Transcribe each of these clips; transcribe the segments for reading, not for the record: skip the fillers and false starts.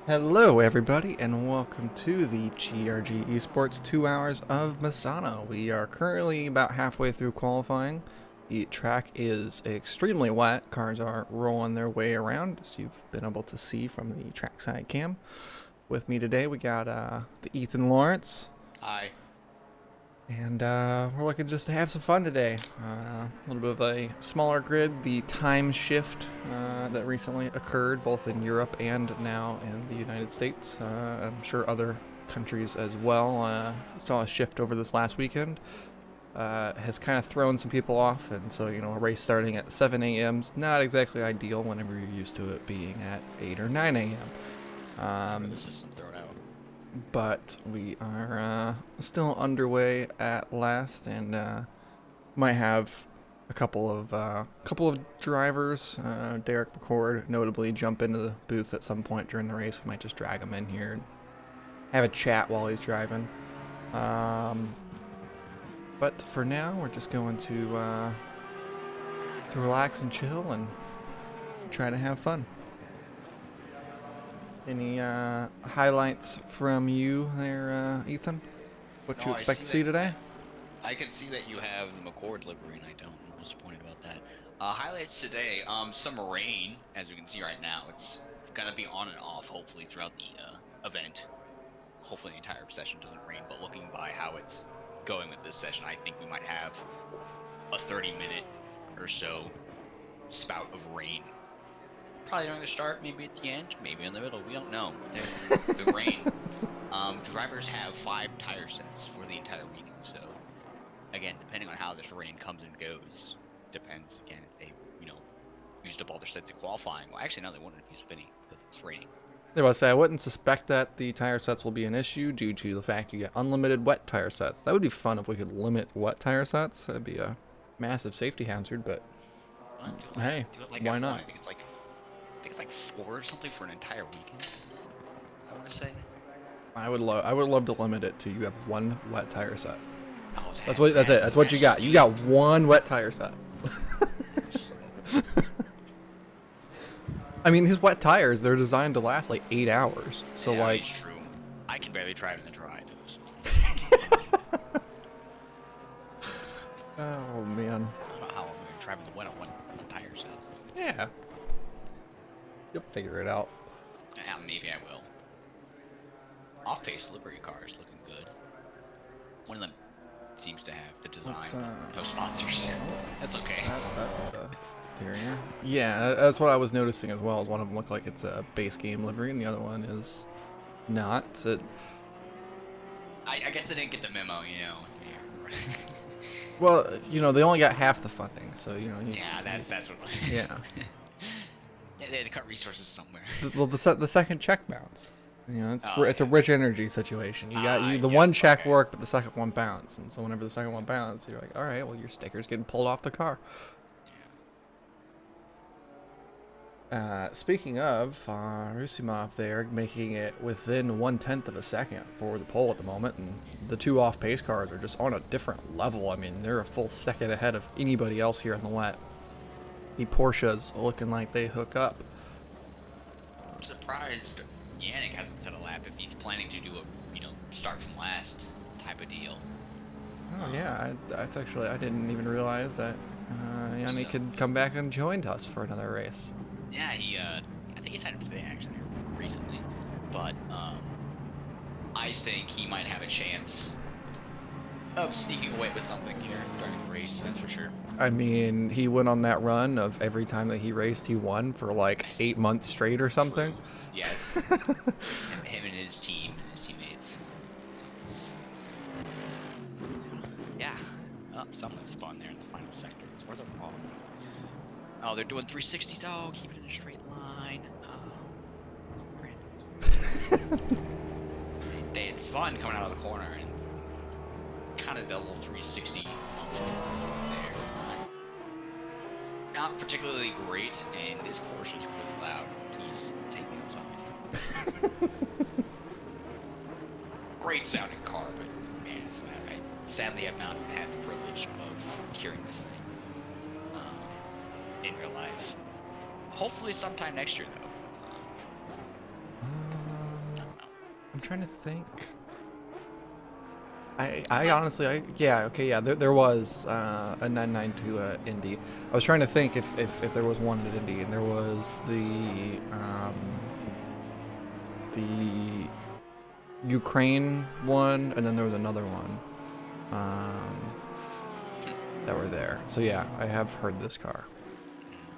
Hello, everybody, and welcome to the GRG eSports 2 hours of Misano. We are currently about halfway through qualifying. The track is extremely wet. Cars are rolling their way around, as you've been able to see from the trackside cam. With me today, we got the Ethan Lawrence. Hi. And we're looking just to have some fun today. A little bit of a smaller grid, the time shift that recently occurred both in Europe and now in the United States. I'm sure other countries as well saw a shift over this last weekend. Has kind of thrown some people off, and so, you know, a race starting at 7 a.m. is not exactly ideal whenever you're used to it being at 8 or 9 a.m. The system thrown out. But we are still underway at last, and might have a couple of drivers, Derek McCord notably, jump into the booth at some point during the race. We might just drag him in here and have a chat while he's driving. But for now, we're just going to relax and chill and try to have fun. Any highlights from you there, Ethan? What you expect to see today? I can see that you have the McCord livery, and I don't. I'm disappointed about that. Highlights today, some rain, as we can see right now. It's gonna be on and off, hopefully, throughout the event. Hopefully the entire session doesn't rain, but looking by how it's going with this session, I think we might have a 30-minute or so spout of rain. Probably during the start, maybe at the end, maybe in the middle. We don't know. The rain. Drivers have 5 tire sets for the entire weekend. So, again, depending on how this rain comes and goes, depends again if they, used up all their sets in qualifying. Well, actually, no, they wouldn't use any because it's raining. I was say I wouldn't suspect that the tire sets will be an issue due to the fact you get unlimited wet tire sets. That would be fun if we could limit wet tire sets. That'd be a massive safety hazard. But hey, why not? I think it's like 4 or something for an entire weekend. I want to say. I would love to limit it to you have 1 wet tire set. Oh, that's it. That's what you got. You got 1 wet tire set. I mean, these wet tires, they're designed to last like 8 hours. So yeah, like, it's true. I can barely drive in the dry those. Oh man. I don't know how I'm going to drive in the wet on one tire set. Yeah. You'll figure it out. Yeah, maybe I will. Off-pace livery cars looking good. One of them seems to have the design, no sponsors. That's okay. That's interior. Yeah, that's what I was noticing as well. Is one of them look like it's a base game livery, and the other one is not. I guess they didn't get the memo, Yeah. Well, they only got half the funding, so yeah, that's what it was. Yeah. Yeah, they had to cut resources somewhere. Well, the second check bounced. It's a rich energy situation. The one check worked, but the second one bounced, and so whenever the second one bounced, you're like, all right, well, your sticker's getting pulled off the car. Speaking of, Rusimov there making it within 1/10 of a second for the pole at the moment, and the 2 off-pace cars are just on a different level. I mean, they're a full second ahead of anybody else here in the wet. The Porsches looking like they hook up. I'm surprised Yannick hasn't set a lap if he's planning to do a, start from last type of deal. Oh yeah, that's actually, I didn't even realize that Yannick could come back and joined us for another race. Yeah, I think he signed up today actually, recently, but I think he might have a chance of sneaking away with something here during the race, that's for sure. I mean, he went on that run of every time that he raced, he won for like 8 months straight or something. True. Yes. him and his team and his teammates. Yeah. Oh, someone spun there in the final sector. Where they're wrong. Oh, they're doing 360s. Oh, keep it in a straight line. It's fun coming out of the corner and kind of double 360 moment there. Not particularly great, and this Porsche is really loud. Please take me inside. Great sounding car, but man, it's loud. I sadly have not had the privilege of hearing this thing in real life. Hopefully sometime next year, though. I'm trying to think. I honestly, yeah, okay, yeah, there was a 992 Indy. I was trying to think if there was one at Indy, and there was the Ukraine one, and then there was another one that were there. So yeah, I have heard this car.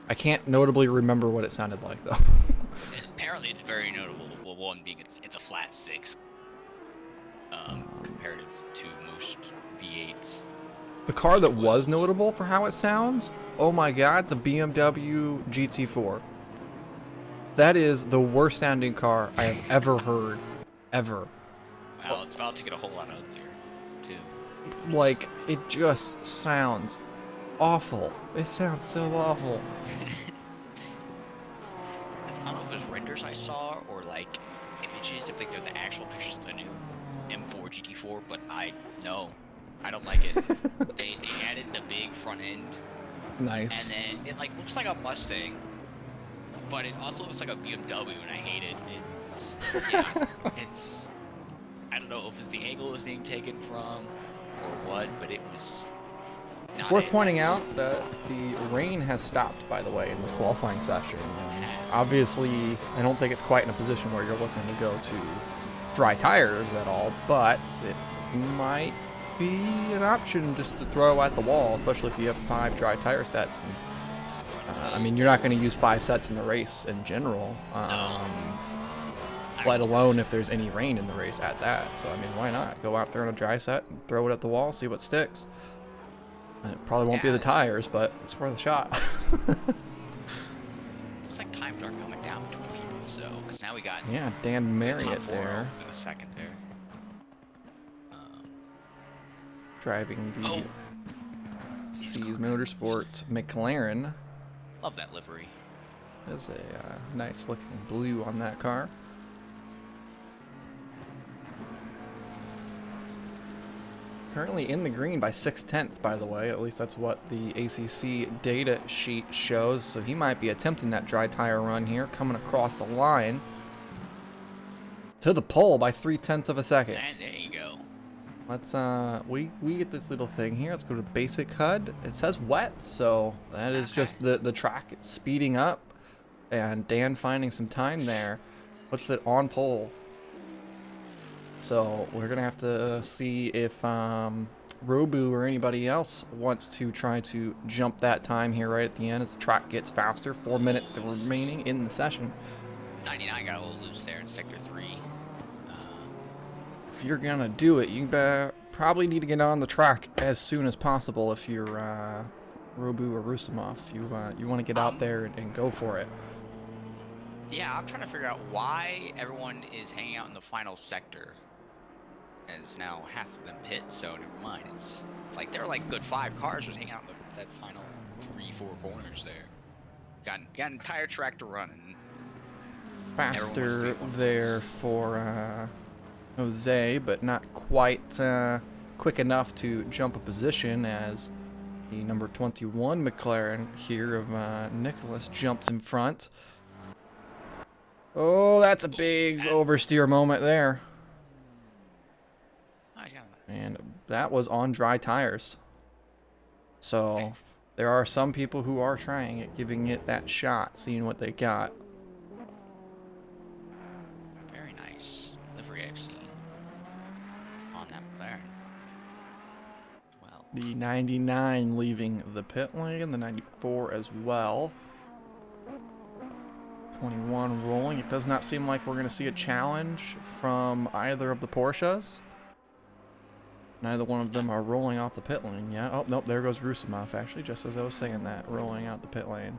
I can't notably remember what it sounded like though. Apparently, it's very notable. Well, one being it's a flat six, comparative to most V8s. The car that was notable for how it sounds, oh my god, the BMW GT4. That is the worst sounding car I have ever heard, ever. Well, it's about to get a whole lot uglier, too. Like, it just sounds awful. It sounds so awful. I don't know if it was renders I saw or like images, if like they're the actual pictures of the new M4 GT4, but I don't like it. they added the big front end. Nice. And then it like looks like a Mustang, but it also looks like a BMW, and I hate it. It's I don't know if it's the angle it's being taken from or what, but it was not It's worth it. pointing out that the rain has stopped, by the way, in this qualifying session. Obviously, I don't think it's quite in a position where you're looking to go to dry tires at all, but it might be an option just to throw at the wall, especially if you have 5 dry tire sets. And, I mean, you're not going to use 5 sets in the race in general, let alone if there's any rain in the race at that. So, I mean, why not? Go out there on a dry set and throw it at the wall, see what sticks. And it probably won't be the tires, but it's worth a shot. Looks like times are coming down between people, so because now we got Yeah, Dan Marriott there. In a second there. Driving the Seas Motorsport McLaren. Love that livery. There's a nice looking blue on that car. Currently in the green by 6/10, by the way. At least that's what the ACC data sheet shows. So he might be attempting that dry tire run here, coming across the line to the pole by 3/10 of a second. And there you go. Let's we get this little thing here. Let's go to basic HUD. It says wet, so that is just the track speeding up, and Dan finding some time there puts it on pole. So we're gonna have to see if Robu or anybody else wants to try to jump that time here right at the end as the track gets faster. 4 minutes remaining in the session. 99 got a little loose there in sector 3. If you're gonna do it, you probably need to get on the track as soon as possible. If you're Robu or Rusumov, you want to get out there and go for it. Yeah, I'm trying to figure out why everyone is hanging out in the final sector. As now half of them pit, so never mind. It's like there were like good 5 cars just hanging out in that final 3-4 corners there. Got an entire track to run. And faster there for Jose, but not quite quick enough to jump a position as the number 21 McLaren here of Nicholas jumps in front. Oh, that's a big oversteer moment there. And that was on dry tires. So there are some people who are trying it, giving it that shot, seeing what they got. Very nice livery I've seen on that McLaren. Well, The 99 leaving the pit lane, the 94 as well. 21 rolling. It does not seem like we're going to see a challenge from either of the Porsches. Neither one of them are rolling off the pit lane yet. Oh, nope, there goes Rusumov, actually, just as I was saying that, rolling out the pit lane.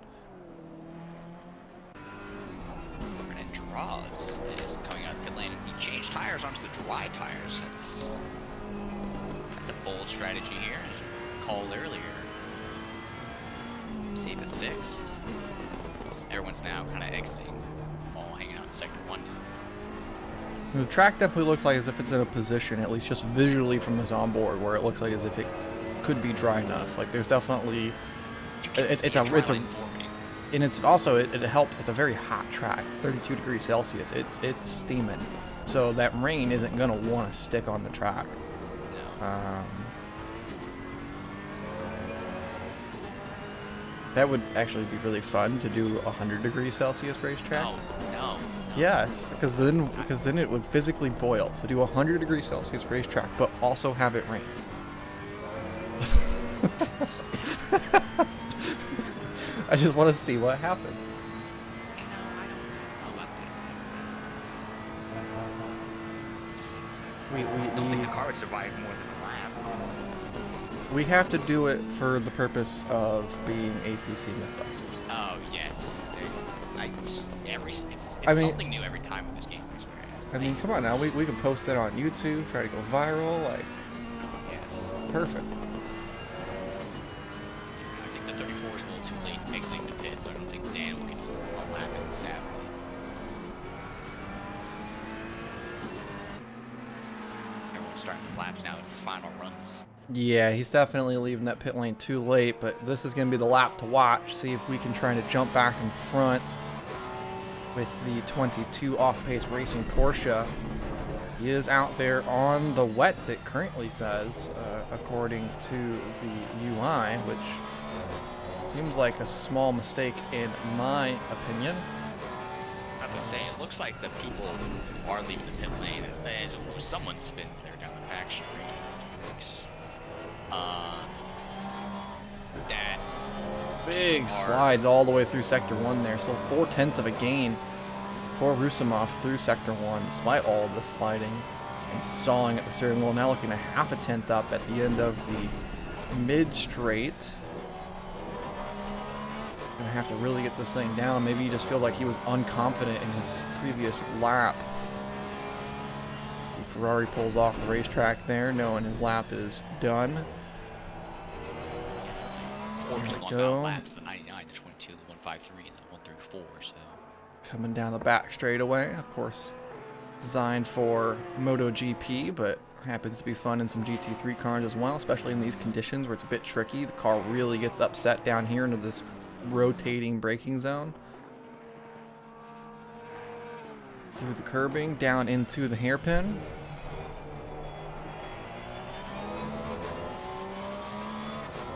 and Draws is coming out of the pit lane, and he changed tires onto the dry tires. That's a bold strategy here, as you called earlier. See if it sticks. Everyone's now kind of exiting, all hanging out in sector 1 now. The track definitely looks like as if it's in a position, at least just visually from this onboard, where it looks like as if it could be dry enough. Like there's definitely, it's a And it's also, it helps. It's a very hot track, 32 degrees Celsius. It's steaming, so that rain isn't gonna want to stick on the track. No. That would actually be really fun to do a 100 degrees Celsius racetrack. No. Yes, because then it would physically boil. So do a 100 degrees Celsius racetrack, but also have it rain. I just want to see what happens. I don't think the car would survive more than a lap. We have to do it for the purpose of being ACC Mythbusters. Oh yes, it's I mean, something new every time with this game experience. I mean, come on now. We can post that on YouTube, try to go viral. Like, Yes. perfect. I think the 34 is a little too late exiting the pit, so I don't think Dan will get a lap in sadly. Everyone's starting the laps now in final runs. Yeah, he's definitely leaving that pit lane too late, but this is going to be the lap to watch. See if we can try to jump back in front with the 22 off-pace racing Porsche. He is out there on the wet, it currently says, according to the UI, which seems like a small mistake in my opinion. I have to say, it looks like the people who are leaving the pit lane, someone spins there down the back street. That Big slides all the way through Sector 1 there. So 4/10 of a gain for Rusimov through Sector 1, despite all of the sliding and sawing at the steering wheel. Now looking a half a tenth up at the end of the mid-straight. Gonna have to really get this thing down. Maybe he just feels like he was unconfident in his previous lap. The Ferrari pulls off the racetrack there, knowing his lap is done. There we go. laps, the 99, the 22, the 153, and the 134. So coming down the back straightaway, of course, designed for MotoGP, but happens to be fun in some GT3 cars as well, especially in these conditions where it's a bit tricky. The car really gets upset down here into this rotating braking zone. Through the curbing, down into the hairpin.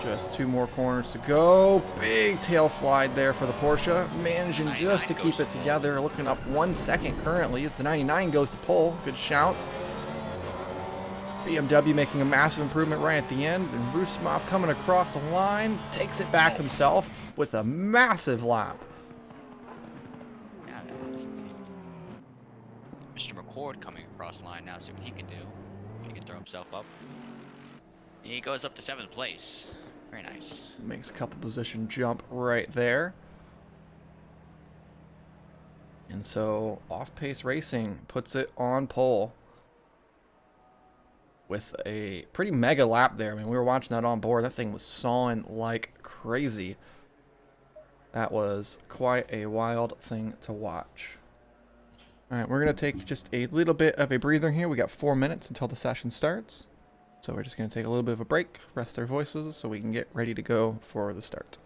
Just 2 more corners to go. Big tail slide there for the Porsche. Managing just to keep it together. Looking up 1 second currently as the 99 goes to pole. Good shout. BMW making a massive improvement right at the end. And Rusimov coming across the line. Takes it back himself with a massive lap. yeah, Mr. McCord coming across the line now. See what he can do. If he can throw himself up. He goes up to 7th place. Very nice. Makes a couple position jump right there. And so off-pace racing puts it on pole with a pretty mega lap there. I mean, we were watching that on board. That thing was sawing like crazy. That was quite a wild thing to watch. All right, we're going to take just a little bit of a breather here. We got 4 minutes until the session starts. So we're just going to take a little bit of a break, rest our voices, so we can get ready to go for the start.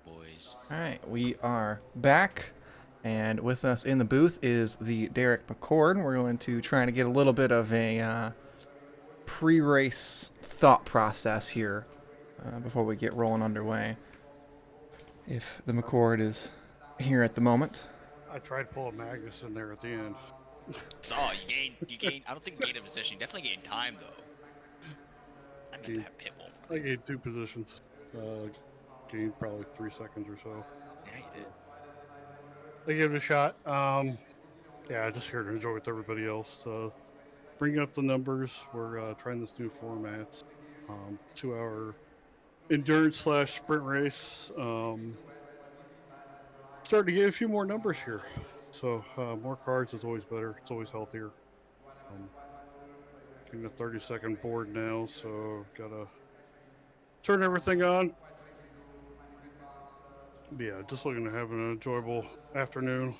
Boys. All right, we are back, and with us in the booth is the Derek McCord. We're going to try to get a little bit of a pre-race thought process here before we get rolling underway. If the McCord is here at the moment. I tried pulling Magnus in there at the end. Saw you gained. I don't think gained a position. Definitely gained time though. I meant to have pit one I point. gained 2 positions. Gained probably 3 seconds or so. Yeah, you did. I gave it a shot. Yeah, just here to enjoy with everybody else. Bring up the numbers. We're trying this new format. 2-hour endurance / sprint race. Starting to get a few more numbers here. So more cars is always better. It's always healthier. Getting a 30-second board now, so gotta turn everything on. But yeah, just looking to have an enjoyable afternoon.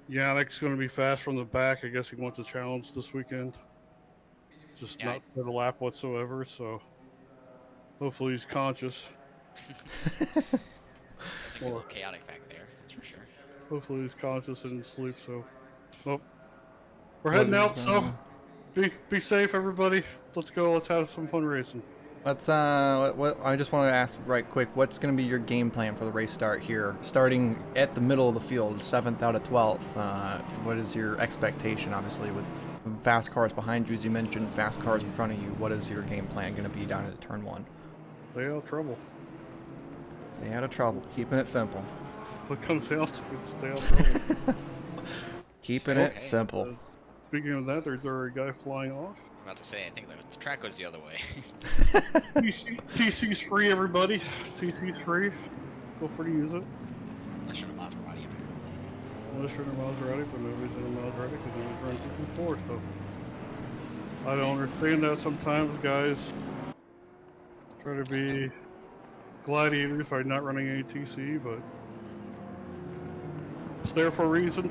Yannick's going to be fast from the back. I guess he wants a challenge this weekend. Just Yeah, not for the lap whatsoever. So hopefully he's conscious. definitely be a little chaotic back there. That's for sure. Hopefully he's conscious and asleep. So, well, we're What heading is, out. So be safe, everybody. Let's go. Let's have some fun racing. Let's I just want to ask right quick, what's going to be your game plan for the race start here? Starting at the middle of the field, 7th out of 12th. What is your expectation, obviously, with fast cars behind you, as you mentioned, fast cars in front of you? What is your game plan going to be down at turn 1? Stay out of trouble. Stay out of trouble. Keeping it simple. What comes down to it, stay out of trouble. Keeping Okay. it simple. Speaking of that, there's already a guy flying off. I'm about to say, I think the track goes the other way. TC's free, everybody. TC's free. Feel free to use it. Unless you're a Maserati, apparently. Unless you're in a Maserati, but nobody's in a Maserati because nobody's running 224, so. I don't understand that sometimes, guys. Try to be gladiators by not running any TC, but it's there for a reason.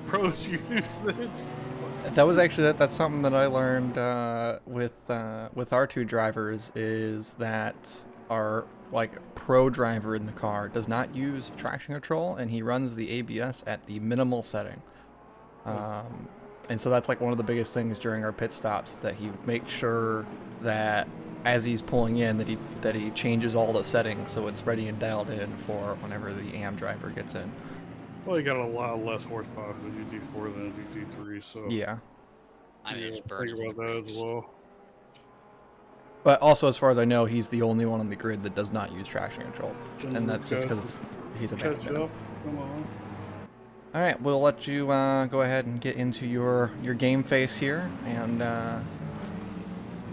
Pros use it. That was actually that's something that I learned with our 2 drivers, is that our pro driver in the car does not use traction control, and he runs the ABS at the minimal setting. And so that's one of the biggest things during our pit stops, that he makes sure that as he's pulling in that he changes all the settings so it's ready and dialed in for whenever the AM driver gets in. Well, you got a lot less horsepower in the GT4 than the GT3, so Yeah. I mean, it's think burning about that as well. But also, as far as I know, he's the only one on the grid that does not use traction control, and that's just because he's a Catch veteran. up, come on. All right, we'll let you go ahead and get into your game face here, and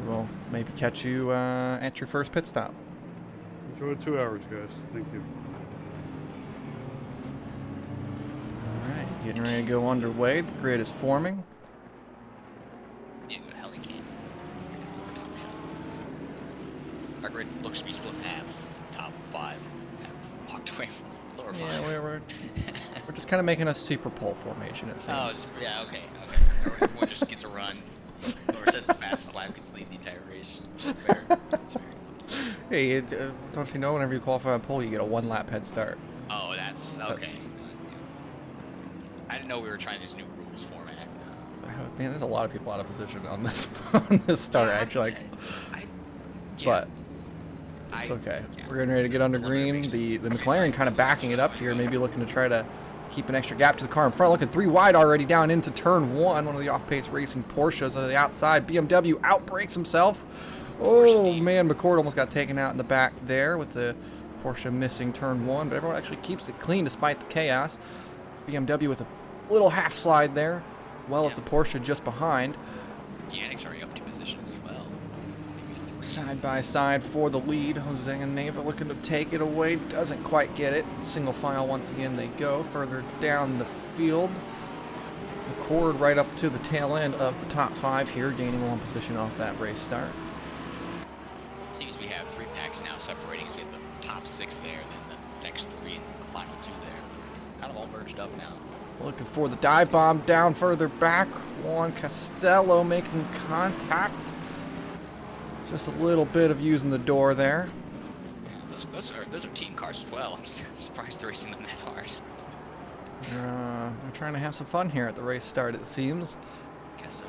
we'll maybe catch you at your first pit stop. Enjoy 2 hours, guys. Thank you. All right, getting ready to go underway. The grid is forming. our grid looks to be split in half. Top 5 have walked away from the lower 5. Yeah, we're just kind of making a super pole formation, it seems. Oh, yeah, okay. Everyone just gets a run. Whoever sets the fastest lap gets to lead the entire race. Fair. That's fair. Hey, don't you know whenever you qualify on pole, you get a 1 lap head start? Oh, that's okay. That's- I didn't know we were trying this new rules format. Man, there's a lot of people out of position on this on this start, Yeah, actually. yeah, But it's okay. yeah. We're getting ready to get under green. The McLaren kind of backing it up here, maybe looking to try to keep an extra gap to the car in front. Looking 3 wide already down into turn 1. One of the off-pace racing Porsches on the outside. BMW outbrakes himself. Oh man, McCord almost got taken out in the back there with the Porsche missing turn 1, but everyone actually keeps it clean despite the chaos. BMW with a little half slide there, as well as the Porsche just behind. Yannick's already up 2 positions as well. Maybe it's 3. Side by side for the lead. Jose and Neva looking to take it away. Doesn't quite get it. Single file once again they go. Further down the field. McCord right up to the tail end of the top 5 here, gaining 1 position off that race start. It seems we have 3 packs now separating as we have the top 6 there, then the next 3 and the final 2 there. Kind of all merged up now. Looking for the dive bomb down further back. Juan Costello making contact. Just a little bit of using the door there. Yeah, those are team cars as well. I'm surprised they're racing them that hard. They're trying to have some fun here at the race start, it seems. Guess so,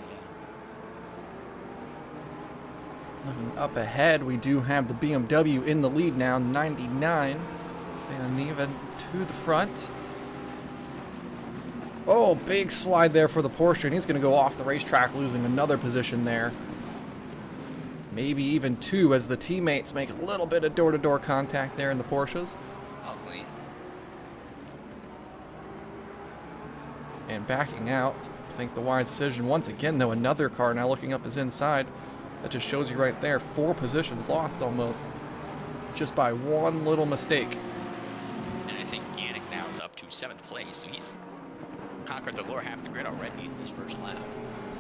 yeah. Looking up ahead, we do have the BMW in the lead now, 99. And Neva to the front. Oh, big slide there for the Porsche, and he's going to go off the racetrack, losing another position there. Maybe even 2 as the teammates make a little bit of door-to-door contact there in the Porsches. All clean. And backing out, I think the wise decision. Once again, though, another car now looking up his inside. That just shows you right there, 4 positions lost almost, just by 1 little mistake. And I think Yannick now is up to 7th place, so he's conquered the lower half of the grid already in his first lap.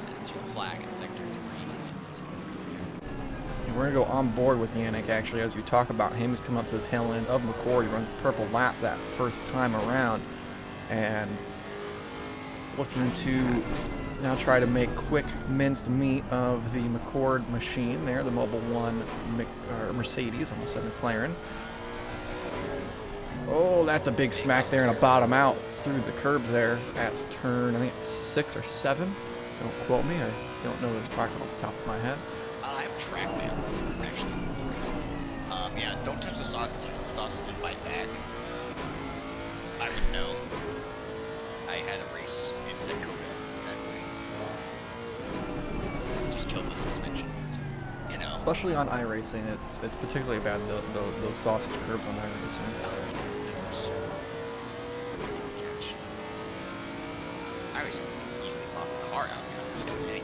And it's your flag in sector 3. And we're going to go on board with Yannick, actually, as we talk about him. He's come up to the tail end of McCord. He runs the purple lap that first time around. And looking to now try to make quick minced meat of the McCord machine there, the Mobile 1 Mercedes, almost said McLaren. Oh, that's a big smack there and a bottom out through the curbs there at turn, I think it's 6 or 7. Don't quote me, I don't know this track off the top of my head. I have a track man, actually. Yeah, don't touch the sausage. The sausage would bite back. I would know. I had a race in Dakota that way. Just killed the suspension. So, you know. Especially on iRacing, it's particularly bad, those sausage curbs on iRacing. I was easily pop the car out here.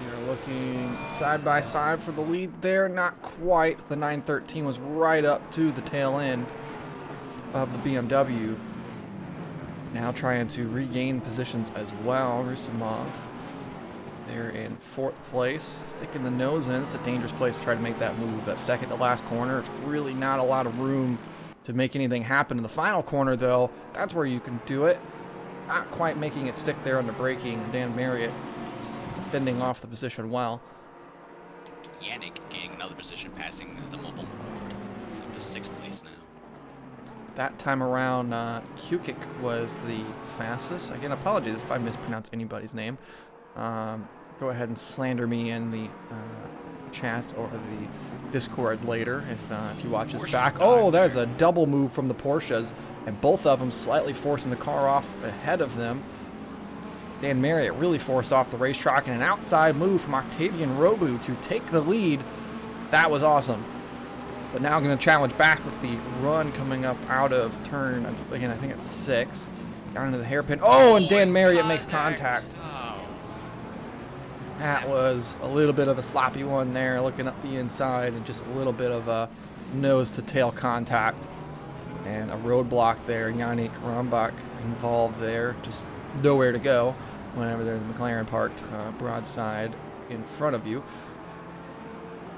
You're looking side by side for the lead there. Not quite. The 913 was right up to the tail end of the BMW. Now trying to regain positions as well. Rusumov there in 4th place. Sticking the nose in. It's a dangerous place to try to make that move. That second to last corner, it's really not a lot of room to make anything happen. In the final corner, though, that's where you can do it. Not quite making it stick there under braking. Dan Marriott defending off the position well. Yannick gaining another position, passing the mobile McCord. So up to 6th place now. That time around, Kukik was the fastest. Again, apologies if I mispronounce anybody's name. Go ahead and slander me in the chat or the Discord later if you watch this back. Oh, there's a double move from the Porsches, and both of them slightly forcing the car off ahead of them. Dan Marriott really forced off the racetrack, and an outside move from Octavian Robu to take the lead. That was awesome. But now going to challenge back with the run coming up out of turn, again, I think it's 6, down into the hairpin. Oh, and Dan Marriott makes contact. That was a little bit of a sloppy one there, looking up the inside, and just a little bit of a nose-to-tail contact. And a roadblock there. Yannick Rambach involved there. Just nowhere to go whenever there's a McLaren parked broadside in front of you.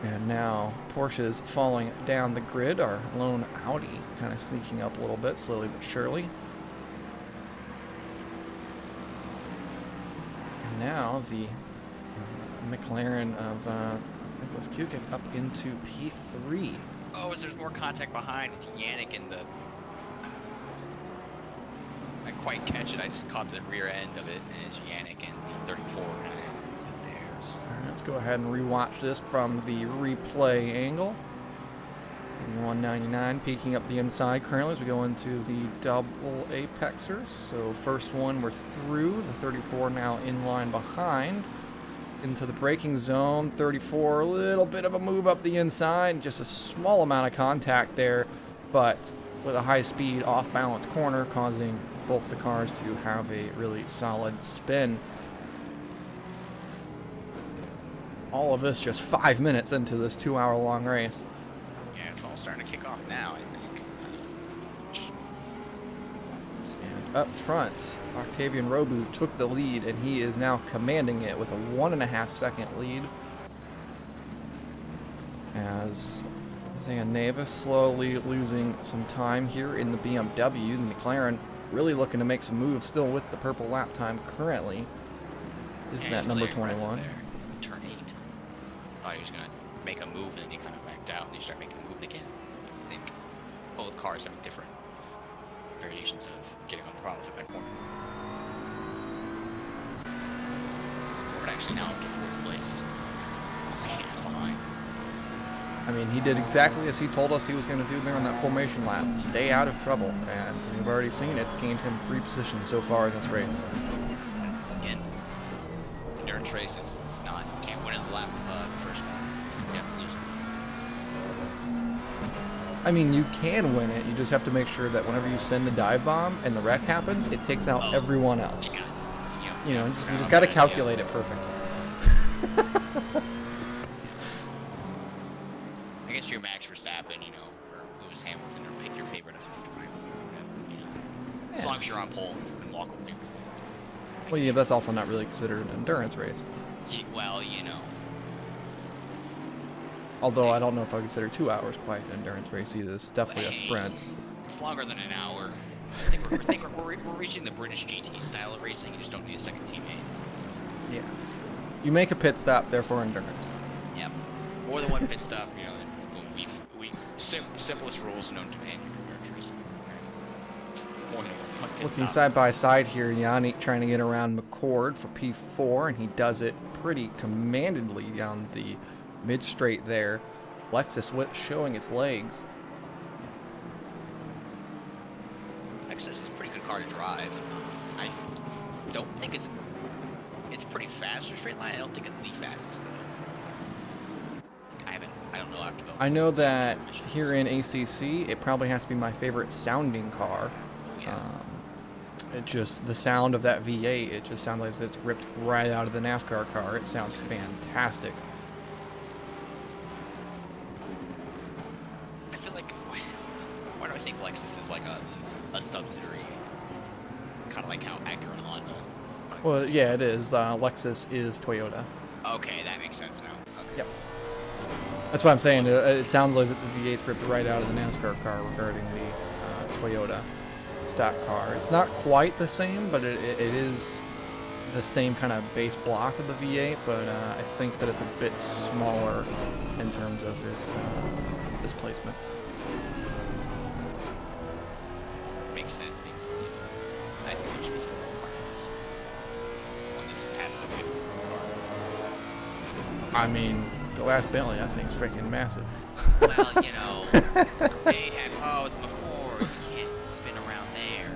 And now Porsche's falling down the grid. Our lone Audi kind of sneaking up a little bit, slowly but surely. And now the McLaren of Nicholas Kukic up into P3. Oh, there's more contact behind with Yannick and the... I didn't quite catch it. I just caught the rear end of it, and it's Yannick and the 34 kind of ends at theirs. All right, let's go ahead and rewatch this from the replay angle. 199 peeking up the inside currently as we go into the double apexers. So first one we're through. The 34 now in line behind. Into the braking zone. 34, a little bit of a move up the inside. Just a small amount of contact there, but with a high speed off balance corner causing both the cars to have a really solid spin. All of this just 5 minutes into this 2-hour long race. Yeah, it's all starting to kick off now, I think. And up front, Octavian Robu took the lead, and he is now commanding it with a 1.5 second lead. As Zan Neves slowly losing some time here in the BMW. The McLaren really looking to make some moves, still with the purple lap time currently. Is that number 21? Turn 8. Thought he was going to make a move, and then he kind of backed out, and he started making a move again. I think both cars have different variations of getting on the throttle through that corner. Ford actually now up to 4th place. Only gas behind. I mean, he did exactly as he told us he was going to do there on that formation lap. Stay out of trouble. And we've already seen it. Gained him 3 positions so far in this race. That's, again, endurance race, it's not, you can't win in the lap first one. You definitely lose it. I mean, you can win it. You just have to make sure that whenever you send the dive bomb and the wreck happens, it takes out everyone else. You know, you just got to calculate it perfectly. I guess you're Max Verstappen, you know, or Lewis Hamilton, or pick your favorite F1 driver, or whatever, you know. As long as you're on pole, you can walk away with it. Well, yeah, that's also not really considered an endurance race. Well, you know. Although I don't know if I consider 2 hours quite an endurance race either. It's definitely a sprint. It's longer than an hour. I think we're reaching the British GT style of racing. You just don't need a second teammate. Yeah. You make a pit stop, therefore endurance. Yep. More than one pit stop, you know. Simplest rules known to man in endurance racing. More than one pit Looking stop. side by side here, Yannick trying to get around McCord for P4, and he does it pretty commandedly down the mid-straight there. Lexus showing its legs. Lexus is a pretty good car to drive. I don't think it's pretty fast for straight line. I don't think it's the fastest though. I don't know. I have to go. I know that here in ACC, it probably has to be my favorite sounding car. Oh, yeah. It just, the sound of that V8, it just sounds like it's ripped right out of the NASCAR car. It sounds fantastic. I feel like, why do I think Lexus is like a subsidiary? Kind of like how Acura and Honda. Well, yeah, it is. Lexus is Toyota. Okay, that makes sense now. Okay. Yep. That's what I'm saying. It sounds like the V8's ripped right out of the NASCAR car regarding the Toyota stock car. It's not quite the same, but it is the same kind of base block of the V8, but I think that it's a bit smaller in terms of its displacement. Makes sense. I think there should be some more parts. One just passes away from the car. I mean, go ask Bentley. I think it's freaking massive. Well, you know, they have, it's McCord, you can't spin around there.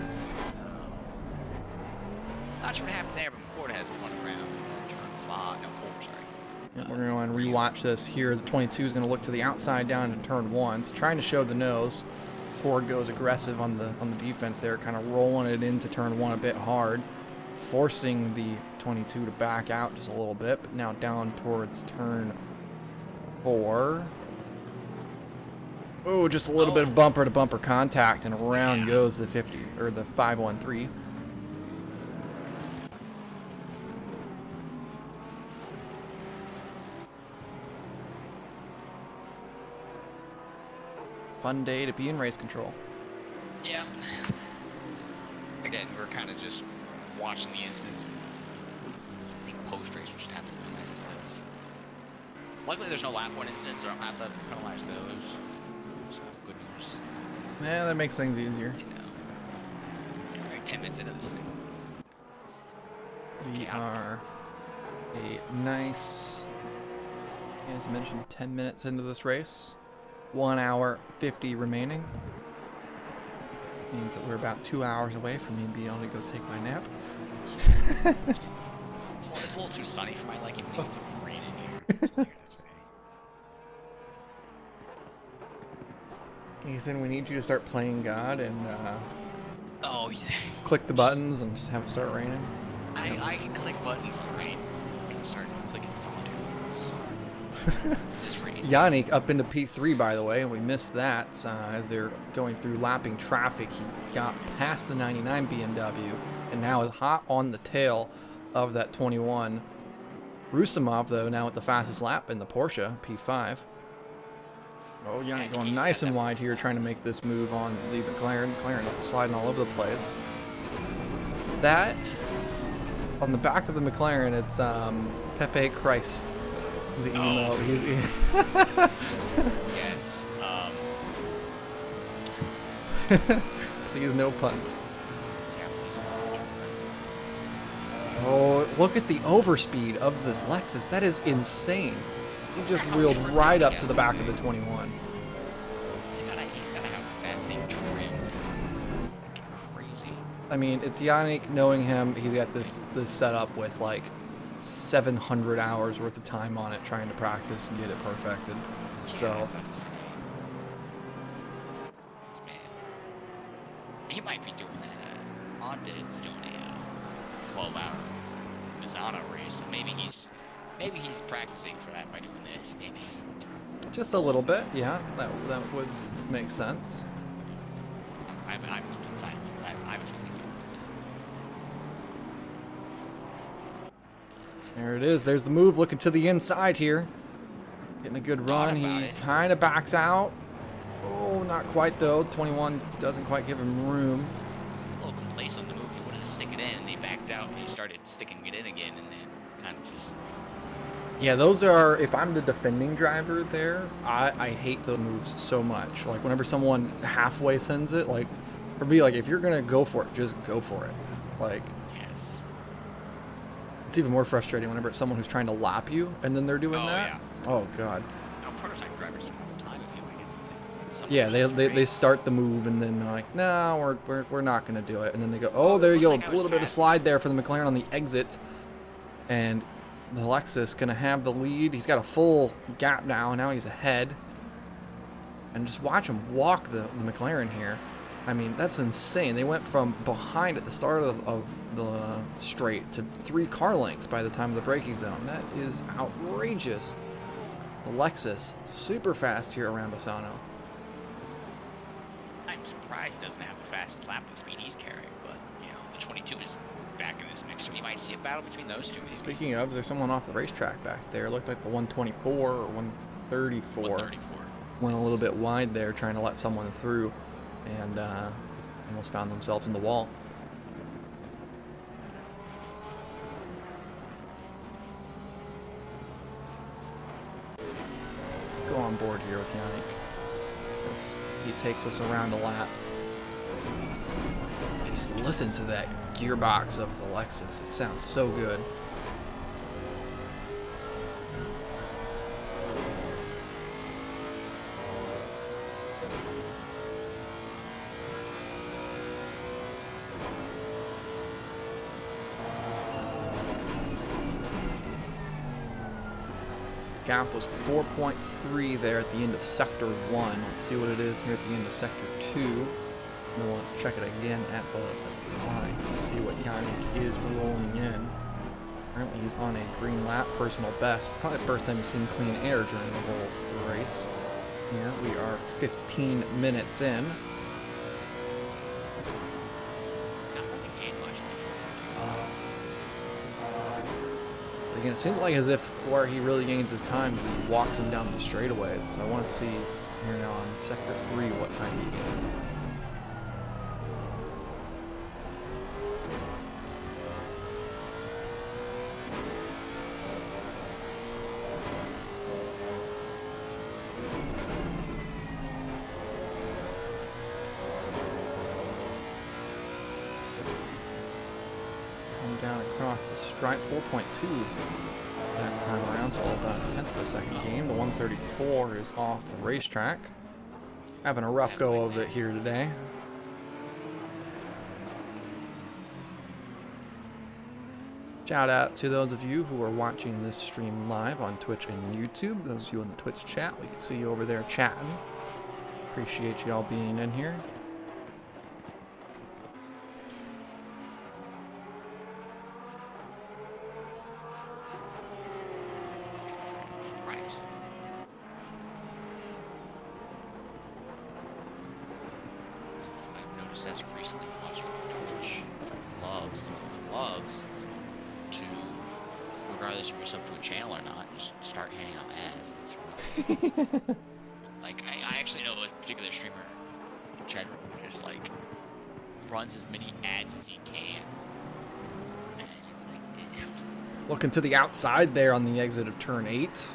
Not sure what happened there, but McCord has spun around. Turn 5, no, 4, sorry. And we're going to rewatch this here. The 22 is going to look to the outside down into turn 1. It's trying to show the nose. Ford goes aggressive on the defense there, kind of rolling it into turn 1 a bit hard, forcing the 22 to back out just a little bit, but now down towards turn 4. Oh, just a little bit of bumper to bumper contact, and around goes the 50 or the 513. fun day to be in race control. Yeah. Again, we're kind of just watching the incidents. I think post-race we should have to penalize those. Luckily, there's no lap one incidents, so I don't have to penalize those. So, good news. Yeah, that makes things easier. You know. Alright, 10 minutes into this thing. We are a nice, as mentioned, 10 minutes into this race. 1 hour 50 remaining. Means that we're about 2 hours away from me being able to go take my nap. It's a little too sunny for my liking. I think it's raining here. Ethan, we need you to start playing God and Oh, yeah. click the buttons and just have it start raining. I can click buttons on rain. I can start clicking solitaire. This rain. Yannick up into P3, by the way, and we missed that as they're going through lapping traffic. He got past the 99 BMW and now is hot on the tail of that 21. Rusumov, though, now with the fastest lap in the Porsche P5. Oh, Yannick going nice and wide here, trying to make this move on the McLaren. McLaren sliding all over the place. That, on the back of the McLaren, it's Pepe Christ. The emo. Oh. Yes. Please, no puns. Yeah, please. Oh, look at the overspeed of this Lexus. That is insane. He just wheeled right up to the back of the 21. He's gotta have that thing trimmed. Crazy. I mean, it's Yannick. Knowing him, he's got this setup with like 700 hours worth of time on it, trying to practice and get it perfected. Yeah, So this man, he might be doing that. Ondid's doing a 12-hour Misano race. So maybe he's practicing for that by doing this. Maybe. just a little bit, yeah. That would make sense. I'm excited for that. I have a feeling. There it is. There's the move. Looking to the inside here. Getting a good run. He kind of backs out. Oh, not quite though. 21 doesn't quite give him room. A little complacent on the move. He wanted to stick it in, and they backed out, and he started sticking it in again, and then kind of just. Yeah, those are, if I'm the defending driver there, I hate those moves so much. Like, whenever someone halfway sends it, like, for me, like, if you're going to go for it, just go for it. Like, Yes. it's even more frustrating whenever it's someone who's trying to lap you, and then they're doing that. Yeah. Oh, God. No, prototype drivers do it all the time. I feel like it. Sometimes Yeah, it's they race. start the move, and then they're like, no, we're not going to do it. And then they go, oh, there you go. A little bit of slide there for the McLaren on the exit. And the Lexus going to have the lead. He's got a full gap now. Now he's ahead. And just watch him walk the McLaren here. I mean, that's insane. They went from behind at the start of the straight to 3 car lengths by the time of the braking zone. That is outrageous. The Lexus, super fast here around Misano. I'm surprised it doesn't have the fastest lap speed he's carrying, but you know the 22 is back in this mix, so we might see a battle between those two. Maybe. Speaking of, there's someone off the racetrack back there. It looked like the 124 or 134. 134. Went a little bit wide there, trying to let someone through, and almost found themselves in the wall. Go on board here with Yannick as he takes us around a lap. Just listen to that gearbox of the Lexus. It sounds so good. Gap was 4.3 there at the end of Sector 1. Let's see what it is here at the end of Sector 2. And then we'll check it again at the line to see what Yannick is rolling in. Apparently he's on a green lap, personal best. Probably the first time he's seen clean air during the whole race. Here we are 15 minutes in. Again, it seems like as if where he really gains his time is he walks him down the straightaway. So I want to see Here now on Sector 3, what time do you get? Come down across the stripe, 4.2 that time around, so about a tenth of a second game. The 134 is off the racetrack. Having a rough go of it here today. Shout out to those of you who are watching this stream live on Twitch and YouTube. Those of you in the Twitch chat, we can see you over there chatting. Appreciate you all being in here. I've noticed as of recently watching Twitch, loves to, regardless if you're sub to a channel or not, just start handing out ads. And it's really, like, I actually know a particular streamer, Chad, who just like runs as many ads as he can. And it's like, damn. Looking to the outside there on the exit of turn 8,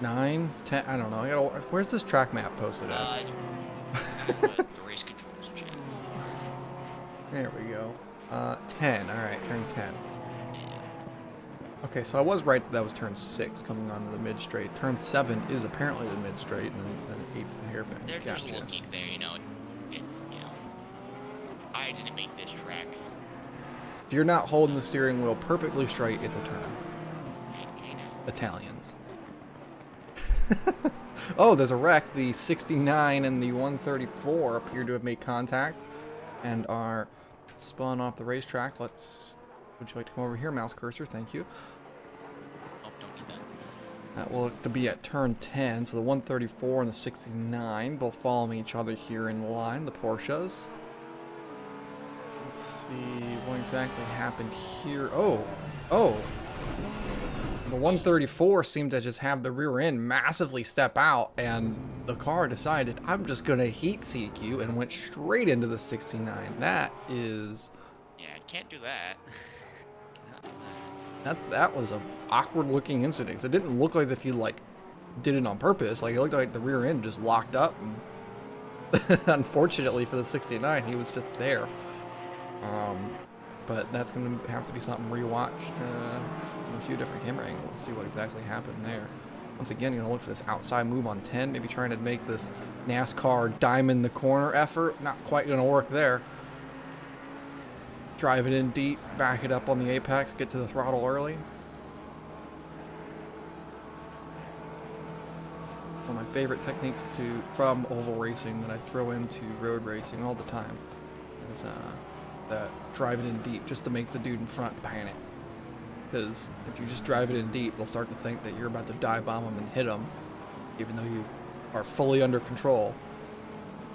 9, 10, I don't know. Where's this track map posted at? The race controls, Chad. There we go. 10. All right, turn 10. Okay, so I was right that was turn 6 coming onto the mid straight. Turn 7 is apparently the mid straight, and then 8's the hairpin. There's a little geek there, you know. I didn't make this track. If you're not holding the steering wheel perfectly straight, it's a turn. I know. Italians. Oh, there's a wreck. The 69 and the 134 appear to have made contact and are spun off the racetrack. Would you like to come over here, mouse cursor? Thank you. Oh, don't need that. That will look to be at turn 10. So the 134 and the 69 both following each other here in line, the Porsches. Let's see what exactly happened here. Oh. The 134 seemed to just have the rear end massively step out, and the car decided, I'm just going to heat seek you, and went straight into the 69. That is... Yeah, can't do that. Cannot do that. That was a awkward looking incident. It didn't look like if you like did it on purpose. Like, it looked like the rear end just locked up, and unfortunately for the 69, he was just there. But that's going to have to be something rewatched in a few different camera angles to see what exactly happened there. Once again, you're going to look for this outside move on 10, maybe trying to make this NASCAR diamond the corner effort. Not quite going to work there. Drive it in deep, back it up on the apex, get to the throttle early. One of my favorite techniques from oval racing that I throw into road racing all the time is that drive it in deep just to make the dude in front panic. Because if you just drive it in deep, they'll start to think that you're about to dive bomb them and hit them, even though you are fully under control.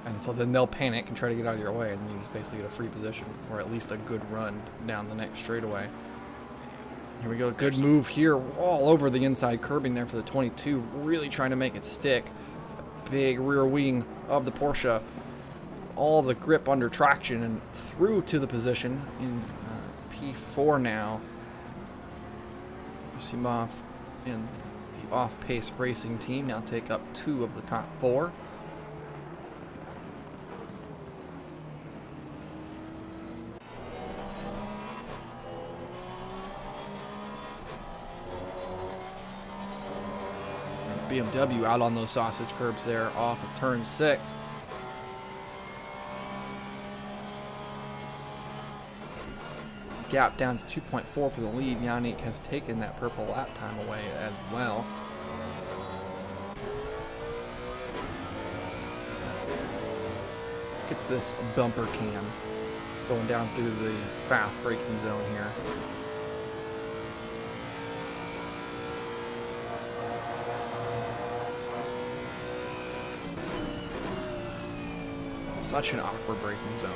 And so then they'll panic and try to get out of your way, and you just basically get a free position, or at least a good run down the next straightaway. Here we go, good move here, all over the inside curbing there for the 22, really trying to make it stick. Big rear wing of the Porsche, all the grip under traction, and through to the position in P4 now. Yusimov and the off-pace racing team now take up 2 of the top 4. BMW out on those sausage curbs there off of turn 6. Gap down to 2.4 for the lead. Yannick has taken that purple lap time away as well. Let's get this bumper cam going down through the fast braking zone here. Such an awkward braking zone.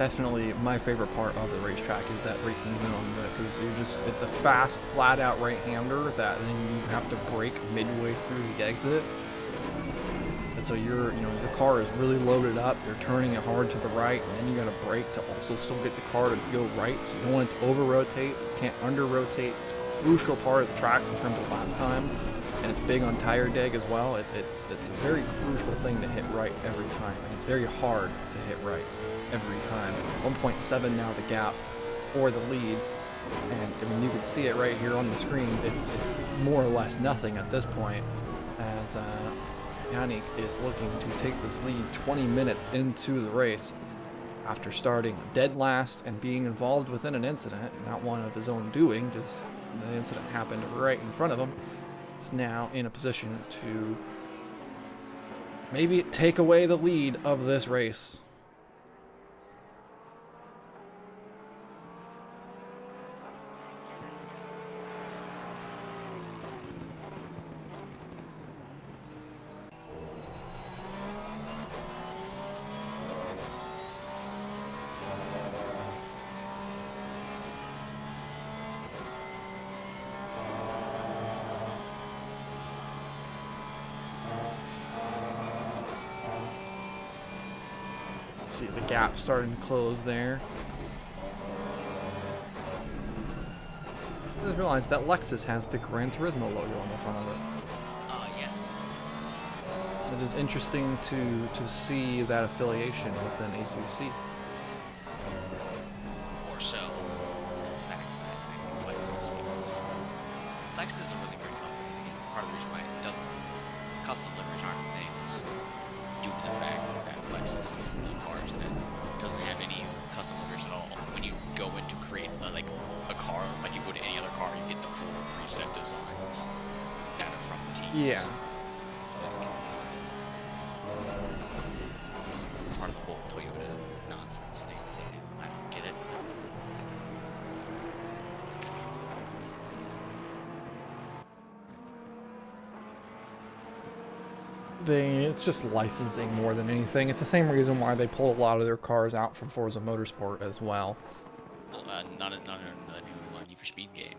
definitely my favorite part of the racetrack is that braking zone, because it's a fast, flat-out right-hander that then you have to brake midway through the exit. And so your car is really loaded up, you're turning it hard to the right, and then you gotta brake to also still get the car to go right, so you don't want it to over-rotate, you can't under-rotate. It's a crucial part of the track in terms of lap time, and it's big on tire deg as well. It's a very crucial thing to hit right every time, and it's very hard to hit right every time. 1.7 now the gap for the lead, and I mean you can see it right here on the screen. It's more or less nothing at this point, as Yannick is looking to take this lead 20 minutes into the race after starting dead last and being involved within an incident, not one of his own doing, just the incident happened right in front of him. He's now in a position to maybe take away the lead of this race. See the gap starting to close there. I just realized that Lexus has the Gran Turismo logo on the front of it. Yes. It is interesting to see that affiliation within ACC. Or so. In fact, I think Lexus is a really great company. Part of the reason why it doesn't custom liveries aren't its name is due to the fact that Lexus is one of the cars that doesn't have any custom liveries at all. When you go in to create like a car, like you would any other car, you get the full preset designs that are from the teams. Yeah. It's part of the whole Toyota nonsense thing. I don't get it. It's just licensing more than anything. It's the same reason why they pull a lot of their cars out from Forza Motorsport as well. Well, not in the new Need for Speed game.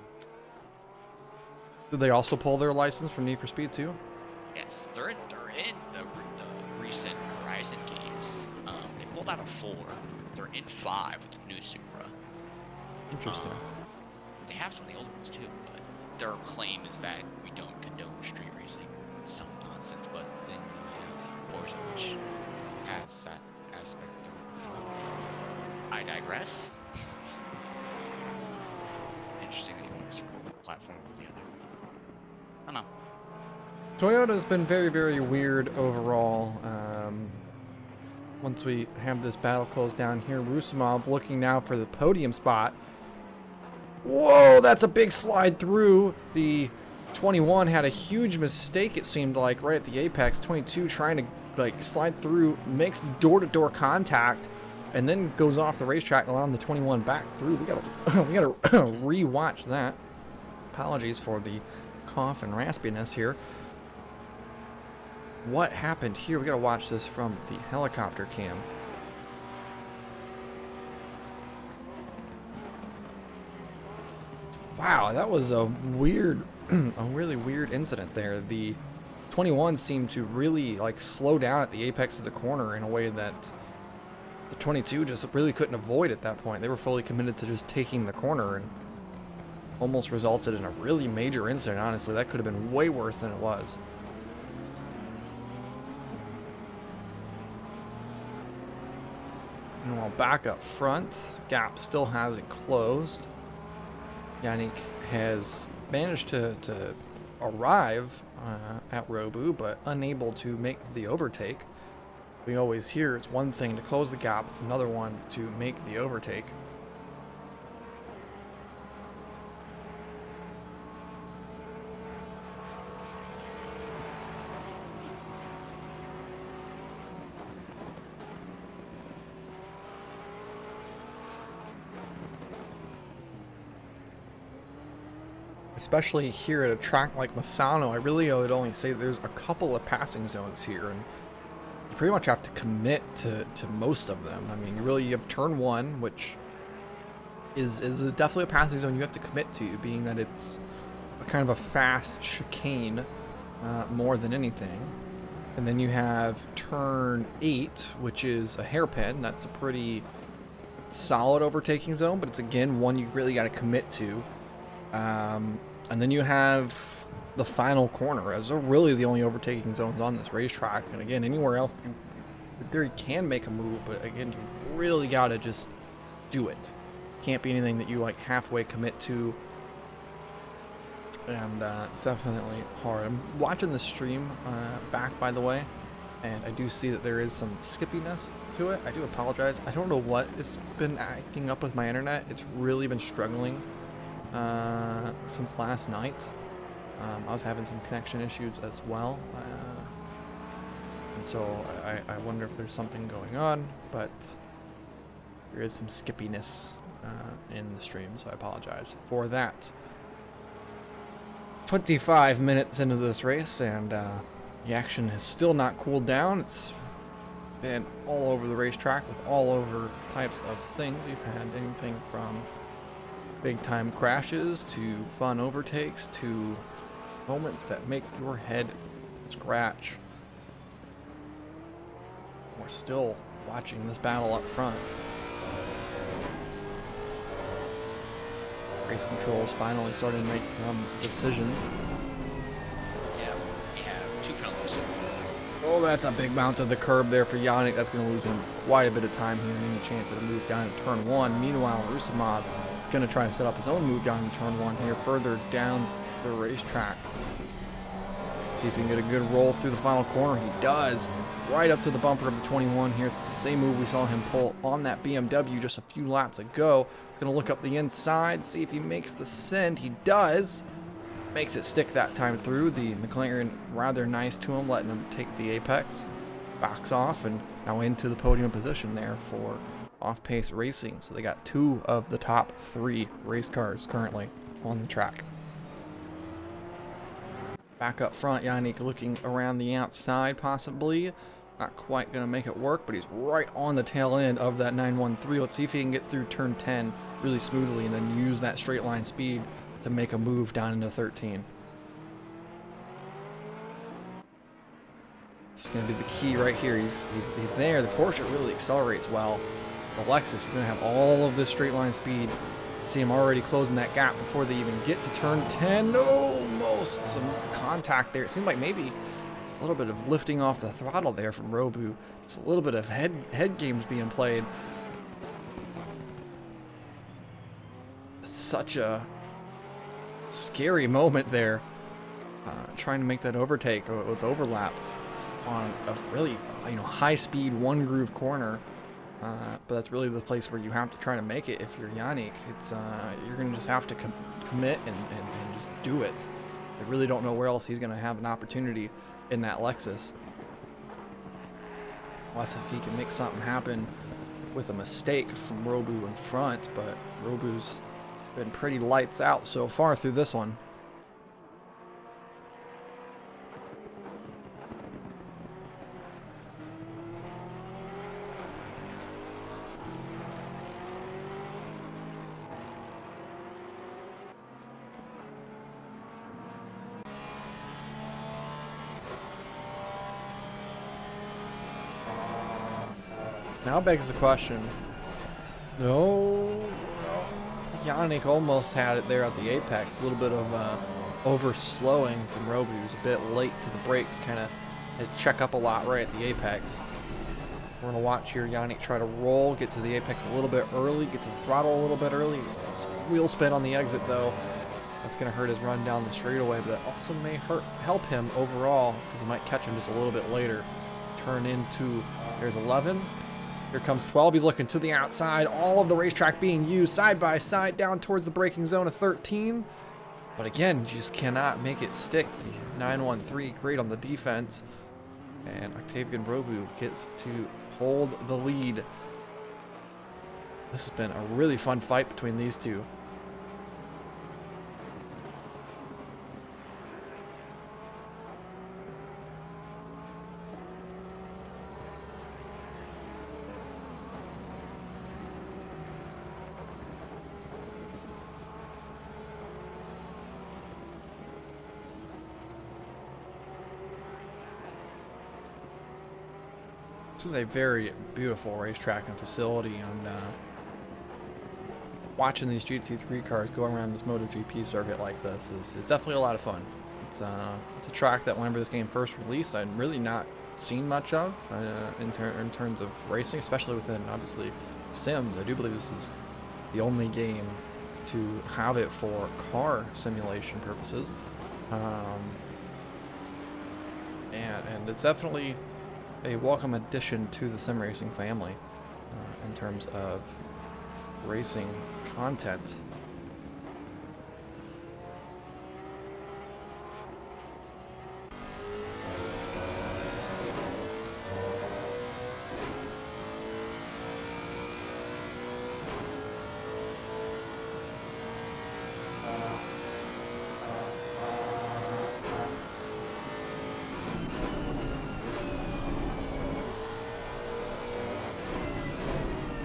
Did they also pull their license from Need for Speed too? Yes, they're in the recent Horizon games. They pulled out a 4. They're in 5 with the new Supra. Interesting. They have some of the old ones too, but their claim is that we don't condone street racing. Some nonsense, but then you have Forza, which has that aspect of it. I digress. Interesting that you want to support one platform over the other. I don't know. Toyota's been very, very weird overall. Once we have this battle closed down here, Rusumov looking now for the podium spot. Whoa, that's a big slide through. The 21 had a huge mistake, it seemed like, right at the apex. 22 trying to like slide through, makes door-to-door contact, and then goes off the racetrack, allowing the 21 back through. We gotta re-watch that. Apologies for the cough and raspiness here. What happened here? We gotta watch this from the helicopter cam. Wow, that was a weird, a really weird incident there. The 21 seemed to really like slow down at the apex of the corner in a way that the 22 just really couldn't avoid at that point. They were fully committed to just taking the corner, and almost resulted in a really major incident. Honestly, that could have been way worse than it was. Meanwhile, back up front, the gap still hasn't closed. Yannick has managed to arrive at Robu, but unable to make the overtake. We always hear it's one thing to close the gap, it's another one to make the overtake. Especially here at a track like Misano, I really would only say there's a couple of passing zones here, and you pretty much have to commit to most of them. I mean, you have turn one, which is definitely a passing zone you have to commit to, being that it's a kind of a fast chicane more than anything. And then you have turn 8, which is a hairpin. That's a pretty solid overtaking zone, but it's again one you really got to commit to. And then you have the final corner, as are really the only overtaking zones on this racetrack. And again, anywhere else you in theory can make a move, but again, you really got to just do it. Can't be anything that you like halfway commit to. And it's definitely hard. I'm watching the stream back, by the way, and I do see that there is some skippiness to it. I do apologize. I don't know what has been acting up with my internet. It's really been struggling since last night. I was having some connection issues as well. And so I wonder if there's something going on, but there is some skippiness in the stream, so I apologize for that. 25 minutes into this race, and the action has still not cooled down. It's been all over the racetrack with all over types of things. We've had anything from big time crashes to fun overtakes to moments that make your head scratch. We're still watching this battle up front. Race controls finally starting to make some decisions. Yeah, we have 2 penalties. Oh, that's a big bounce to the curb there for Yannick. That's going to lose him quite a bit of time here, and any chance of a move down in turn 1. Meanwhile, Rusimov is going to try to set up his own move down in turn 1 here, further down the racetrack. See if he can get a good roll through the final corner. He does. Right up to the bumper of the 21 here. It's the same move we saw him pull on that BMW just a few laps ago. He's going to look up the inside, see if he makes the send. He does. Makes it stick that time through. The McLaren rather nice to him, letting him take the apex. Backs off and now into the podium position there for off-pace racing. So they got 2 of the top 3 race cars currently on the track. Back up front, Yannick looking around the outside possibly. Not quite going to make it work, but he's right on the tail end of that 913. Let's see if he can get through turn 10 really smoothly and then use that straight line speed to make a move down into 13. It's going to be the key right here. He's there. The Porsche really accelerates well. The Lexus is going to have all of this straight line speed. See him already closing that gap before they even get to turn 10. Almost some contact there. It seemed like maybe a little bit of lifting off the throttle there from Robu. Just a little bit of head games being played. Such a scary moment there. Trying to make that overtake with overlap on a really high speed one groove corner. But that's really the place where you have to try to make it if you're Yannick. It's you're going to just have to commit and just do it. I really don't know where else he's going to have an opportunity in that Lexus. Unless if he can make something happen with a mistake from Robu in front, but Robu's been pretty lights out so far through this one. Now begs the question. No. Yannick almost had it there at the apex. A little bit of over-slowing from Robu. He was a bit late to the brakes. Kind of had to check up a lot right at the apex. We're going to watch here Yannick try to roll, get to the apex a little bit early, get to the throttle a little bit early. Wheel spin on the exit, though. That's going to hurt his run down the straightaway, but it also may help him overall because he might catch him just a little bit later. Turn into, there's 11. Here comes 12. He's looking to the outside. All of the racetrack being used side by side down towards the braking zone of 13. But again, you just cannot make it stick. The 913 great on the defense. And Octavian Robu gets to hold the lead. This has been a really fun fight between these two. This is a very beautiful racetrack and facility, and watching these GT3 cars go around this MotoGP circuit like this is definitely a lot of fun. It's a track that whenever this game first released, I'd really not seen much of in terms of racing, especially within, obviously, Sims. I do believe this is the only game to have it for car simulation purposes. And it's definitely a welcome addition to the sim racing family in terms of racing content.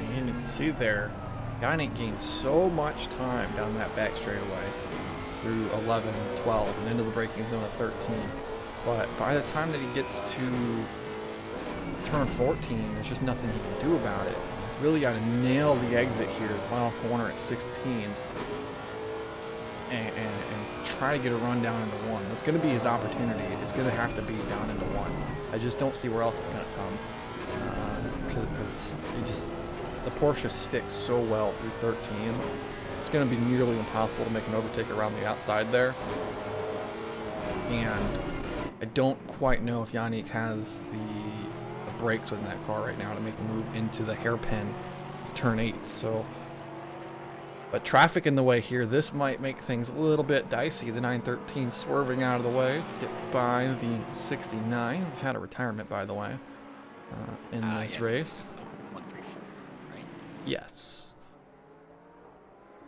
And you can see there, Yannick gained so much time down that back straightaway through 11, 12, and into the braking zone at 13. But by the time that he gets to turn 14, there's just nothing he can do about it. He's really got to nail the exit here, the final corner at 16, and try to get a run down into 1. That's going to be his opportunity. It's going to have to be down into 1. I just don't see where else it's going to come. Because the Porsche sticks so well through 13. It's going to be nearly impossible to make an overtake around the outside there. And I don't quite know if Yannick has the brakes within that car right now to make the move into the hairpin of turn 8. So, but traffic in the way here, this might make things a little bit dicey. The 913 swerving out of the way, get by the 69, which had a retirement, by the way, in this yes, race. it's the 134, right? Yes.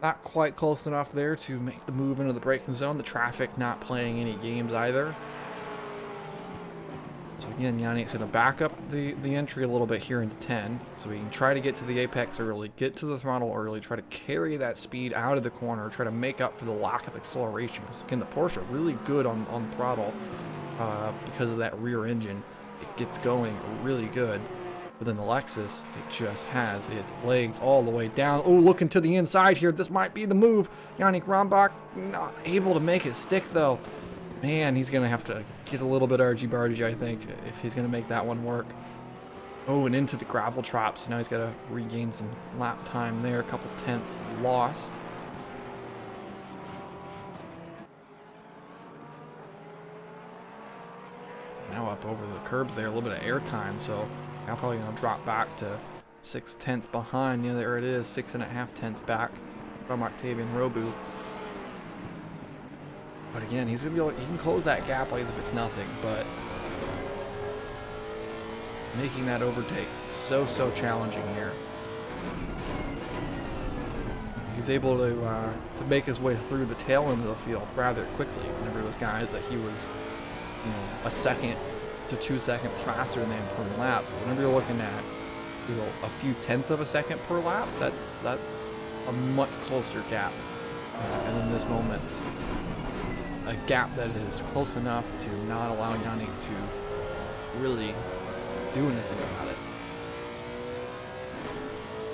Not quite close enough there to make the move into the braking zone. The traffic not playing any games either. So again, Yannick's going to back up the entry a little bit here into 10. So he can try to get to the apex early, get to the throttle early, try to carry that speed out of the corner, try to make up for the lack of acceleration. Because again, the Porsche really good on throttle because of that rear engine. It gets going really good. But then the Lexus, it just has its legs all the way down. Oh, looking to the inside here. This might be the move. Yannick Rombach not able to make it stick, though. Man, he's going to have to get a little bit argy-bargy, I think, if he's going to make that one work. Oh, and into the gravel trap. So now he's got to regain some lap time there. A couple tenths lost. Now up over the curbs there. A little bit of air time, so now probably going to drop back to 6 tenths behind. Yeah, there it is, 6.5 tenths back from Octavian Robu. But again, he's going to be able, he can close that gap like as if it's nothing, but making that overtake so challenging here. He's able to make his way through the tail end of the field rather quickly. Whenever those guys that he was, you know, a second to 2 seconds faster than per lap. Whenever you're looking at, you know, a few tenths of a second per lap, that's a much closer gap. And in this moment, a gap that is close enough to not allow Yannick to really do anything about it.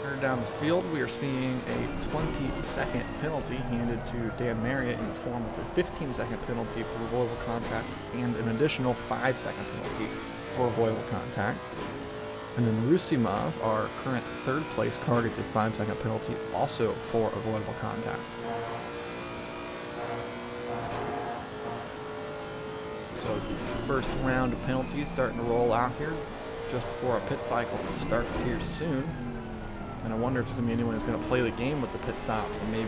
Here down the field, we are seeing a 20-second penalty handed to Dan Marriott in the form of a 15-second penalty for avoidable contact and an additional 5-second penalty for avoidable contact. And then Rusimov, our current third place car, gets a 5-second penalty also for avoidable contact. So the first round of penalties starting to roll out here just before our pit cycle starts here soon. And I wonder if there's going to be anyone who's going to play the game with the pit stops and maybe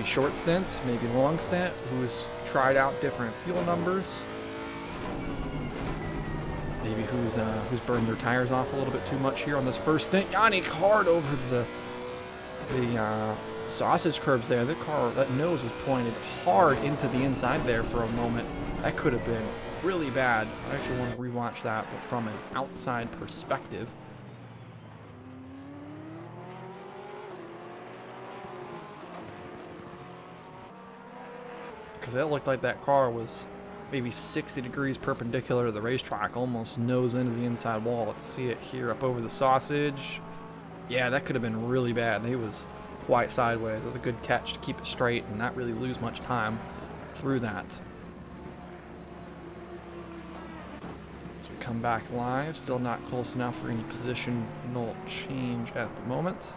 short stint, maybe long stint, who's tried out different fuel numbers. Maybe who's burned their tires off a little bit too much here on this first stint. Yannick hard over the sausage curbs there. That nose was pointed hard into the inside there for a moment. That could have been really bad. I actually want to rewatch that, but from an outside perspective. Because it looked like that car was maybe 60 degrees perpendicular to the racetrack, almost nose into the inside wall. Let's see it here up over the sausage. Yeah, that could have been really bad. He was quite sideways with a good catch to keep it straight and not really lose much time through that. So we come back live, still not close enough for any positional change at the moment.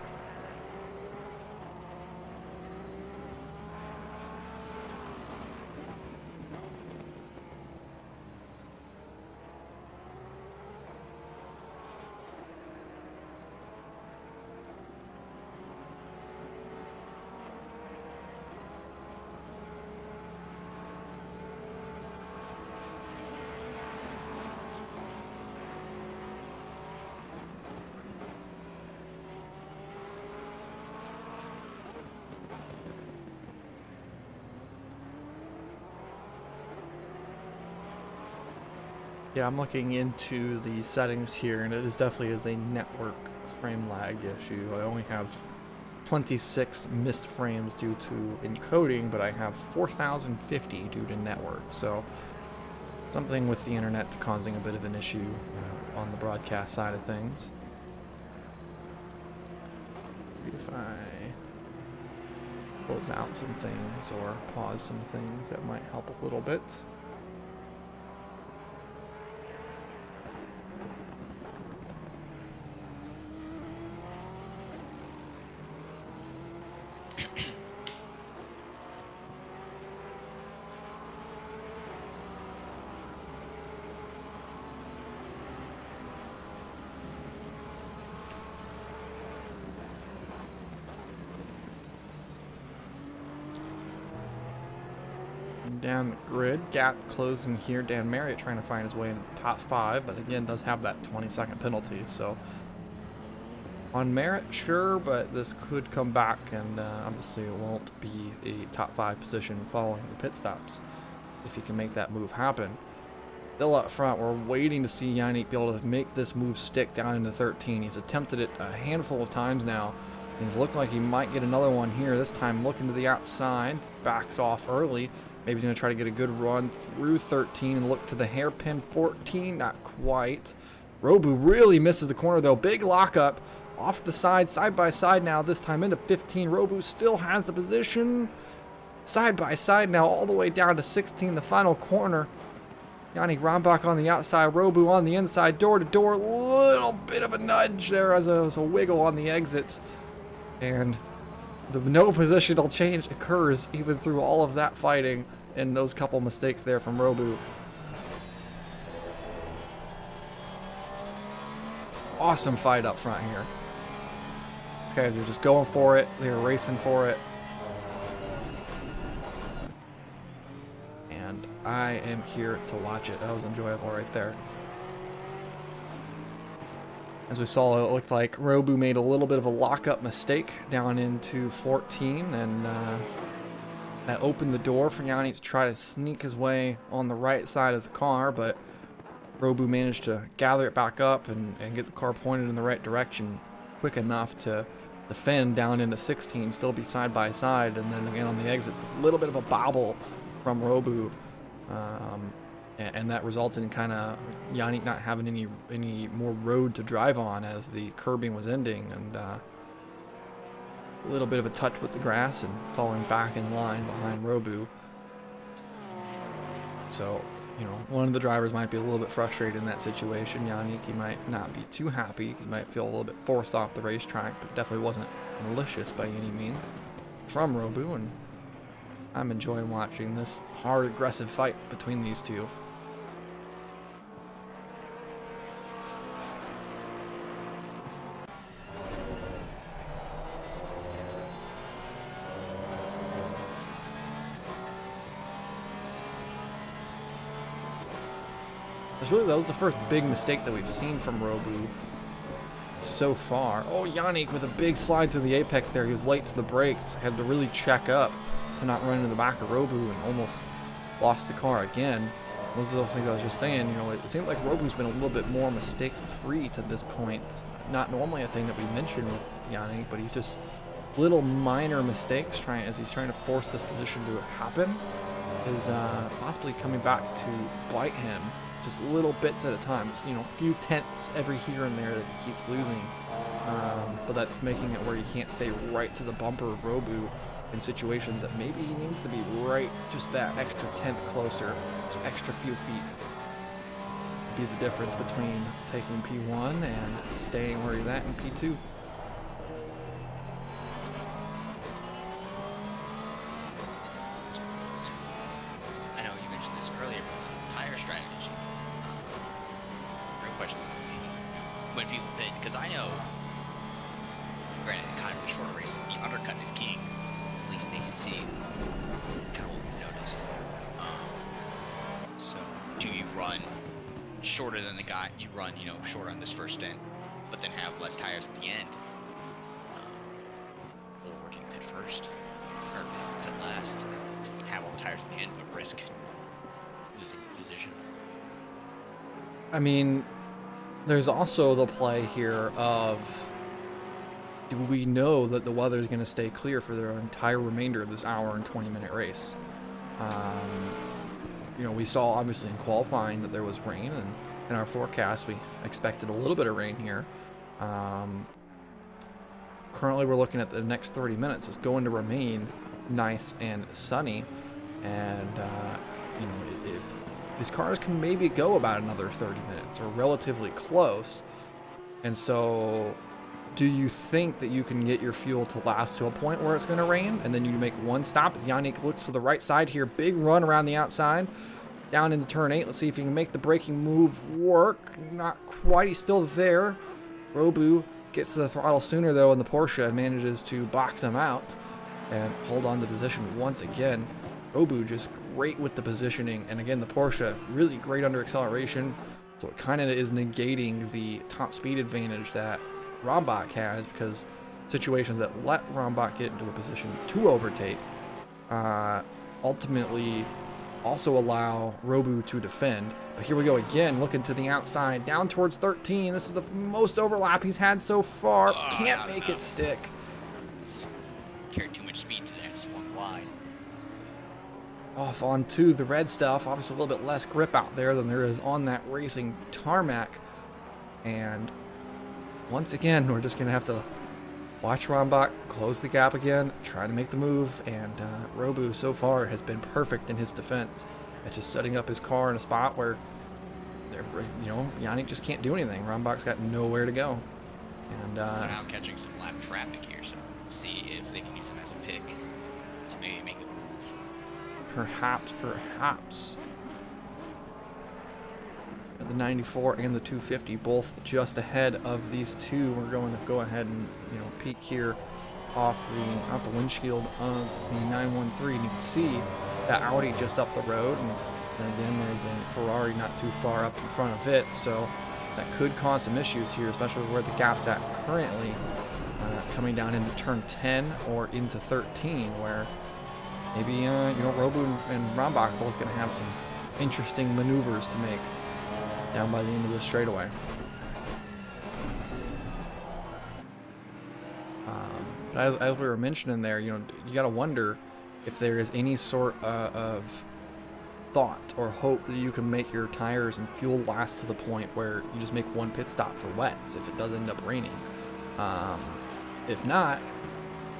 Yeah, I'm looking into the settings here, and it is definitely is a network frame lag issue. I only have 26 missed frames due to encoding, but I have 4,050 due to network. So something with the internet causing a bit of an issue on the broadcast side of things. If I close out some things or pause some things, that might help a little bit. Down the grid, gap closing here. Dan Marriott trying to find his way into the top 5, but again does have that 20-second penalty. So on Marriott, sure, but this could come back, and obviously it won't be a top 5 position following the pit stops if he can make that move happen. Still up front, we're waiting to see Yannick be able to make this move stick down into 13. He's attempted it a handful of times now. He's looking like he might get another one here. This time looking to the outside, backs off early. Maybe he's going to try to get a good run through 13 and look to the hairpin 14. Not quite. Robu really misses the corner, though. Big lockup off the side by side now. This time into 15. Robu still has the position. Side by side now all the way down to 16, the final corner. Yannick Rombach on the outside. Robu on the inside. Door to door. Little bit of a nudge there as a wiggle on the exits. And the no positional change occurs even through all of that fighting and those couple mistakes there from Robu. Awesome fight up front here. These guys are just going for it. They're racing for it. And I am here to watch it. That was enjoyable right there. As we saw, it looked like Robu made a little bit of a lockup mistake down into 14, and that opened the door for Yannick to try to sneak his way on the right side of the car, but Robu managed to gather it back up and get the car pointed in the right direction quick enough to defend down into 16, still be side by side, and then again on the exits, a little bit of a bobble from Robu. And that resulted in kind of Yannick not having any more road to drive on as the curbing was ending, and a little bit of a touch with the grass and falling back in line behind Robu. So, you know, one of the drivers might be a little bit frustrated in that situation. Yannick, he might not be too happy. He might feel a little bit forced off the racetrack, but it definitely wasn't malicious by any means from Robu, and I'm enjoying watching this hard, aggressive fight between these two. That was the first big mistake that we've seen from Robu so far. Oh, Yannick with a big slide to the apex there. He was late to the brakes, had to really check up to not run into the back of Robu and almost lost the car again. Those are those things I was just saying. You know, it seems like Robu's been a little bit more mistake-free to this point. Not normally a thing that we mention with Yannick, but he's just little minor mistakes as he's trying to force this position to happen. is possibly coming back to bite him just little bits at a time. Just, you know, a few tenths every here and there that he keeps losing. But that's making it where he can't stay right to the bumper of Robu in situations that maybe he needs to be right just that extra tenth closer, just extra few feet. Be the difference between taking P1 and staying where he's at in P2. I know you mentioned this earlier about tire strategy. Real questions to see when people pit, because I know, granted, kind of the shorter races, the undercut is king, at least in ACC. Kind of what we've noticed. So, do you run shorter than the guy you run, you know, shorter on this first stint, but then have less tires at the end? Or do you pit first, or pit last, and have all the tires at the end, but risk losing position? I mean, there's also the play here of, do we know that the weather is going to stay clear for the entire remainder of this hour and 20-minute race? You know, we saw obviously in qualifying that there was rain, and in our forecast we expected a little bit of rain here. Currently we're looking at the next 30 minutes. It's going to remain nice and sunny, and you know, these cars can maybe go about another 30 minutes or relatively close. And so do you think that you can get your fuel to last to a point where it's going to rain, and then you make one stop as Yannick looks to the right side here, big run around the outside down into turn 8. Let's see if he can make the braking move work. Not quite, he's still there. Robu gets to the throttle sooner though in the Porsche and manages to box him out and hold on to position once again. Robu just great with the positioning, and again the Porsche really great under acceleration, so it kind of is negating the top speed advantage that Rombach has, because situations that let Rombach get into a position to overtake ultimately also allow Robu to defend. But here we go again, looking to the outside, down towards 13. This is the most overlap he's had so far. Can't make it stick. Carried too much speed today, just one wide. Off onto the red stuff. Obviously a little bit less grip out there than there is on that racing tarmac. And once again, we're just going to have to watch Rombach close the gap again, try to make the move, and Robu so far has been perfect in his defense at just setting up his car in a spot where, you know, Yannick just can't do anything. Rombach's got nowhere to go. And now catching some lap traffic here, so we'll see if they can use him as a pick to maybe make a move. Perhaps. The 94 and the 250 both just ahead of these two. We're going to go ahead and, you know, peek here out the windshield of the 913. You can see that Audi just up the road, and again there's a Ferrari not too far up in front of it, so that could cause some issues here, especially where the gap's at currently, coming down into turn 10 or into 13, where maybe you know, Robu and Rombach are both going to have some interesting maneuvers to make down by the end of the straightaway. But as we were mentioning there, you know, you got to wonder if there is any sort of thought or hope that you can make your tires and fuel last to the point where you just make one pit stop for wets if it does end up raining. If not,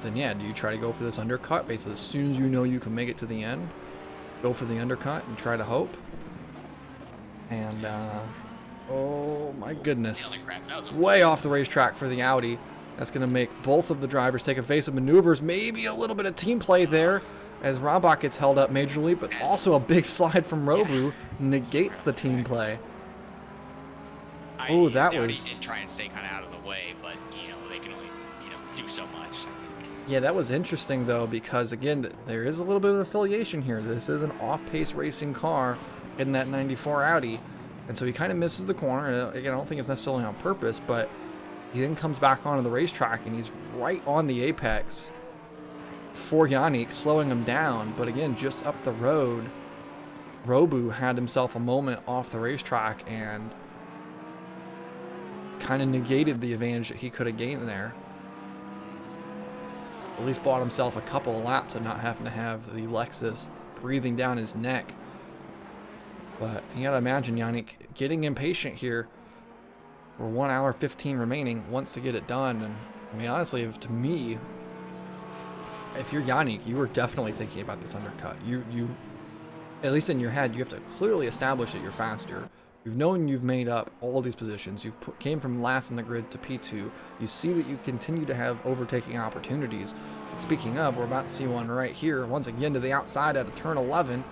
then yeah, do you try to go for this undercut? Basically, as soon as you know you can make it to the end, go for the undercut and try to hope. And oh my goodness, way off the racetrack for the Audi. That's going to make both of the drivers take evasive maneuvers. Maybe a little bit of team play there as Rombach gets held up majorly, but also a big slide from Robu negates the team play. Oh, that was... Audi did try and stay kind of out of the way, but, you know, they can only, you know, do so much. Yeah, that was interesting, though, because, again, there is a little bit of affiliation here. This is an off-pace racing car in that 94 Audi, and so he kind of misses the corner. Again, I don't think it's necessarily on purpose, but he then comes back onto the racetrack, and he's right on the apex for Yannick, slowing him down. But again, just up the road, Robu had himself a moment off the racetrack and kind of negated the advantage that he could have gained there. At least bought himself a couple of laps and not having to have the Lexus breathing down his neck. But you gotta imagine Yannick getting impatient here. We're 1 hour 15 remaining, wants to get it done. And I mean, honestly, to me, if you're Yannick, you were definitely thinking about this undercut. You, at least in your head, you have to clearly establish that you're faster. You've known you've made up all these positions. You've came from last in the grid to P2. You see that you continue to have overtaking opportunities. Speaking of, we're about to see one right here. Once again to the outside at a turn 11.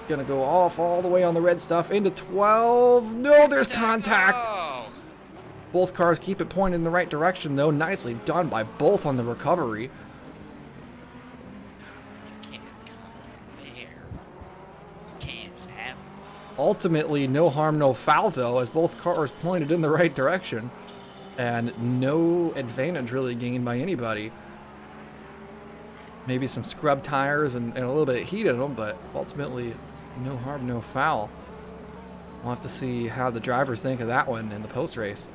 Gonna go off all the way on the red stuff into 12. No, there's contact. Oh. Both cars keep it pointed in the right direction, though. Nicely done by both on the recovery. Ultimately, no harm, no foul, though, as both cars pointed in the right direction. And no advantage really gained by anybody. Maybe some scrub tires and a little bit of heat in them, but ultimately, no harm, no foul. We'll have to see how the drivers think of that one in the post-race.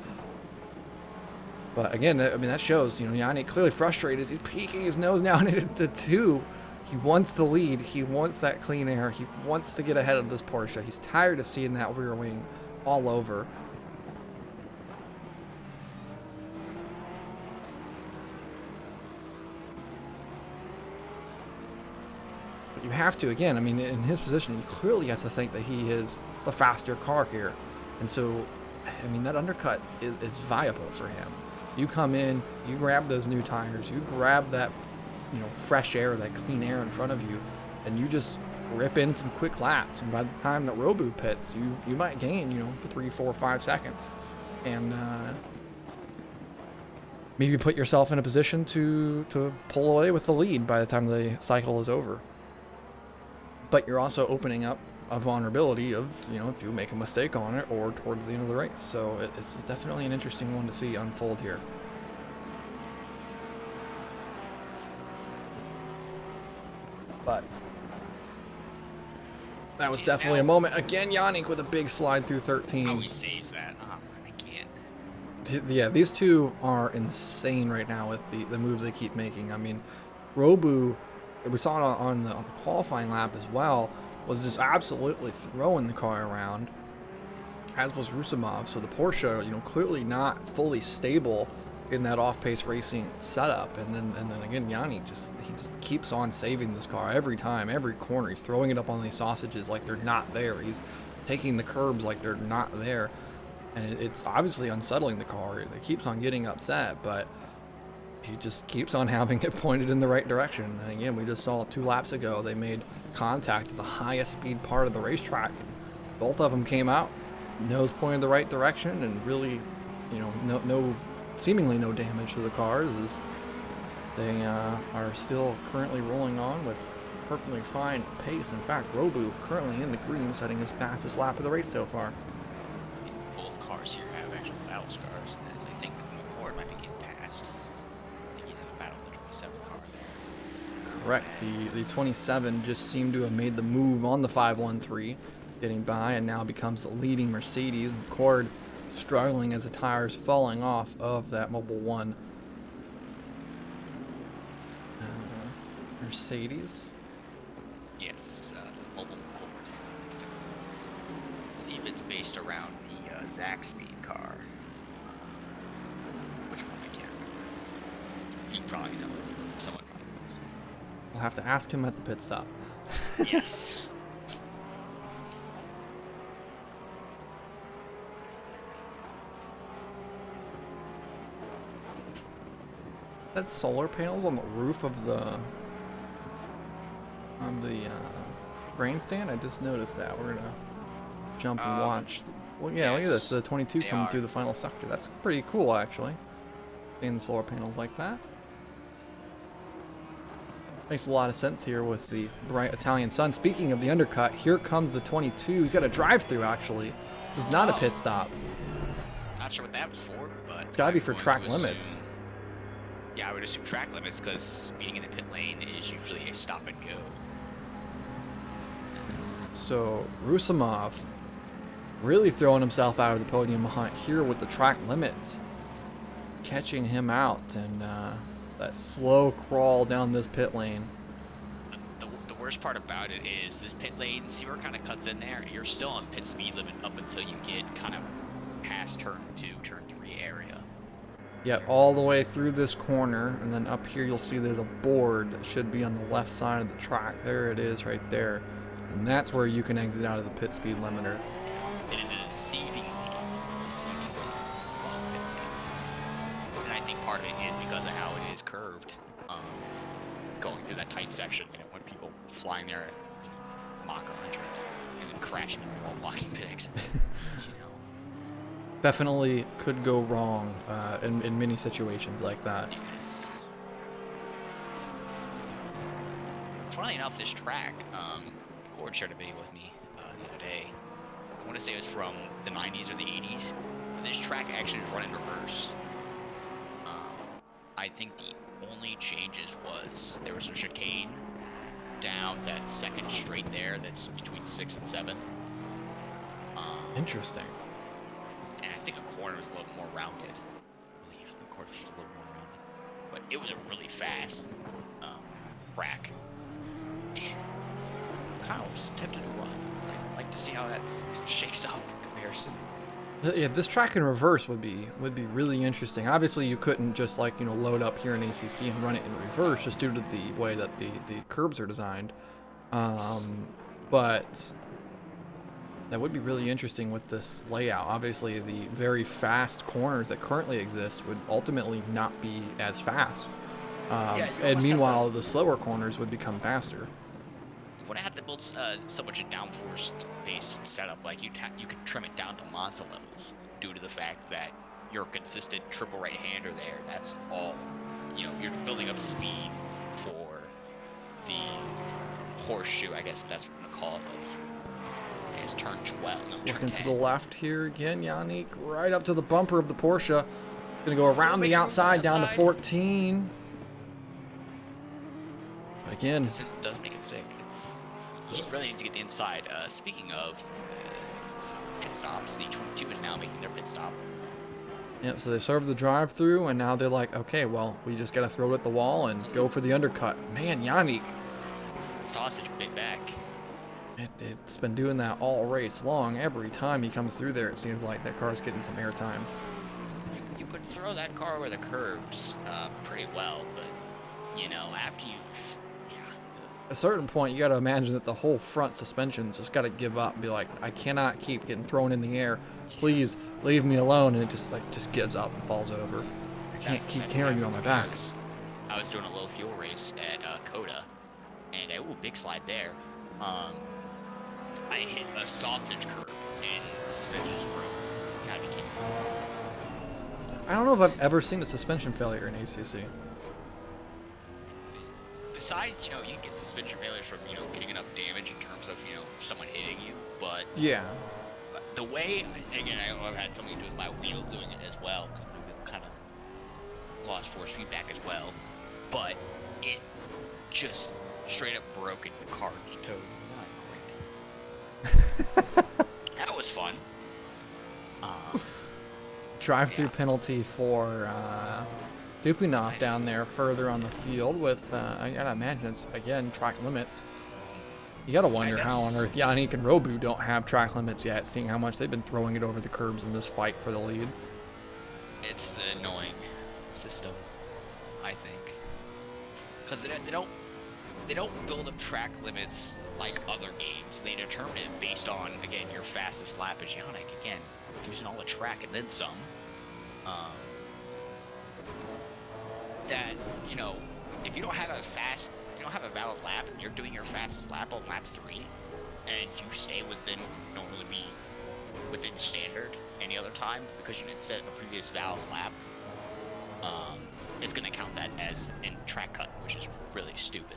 But again, I mean, that shows, Yannick clearly frustrated. He's peeking his nose down into 2. He wants the lead. He wants that clean air. He wants to get ahead of this Porsche. He's tired of seeing that rear wing all over. But you have to, again, I mean, in his position, he clearly has to think that he is the faster car here. And so, I mean, that undercut is viable for him. You come in, you grab those new tires, you grab that fresh air, that clean air in front of you, and you just rip in some quick laps. And by the time that Robu pits, you might gain, 3, 4, 5 seconds. And maybe put yourself in a position to pull away with the lead by the time the cycle is over. But you're also opening up a vulnerability of, if you make a mistake on it or towards the end of the race. So it's definitely an interesting one to see unfold here. But that was definitely a moment. Again, Yannick with a big slide through 13. Oh, he saves that. Oh, I can't. Yeah, these two are insane right now with the moves they keep making. I mean, Robu, we saw it on the qualifying lap as well, was just absolutely throwing the car around, as was Rusimov. So the Porsche, clearly not fully stable in that off-pace racing setup. And then again, Yannick just keeps on saving this car every time, every corner. He's throwing it up on these sausages like they're not there. He's taking the curbs like they're not there. And it's obviously unsettling the car. It keeps on getting upset, but he just keeps on having it pointed in the right direction. And again, we just saw 2 laps ago, they made contact at the highest speed part of the racetrack. Both of them came out, nose pointed the right direction, and really, seemingly no damage to the cars as they are still currently rolling on with perfectly fine pace. In fact, Robu currently in the green, setting his fastest lap of the race so far. Both cars here have actual battle scars. And I think McCord might be getting passed. I think he's in a battle with the 27 car there. Correct. The 27 just seemed to have made the move on the 513, getting by, and now becomes the leading Mercedes. McCord struggling as the tires falling off of that Mobile 1 Mercedes. Yes, the Mobile Accord. So, I believe it's based around the Zach Speed car. Which one I can't remember. He probably knows. Someone probably knows. We'll have to ask him at the pit stop. Yes. That's solar panels on the roof of the grandstand. I just noticed that. We're gonna jump and watch. Well, yeah, look at this. The 22 coming through the final sector. That's pretty cool, actually. Seeing the solar panels like that. Makes a lot of sense here with the bright Italian sun. Speaking of the undercut, here comes the 22. He's got a drive-through, actually. This is not a pit stop. Not sure what that was for, but it's got to be for track limits. Yeah, I would assume track limits because speeding in the pit lane is usually a stop and go. So Rusimov really throwing himself out of the podium hunt here with the track limits, catching him out, and that slow crawl down this pit lane. The worst part about it is this pit lane, see where it kind of cuts in there? You're still on pit speed limit up until you get kind of past turn 2, turn 3 area. Yeah, all the way through this corner, and then up here you'll see there's a board that should be on the left side of the track. There it is right there. And that's where you can exit out of the pit speed limiter. It is deceivingly long pit lane. And I think part of it is because of how it is curved. Going through that tight section, when people flying there at Mach 100 and then crashing into while blocking pigs. Definitely could go wrong in many situations like that. Yes. Funnily enough, this track, Cord shared a video with me the other day. I want to say it was from the 90s or the 80s. But this track actually is run in reverse. I think the only changes was there was a chicane down that second straight there that's between 6 and 7. Interesting. And I think a corner was a little more rounded. I believe the corner was just a little more rounded. But it was a really fast track. Kind of was tempted to run. I'd like to see how that shakes up in comparison. Yeah, this track in reverse would be really interesting. Obviously, you couldn't just load up here in ACC and run it in reverse just due to the way that the curbs are designed. But that would be really interesting with this layout. Obviously, the very fast corners that currently exist would ultimately not be as fast. And meanwhile, the slower corners would become faster. You wouldn't have to build so much a downforce based setup. Like you could trim it down to Monza levels due to the fact that you're a consistent triple right hander there. That's all. You're building up speed for the horseshoe. I guess that's what we're gonna call it. It's turn 12. No, Looking to the left here again, Yannick, right up to the bumper of the Porsche. Gonna go around the outside down to 14. But again, doesn't make it stick. He really needs to get the inside. Speaking of pit stops, the 22 is now making their pit stop. Yeah, so they served the drive-through, and now they're like, okay, well, we just gotta throw it at the wall and go for the undercut. Man, Yannick. Sausage bit back. It's been doing that all race long. Every time he comes through there, it seems like that car's getting some airtime. You could throw that car over the curbs pretty well, but, after you've... At a certain point, you got to imagine that the whole front suspension just got to give up and be like, I cannot keep getting thrown in the air. Please leave me alone. And it just gives up and falls over. I can't keep carrying you on my back. I was doing a low fuel race at Coda, and big slide there. I hit a sausage curve, and the suspension just broke. Gotta be kidding me. I don't know if I've ever seen a suspension failure in ACC. Besides, you can get suspension failures from, getting enough damage in terms of, someone hitting you, but... Yeah. The way, again, I've had something to do with my wheel doing it as well, because we kind of lost force feedback as well, but it just straight up broke and the car just towed. Not great. That was fun. Drive-through penalty for Dupinov down there further on the field with, I gotta imagine it's, again, track limits. You gotta wonder how on earth Yannick and Robu don't have track limits yet, seeing how much they've been throwing it over the curbs in this fight for the lead. It's the annoying system, I think. Because they don't build up track limits like other games. They determine it based on, again, your fastest lap as Yannick. Again, using all the track and then some. That, if you don't have a valid lap, and you're doing your fastest lap on lap 3, and you stay normally be within standard any other time because you didn't set a previous valid lap, it's going to count that as in track cut, which is really stupid.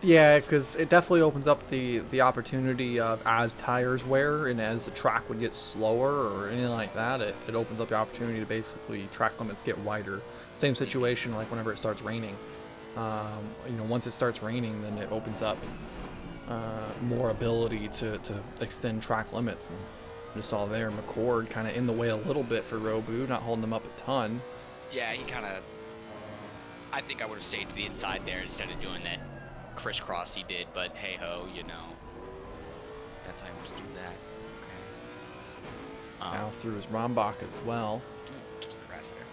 Yeah, because it definitely opens up the opportunity of, as tires wear and as the track would get slower or anything like that, it opens up the opportunity to basically track limits get wider. Same situation like whenever it starts raining. Once it starts raining, then it opens up more ability to extend track limits. And you saw there McCord kind of in the way a little bit for Robu, not holding them up a ton. Yeah, he kind of... I think I would have stayed to the inside there instead of doing that crisscross he did, but hey ho, you know. That's how I always do that. Okay. Now through his Rombach as well. Just the grass there.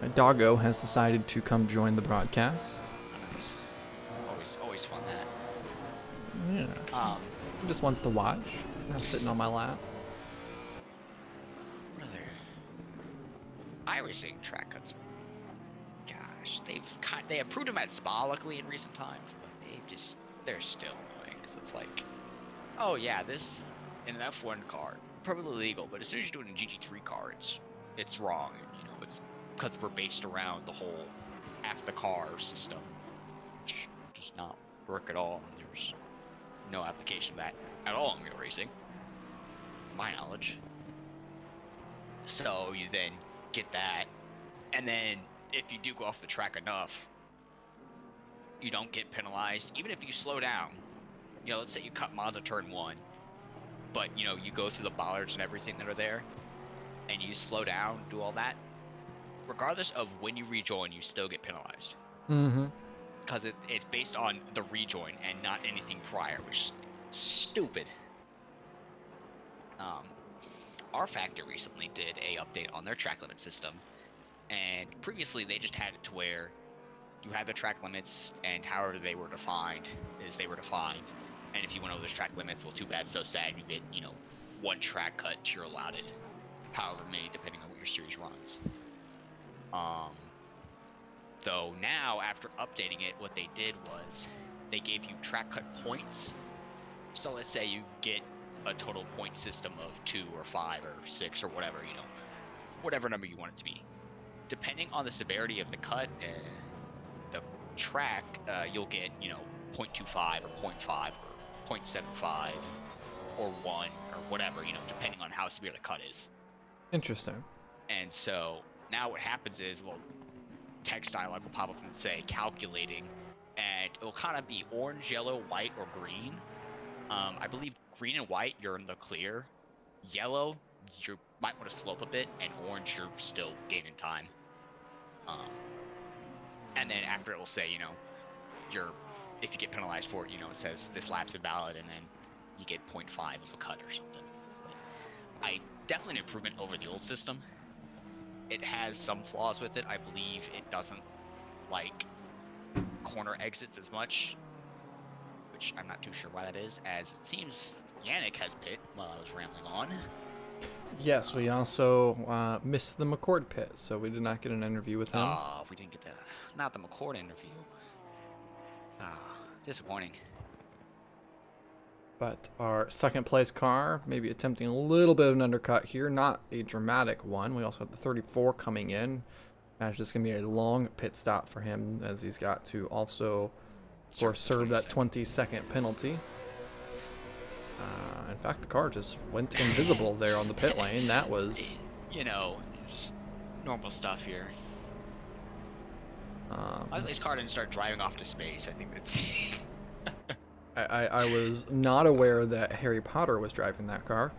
And Doggo has decided to come join the broadcast. Nice. Always fun that. Yeah. He just wants to watch. Not sitting on my lap. What other iRacing track cuts? Gosh, they improved them at Spa luckily in recent times, but they're still annoying because it's like, oh yeah, this in an F1 car probably legal, but as soon as you do it in a GT3 car, it's wrong, and you know it's because we're based around the whole half the car system, which does not work at all, and there's no application of that at all in real racing, to my knowledge. So you then get that, and then if you do go off the track enough, you don't get penalized, even if you slow down. You know, let's say you cut mods at turn 1, but you know, you go through the bollards and everything that are there, and you slow down, do all that, regardless of when you rejoin, you still get penalized. Mm-hmm. Because it's based on the rejoin and not anything prior, which is stupid. R Factor recently did a update on their track limit system, and previously they just had it to where you had the track limits, and however they were defined is they were defined, and if you went over those track limits, well, too bad, so sad, you get, you know, one track cut to your allotted, however many, depending on what your series runs. Though now, after updating it, what they did was they gave you track cut points. So let's say you get a total point system of 2 or 5 or 6 or whatever, you know, whatever number you want it to be. Depending on the severity of the cut, the track, you'll get, you know, 0.25 or 0.5 or 0.75 or 1 or whatever, you know, depending on how severe the cut is. Interesting. And so now what happens is a little text dialog will pop up and say calculating, and it'll kind of be orange, yellow, white, or green. I believe green and white, you're in the clear. Yellow, you might want to slope a bit, and orange, you're still gaining time. And then after it will say, you know, if you get penalized for it, you know, it says this lap's invalid, and then you get 0.5 of a cut or something. But definitely an improvement over the old system. It has some flaws with it. I believe it doesn't like corner exits as much, which I'm not too sure why that is, as it seems Yannick has pit while I was rambling on. Yes, we also missed the McCord pit, so we did not get an interview with him. Oh, we didn't get not the McCord interview. Disappointing. But our second place car, maybe attempting a little bit of an undercut here, not a dramatic one. We also have the 34 coming in. Imagine this is going to be a long pit stop for him, as he's got to also, of course, serve that 20-second penalty. In fact, the car just went invisible there on the pit lane. That was, you know, just normal stuff here. At least car didn't start driving off to space. I think that's. I was not aware that Harry Potter was driving that car.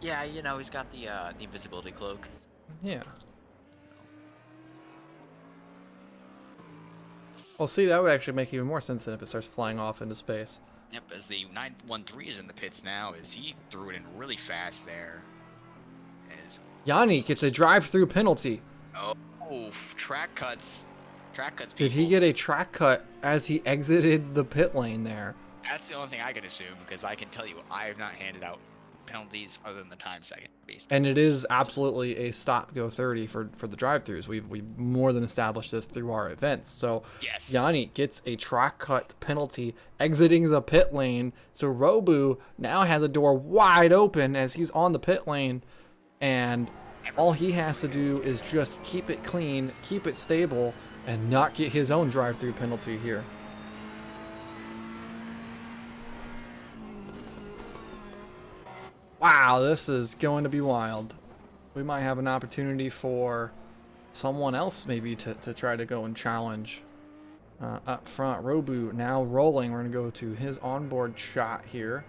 Yeah, you know, he's got the invisibility cloak. Yeah. Well, see, that would actually make even more sense than if it starts flying off into space. Yep, as the 913 is in the pits now, as he threw it in really fast there. Yanni gets a drive-through penalty. Oh, track cuts. Track cuts, people. Did he get a track cut as he exited the pit lane there? That's the only thing I can assume, because I can tell you I have not handed out penalties other than the time second based. And it is absolutely a stop go 30 for the drive-throughs. We've more than established this through our events. So yes. Yanni gets a track cut penalty exiting the pit lane. So Robu now has a door wide open as he's on the pit lane, and all he has to do is just keep it clean, keep it stable, and not get his own drive-through penalty here. Wow, this is going to be wild. We might have an opportunity for someone else maybe to try to go and challenge up front. Robu now rolling. We're going to go to his onboard shot here.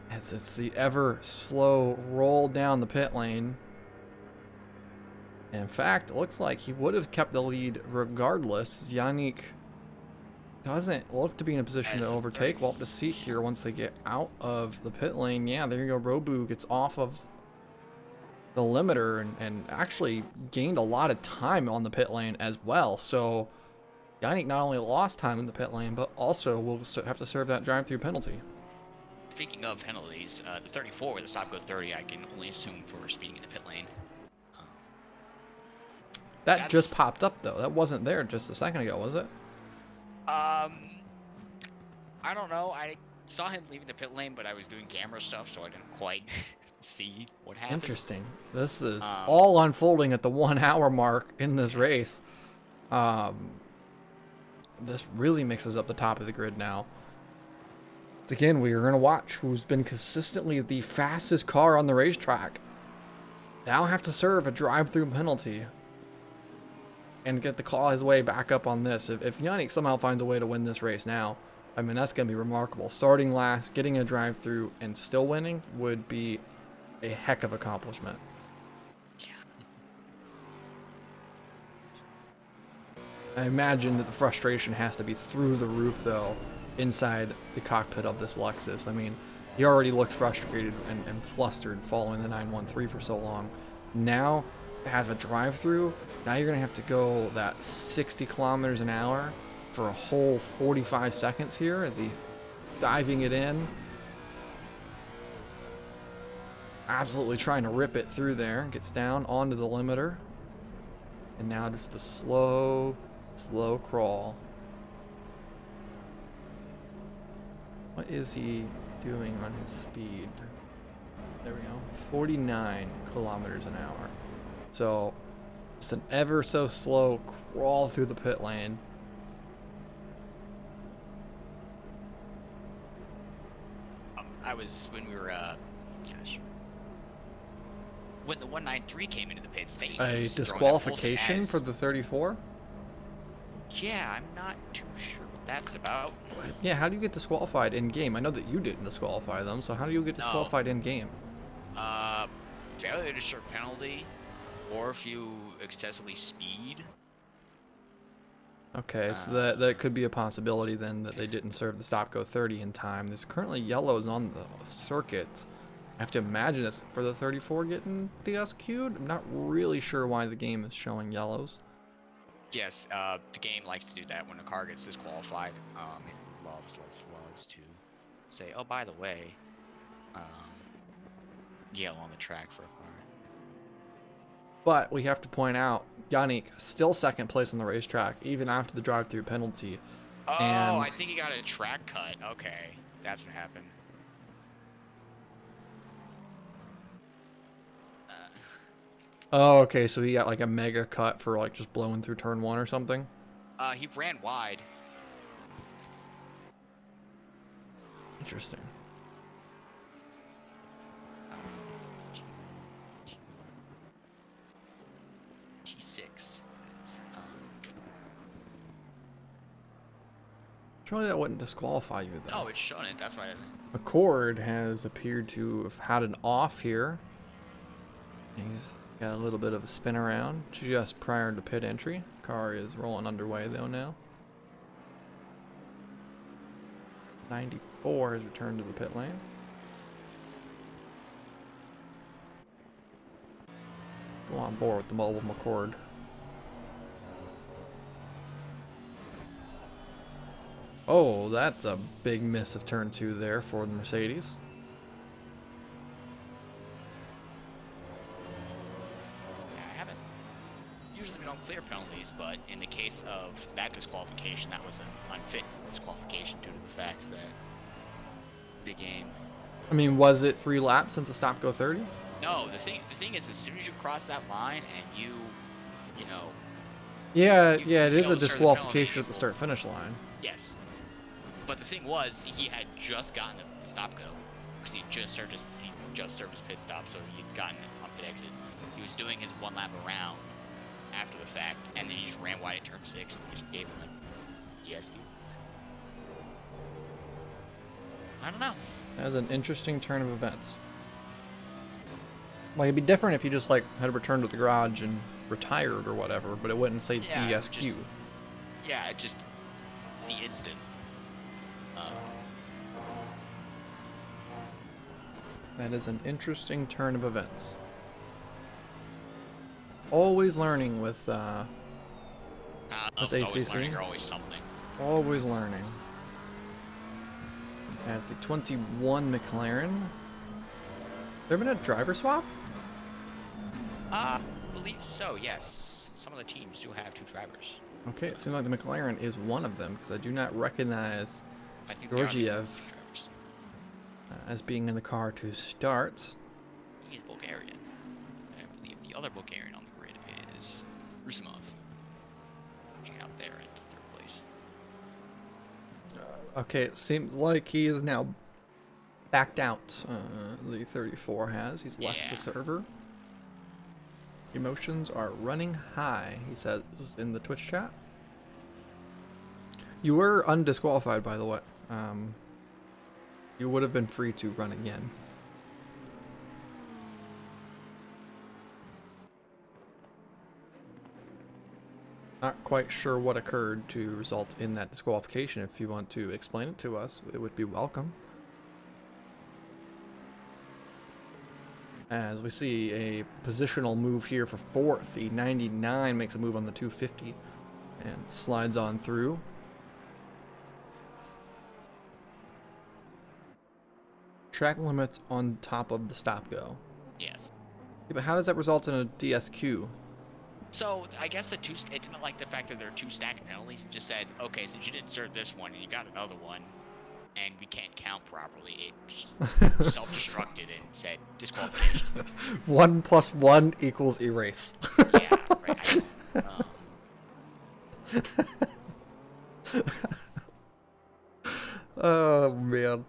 As it's the ever slow roll down the pit lane. And in fact, it looks like he would have kept the lead regardless. Yannick doesn't look to be in a position As to the overtake. We'll have to 30. see here once they get out of the pit lane. Yeah, there you go. Robu gets off of the limiter and actually gained a lot of time on the pit lane as well. So Yannick not only lost time in the pit lane, but also will have to serve that drive-through penalty. Speaking of penalties, the 34 with the stop go 30, I can only assume for speeding in the pit lane. That just That's popped up though. That wasn't there just a second ago, was it? I don't know. I saw him leaving the pit lane, but I was doing camera stuff, so I didn't quite see what happened. Interesting. This is Um, all unfolding at the 1 hour mark in this race. This really mixes up the top of the grid now. Again, we are going to watch who's been consistently the fastest car on the racetrack now have to serve a drive-through penalty and get to claw his way back up on this. If Yannick somehow finds a way to win this race now, I mean, that's going to be remarkable. Starting last, getting a drive-through, and still winning would be a heck of accomplishment. I imagine that the frustration has to be through the roof, though, inside the cockpit of this Lexus. I mean, he already looked frustrated and flustered following the 913 for so long. Now, to have a drive-through, now you're going to have to go that 60 kilometers an hour for a whole 45 seconds here as he diving it in. Absolutely trying to rip it through there. Gets down onto the limiter. And now just the slow crawl. What is he doing on his speed? There we go. 49 kilometers an hour. So just an ever so slow crawl through the pit lane. I was when we were gosh, when the 193 came into the pits, they A used disqualification as- for the 34? Yeah, I'm not too sure what that's about. Yeah, how do you get disqualified in game? I know that you didn't disqualify them, so how do you get disqualified in game? Failure to serve penalty, or if you excessively speed. Okay, so that could be a possibility then that they didn't serve the stop go 30 in time. There's currently yellows on the circuit. I have to imagine it's for the 34 getting DSQ'd. I'm not really sure why the game is showing yellows. Yes, the game likes to do that when a car gets disqualified. It loves to say, oh, by the way, yellow on the track for a car. But we have to point out, Yannick still second place on the racetrack, even after the drive-through penalty. Oh, And I think he got a track cut. Okay, that's what happened. oh, okay, so he got like a mega cut for like just blowing through turn 1 or something. He ran wide. Interesting. T6. Surely that wouldn't disqualify you though. Oh, it's showing it. That's why. McCord has appeared to have had an off here. He's got a little bit of a spin around just prior to pit entry. Car is rolling underway though now. 94 has returned to the pit lane. Go on board with the mobile McCord. Oh, that's a big miss of turn 2 there for the Mercedes. I haven't. Usually we don't clear penalties, but in the case of that disqualification, that was an unfit disqualification due to the fact that the game. I mean, was it 3 laps since the stop go 30? No, the thing is, as soon as you cross that line and you know. Yeah, You- yeah, it you is a don't serve the disqualification penalty at the start-finish line. Yes. But the thing was, he had just gotten the stop go because he just served his pit stop, so he'd gotten on pit exit. He was doing his 1 lap around after the fact, and then he just ran wide at turn 6 and just gave him a DSQ. I don't know. That was an interesting turn of events. Like, it'd be different if you just, like, had returned to the garage and retired or whatever, but it wouldn't say Yeah, DSQ. Yeah, just the instant. That is an interesting turn of events. Always learning with There's always ACC. learning or always something. Always learning. At the 21 McLaren. There been a driver swap? I believe so, yes. Some of the teams do have 2 drivers. Okay, it seems like the McLaren is one of them because I do not recognize I think they are the Georgiev drivers. as being in the car to start. He is Bulgarian. I believe the other Bulgarian on the grid is Rusimov. Hanging out there in 3rd place. Okay, it seems like he is now backed out. The 34 has. He's left Yeah. the server. Emotions are running high, he says in the Twitch chat. You were undisqualified, by the way. You would have been free to run again. Not quite sure what occurred to result in that disqualification. If you want to explain it to us, it would be welcome. As we see a positional move here for 4th, the 99 makes a move on the 250 and slides on through. Track limits on top of the stop go. Yes. Yeah, but how does that result in a DSQ? So I guess it didn't like the fact that there are 2 stacked penalties and just said, okay, since you didn't insert this one and you got another one, and we can't count properly, it self-destructed and said disqualification. 1 + 1 = erase. Yeah, right. Oh man,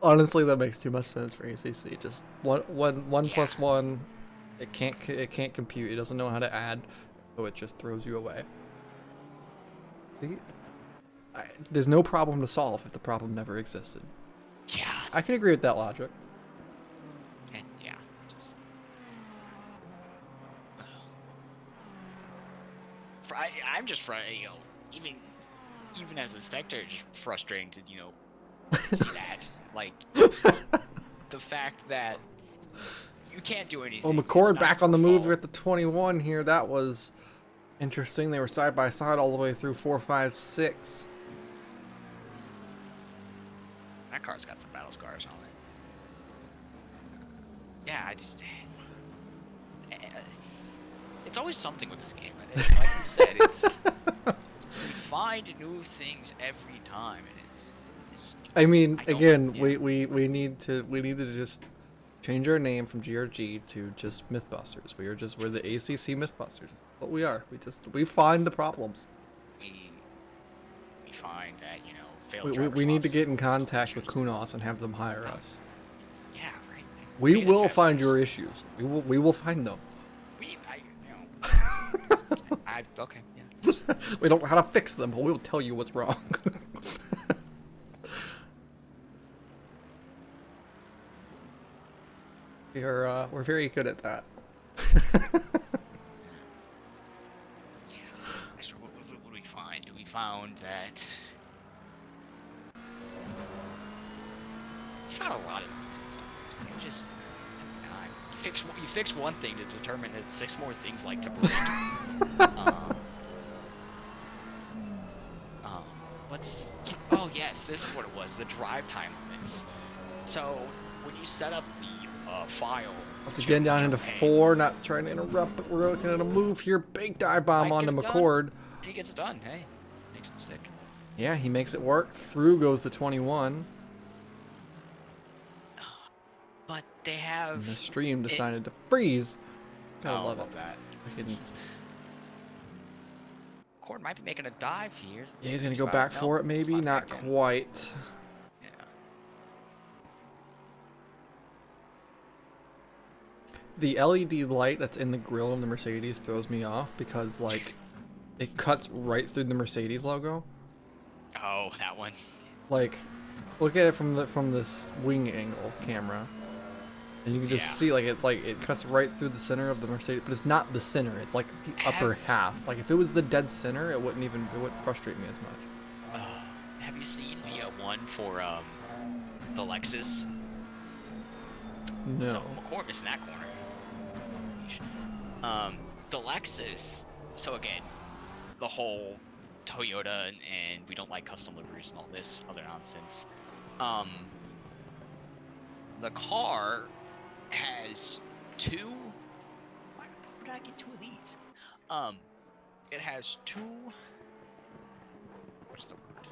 honestly, that makes too much sense for ACC. Just one Yeah. + 1. It can't compute. It doesn't know how to add, so it just throws you away. See? There's no problem to solve if the problem never existed. Yeah. I can agree with that logic. Yeah. Just. I'm just even as a spectator, just frustrating to see that, like the fact that you can't do anything. Oh, McCord back on the move at the 21 here. That was interesting. They were side by side all the way through 4, 5, 6. That car's got some battle scars on it. Yeah, it's always something with this game. Like you said, we find new things every time, and it's I mean, again, yeah. we need to just change our name from GRG to just Mythbusters. We're the ACC Mythbusters. That's what we are. We find the problems. We find that failed. We need to get in contact with Kunos and have them hire us. Yeah, right. We will find your issues. We will find them. Okay. Yeah. We don't know how to fix them, but we'll tell you what's wrong. We're very good at that. So what do we find? We found that it's found a lot of these. You just you fix one thing to determine that 6 more things like to break. Oh yes, this is what it was. The drive time limits. So when you set up the file. Once again, down into 4. Not trying to interrupt, but we're looking at a move here. Big dive bomb onto McCord. He gets done. Hey, makes it sick. Yeah, he makes it work. Through goes the 21. But they have. And the stream decided to freeze. Gotta love that. Cord might be making a dive here. Yeah, he's gonna go back for it, maybe. Not quite. Yeah. The LED light that's in the grill of the Mercedes throws me off because, like, it cuts right through the Mercedes logo. Oh, that one. Like, look at it from this wing angle camera. And you can just Yeah. see like it cuts right through the center of the Mercedes, but it's not the center. It's like the upper half. Like if it was the dead center, it wouldn't frustrate me as much. Have you seen the one for the Lexus? So No. McCord missing that corner. The Lexus. So again, the whole Toyota and we don't like custom liveries and all this other nonsense. The car has two. Why did I get two of these? It has two. What's the word?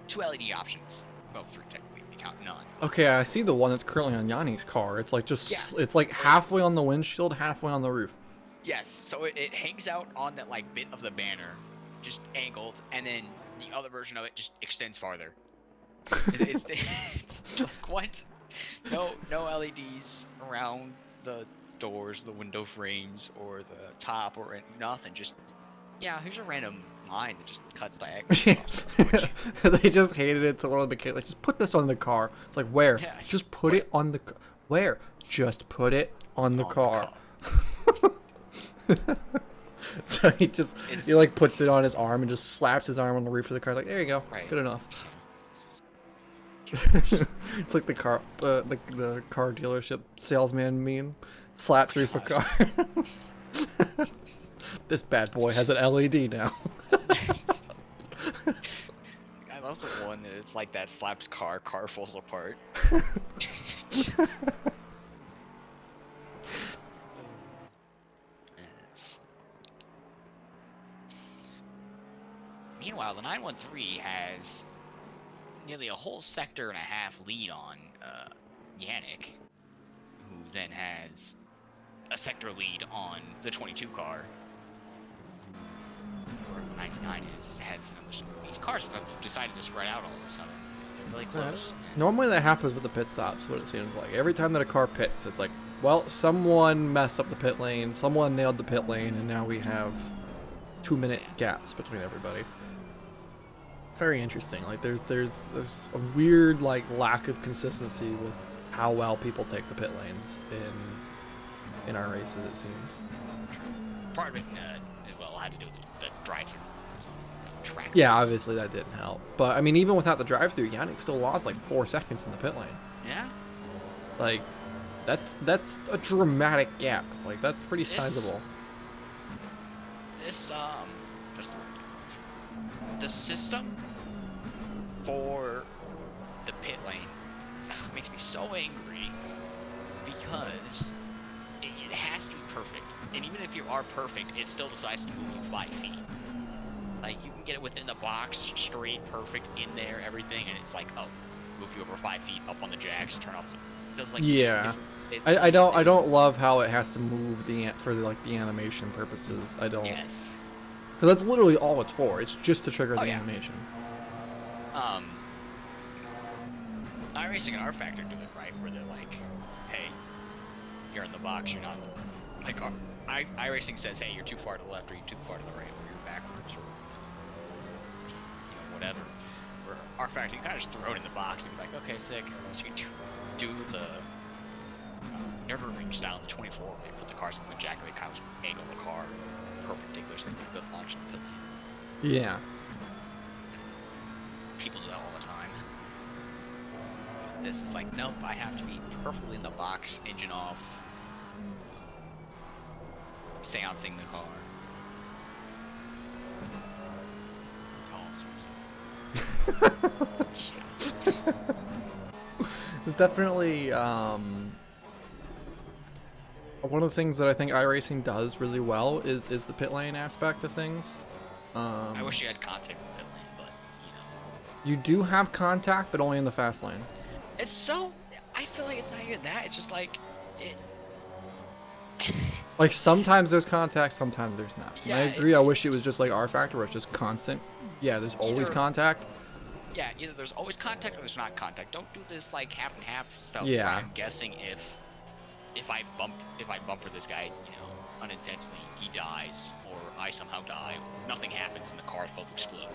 Two LED options. Well, three technically, if you count none. But Okay, I see the one that's currently on Yanni's car. It's like just yeah, it's like halfway on the windshield, halfway on the roof. yes. So it hangs out on that like bit of the banner, just angled, and then the other version of it just extends farther. It's like what? No LEDs around the doors, the window frames, or the top, or nothing. Just yeah, here's a random line that just cuts diagonally across the windshield. They just hated it to one of the kids. Like, just put this on the car. It's like, where? Yeah, Just put it on the where? Just put it on the car. So he like puts it on his arm and just slaps his arm on the roof of the car. Like, there you go, Right. good enough. It's like the car dealership salesman meme. Slap roof of car. This bad boy has an LED now. I love the one that it's like that slaps car falls apart. It's... Meanwhile, the 913 has nearly a whole sector and a half lead on Yannick, who then has a sector lead on the 22 car. Where the 99 has these cars have decided to spread out all of a sudden. They're really close. Normally that happens with the pit stops, what it seems like. Every time that a car pits, it's like, well, someone messed up the pit lane, someone nailed the pit lane, and now we have 2-minute gaps between everybody. It's very interesting. Like there's a weird like lack of consistency with how well people take the pit lanes in our races, it seems. Part of it as well had to do with the drive-through. Track Yeah, race. obviously that didn't help. But I mean, even without the drive-through, Yannick still lost like 4 seconds in the pit lane. Yeah. Like, that's a dramatic gap. Like, that's pretty sizable. What's the word? The system for the pit lane makes me so angry because it has to be perfect. And even if you are perfect, it still decides to move you 5 feet. Like, you can get it within the box, straight, perfect, in there, everything, and it's like, oh, move you over 5 feet up on the jacks, turn off the... Does like Yeah. I don't love how it has to move for the animation purposes. I don't. Yes. Because that's literally all it's for. It's just to trigger the animation. iRacing and R Factor do it right, where they're like, hey, you're in the box, you're not. Like, iRacing says, hey, you're too far to the left, or you're too far to the right, or you're backwards, or whatever. Where R Factor, you kind of just throw it in the box and be like, okay, sick. So you do the Nürburgring style in the 24, where they put the cars in the jack, they kind of angle the car perpendicular so they can both launch into the... Yeah. People do that all the time. This is like, nope, I have to be perfectly in the box, engine off, seancing the car. All sorts of... Yeah. It's definitely one of the things that I think iRacing does really well is the pit lane aspect of things. I wish you had contact with pit lane, but you do have contact, but only in the fast lane. It's so... I feel like it's not even that. It's just like it. Like sometimes there's contact, sometimes there's not. Yeah, And I agree. I wish it was just like R Factor, where it's just constant. Yeah, there's always contact. Yeah, either there's always contact or there's not contact. Don't do this like half and half stuff. Yeah. Where I'm guessing if I bumper this guy, unintentionally, he dies, or I somehow die, or nothing happens and the cars both explode.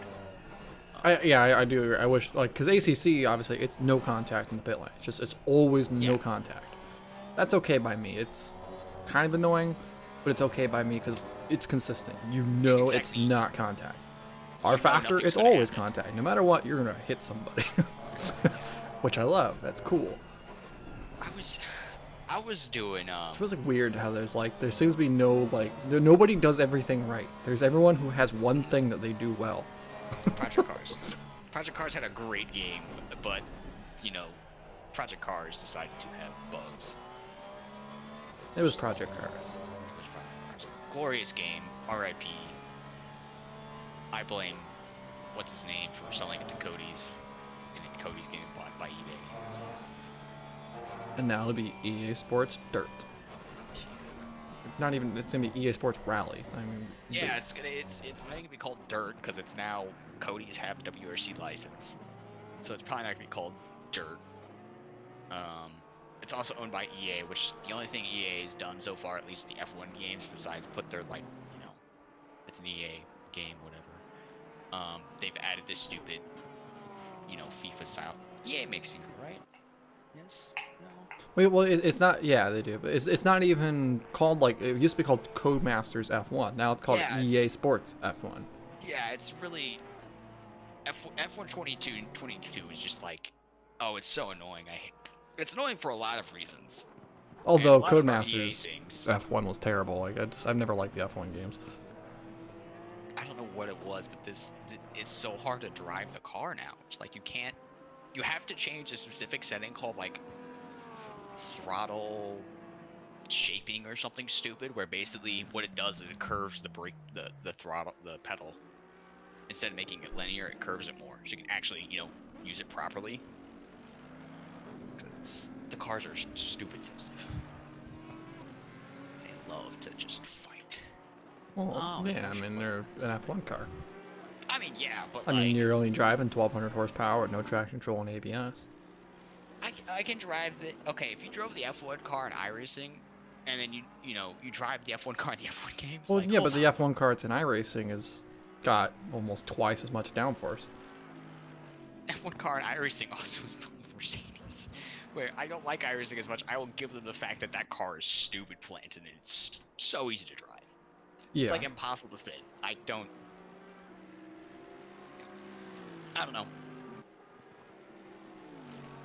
I do agree. I wish, like, because ACC, obviously, it's no contact in the pit lane. It's always no Yeah. contact. That's okay by me. It's kind of annoying, but it's okay by me because it's consistent. You know it's Exactly. not contact. R You know Factor, nothing's it's gonna always happen. contact. No matter what, you're going to hit somebody. Which I love. That's cool. I was doing It feels like weird how there seems to be no, like, nobody does everything right. There's everyone who has one thing that they do well. Project Cars. Project Cars had a great game, but you know, Project Cars decided to have bugs. It was Project Cars. It was Project Cars. Glorious game. R.I.P. I blame what's his name for selling it to Cody's, and then Cody's getting bought by eBay. And now it'll be EA Sports Dirt. Not even, it's gonna be EA Sports Rally. I mean, Yeah, it's not gonna be called Dirt because it's now Cody's have a WRC license, so it's probably not gonna be called Dirt. It's also owned by EA, which the only thing EA has done so far, at least the F1 games, besides put their it's an EA game, whatever. They've added this stupid, FIFA style. EA makes FIFA, right? Yes. No. wait, well, it's not. Yeah, they do, but it's not even called like it used to be called Codemasters F1. Now it's called Yeah, EA Sports F1. yeah, it's really F1 22 is just like, oh, it's so annoying. It's annoying for a lot of reasons. And a Although lot of them are EA Codemasters things. F1 was terrible. Like I've never liked the F1 games. I don't know what it was, but it's so hard to drive the car now. It's like you have to change a specific setting called like throttle shaping or something stupid, where basically what it does is it curves the throttle, the pedal. Instead of making it linear, it curves it more, so you can actually, use it properly. Because the cars are stupid sensitive. They love to just fight. Well, yeah, I mean they're an F1 car. I mean, yeah, but I like, mean you're only driving 1,200 horsepower with no traction control and ABS. I can drive it. Okay, if you drove the F1 car in iRacing, and then you drive the F1 car in the F1 games, Well, like, yeah, hold but the on. F1 car it's in iRacing is got almost twice as much downforce. F1 car in iRacing also is built with Mercedes. Where I don't like iRacing as much, I will give them the fact that that car is stupid planted and it's so easy to drive. Yeah. It's like impossible to spin. I don't know.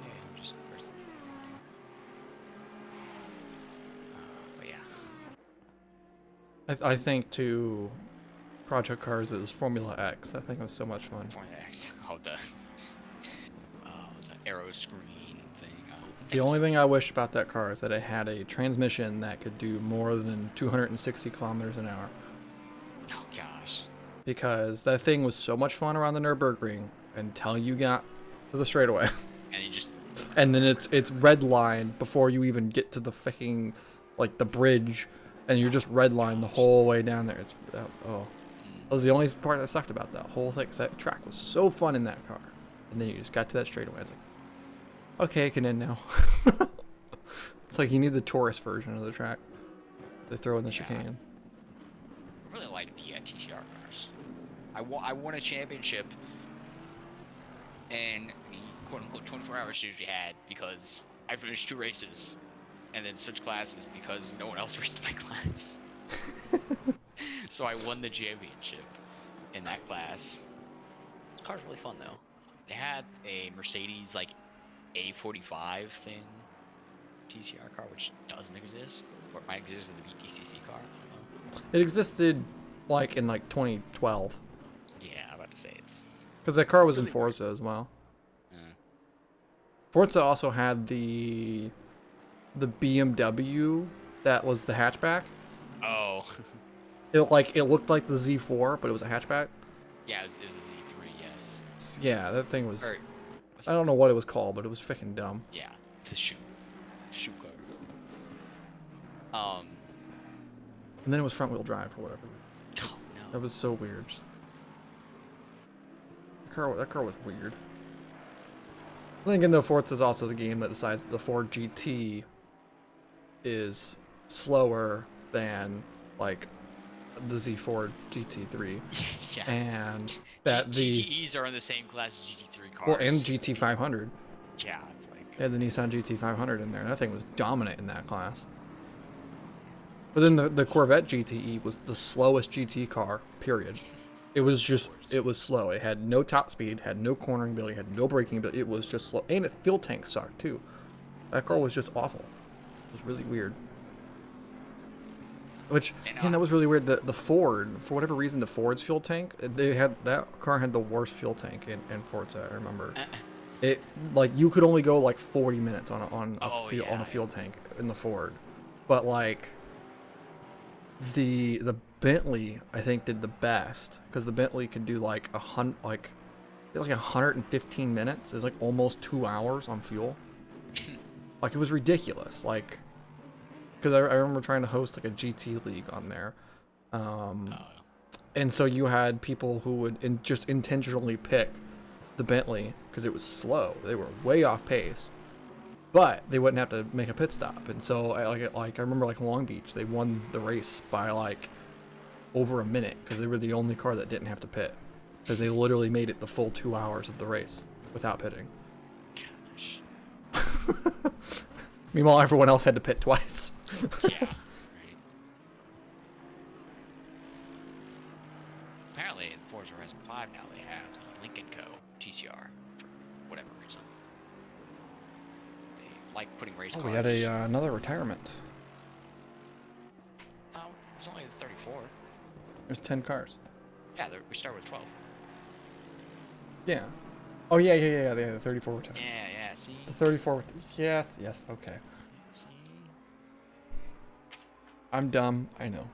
Yeah, just where's the but yeah. I think too, Project Cars is Formula X. That thing was so much fun. Formula X. Oh, the arrow screen thing. The only thing I wish about that car is that it had a transmission that could do more than 260 kilometers an hour. Oh gosh. Because that thing was so much fun around the Nürburgring until you got to the straightaway. And you just. And then it's red line before you even get to the fucking, like, the bridge, and you're just red line the whole way down there. It's that was the only part that sucked about that whole thing. 'Cause that track was so fun in that car, and then you just got to that straightaway. It's like, okay, I can end now. It's like you need the tourist version of the track. They throw in the chicane. I really like the TCR cars. I won a championship in the quote-unquote 24-hour series we had because I finished 2 races and then switched classes because no one else raced my class. So I won the championship in that class. The car's really fun though. They had a Mercedes like A45 thing TCR car, which doesn't exist, or it might exist as a BTCC car. I don't know. It existed like in like 2012 Yeah, I'm about to say it's. because that car was in Really Forza as well. Uh, Forza also had the BMW that was the hatchback. oh. It looked like the Z4, but it was a hatchback. Yeah, it was a Z3, yes. Yeah, that thing was. Or, I don't know what it was called, but it was freaking dumb. Yeah, the shoe car. And then it was front wheel drive or whatever. Oh no. That was so weird. That car was weird. Then again, though, Forza is also the game that decides that the Ford GT is slower than like the Z4 GT3. Yeah. And that the GTEs are in the same class as GT3 cars. well, and GT500. Yeah, it's like They had the Nissan GT500 in there. That thing was dominant in that class. But then the Corvette GTE was the slowest GT car, period. It was slow. It had no top speed, had no cornering ability, had no braking ability. It was just slow. And its fuel tank sucked, too. That car was just awful. It was really weird. Which, man, that was really weird. The Ford, for whatever reason, the Ford's fuel tank, that car had the worst fuel tank in Forza, I remember. It, like, you could only go, like, 40 minutes on a fuel tank in the Ford. But, like, the Bentley, I think, did the best, because the Bentley could do like 115 minutes. It was like almost 2 hours on fuel. Like, it was ridiculous. Like, because I remember trying to host like a GT league on there, and so you had people who would just intentionally pick the Bentley because it was slow. They were way off pace, but they wouldn't have to make a pit stop. And so I remember, like, Long Beach, they won the race by like over a minute because they were the only car that didn't have to pit, because they literally made it the full 2 hours of the race without pitting. gosh. Meanwhile, everyone else had to pit twice. Yeah. Right. Apparently in Forza Horizon 5 now they have the Lincoln Co. TCR for whatever reason. They like putting race cars. We had another retirement. No, it was only the 34. There's 10 cars. Yeah, we started with 12. Yeah. Oh, yeah. They had the 34 retirement. Yeah, see? The 34. Yes, okay. See? I'm dumb. I know.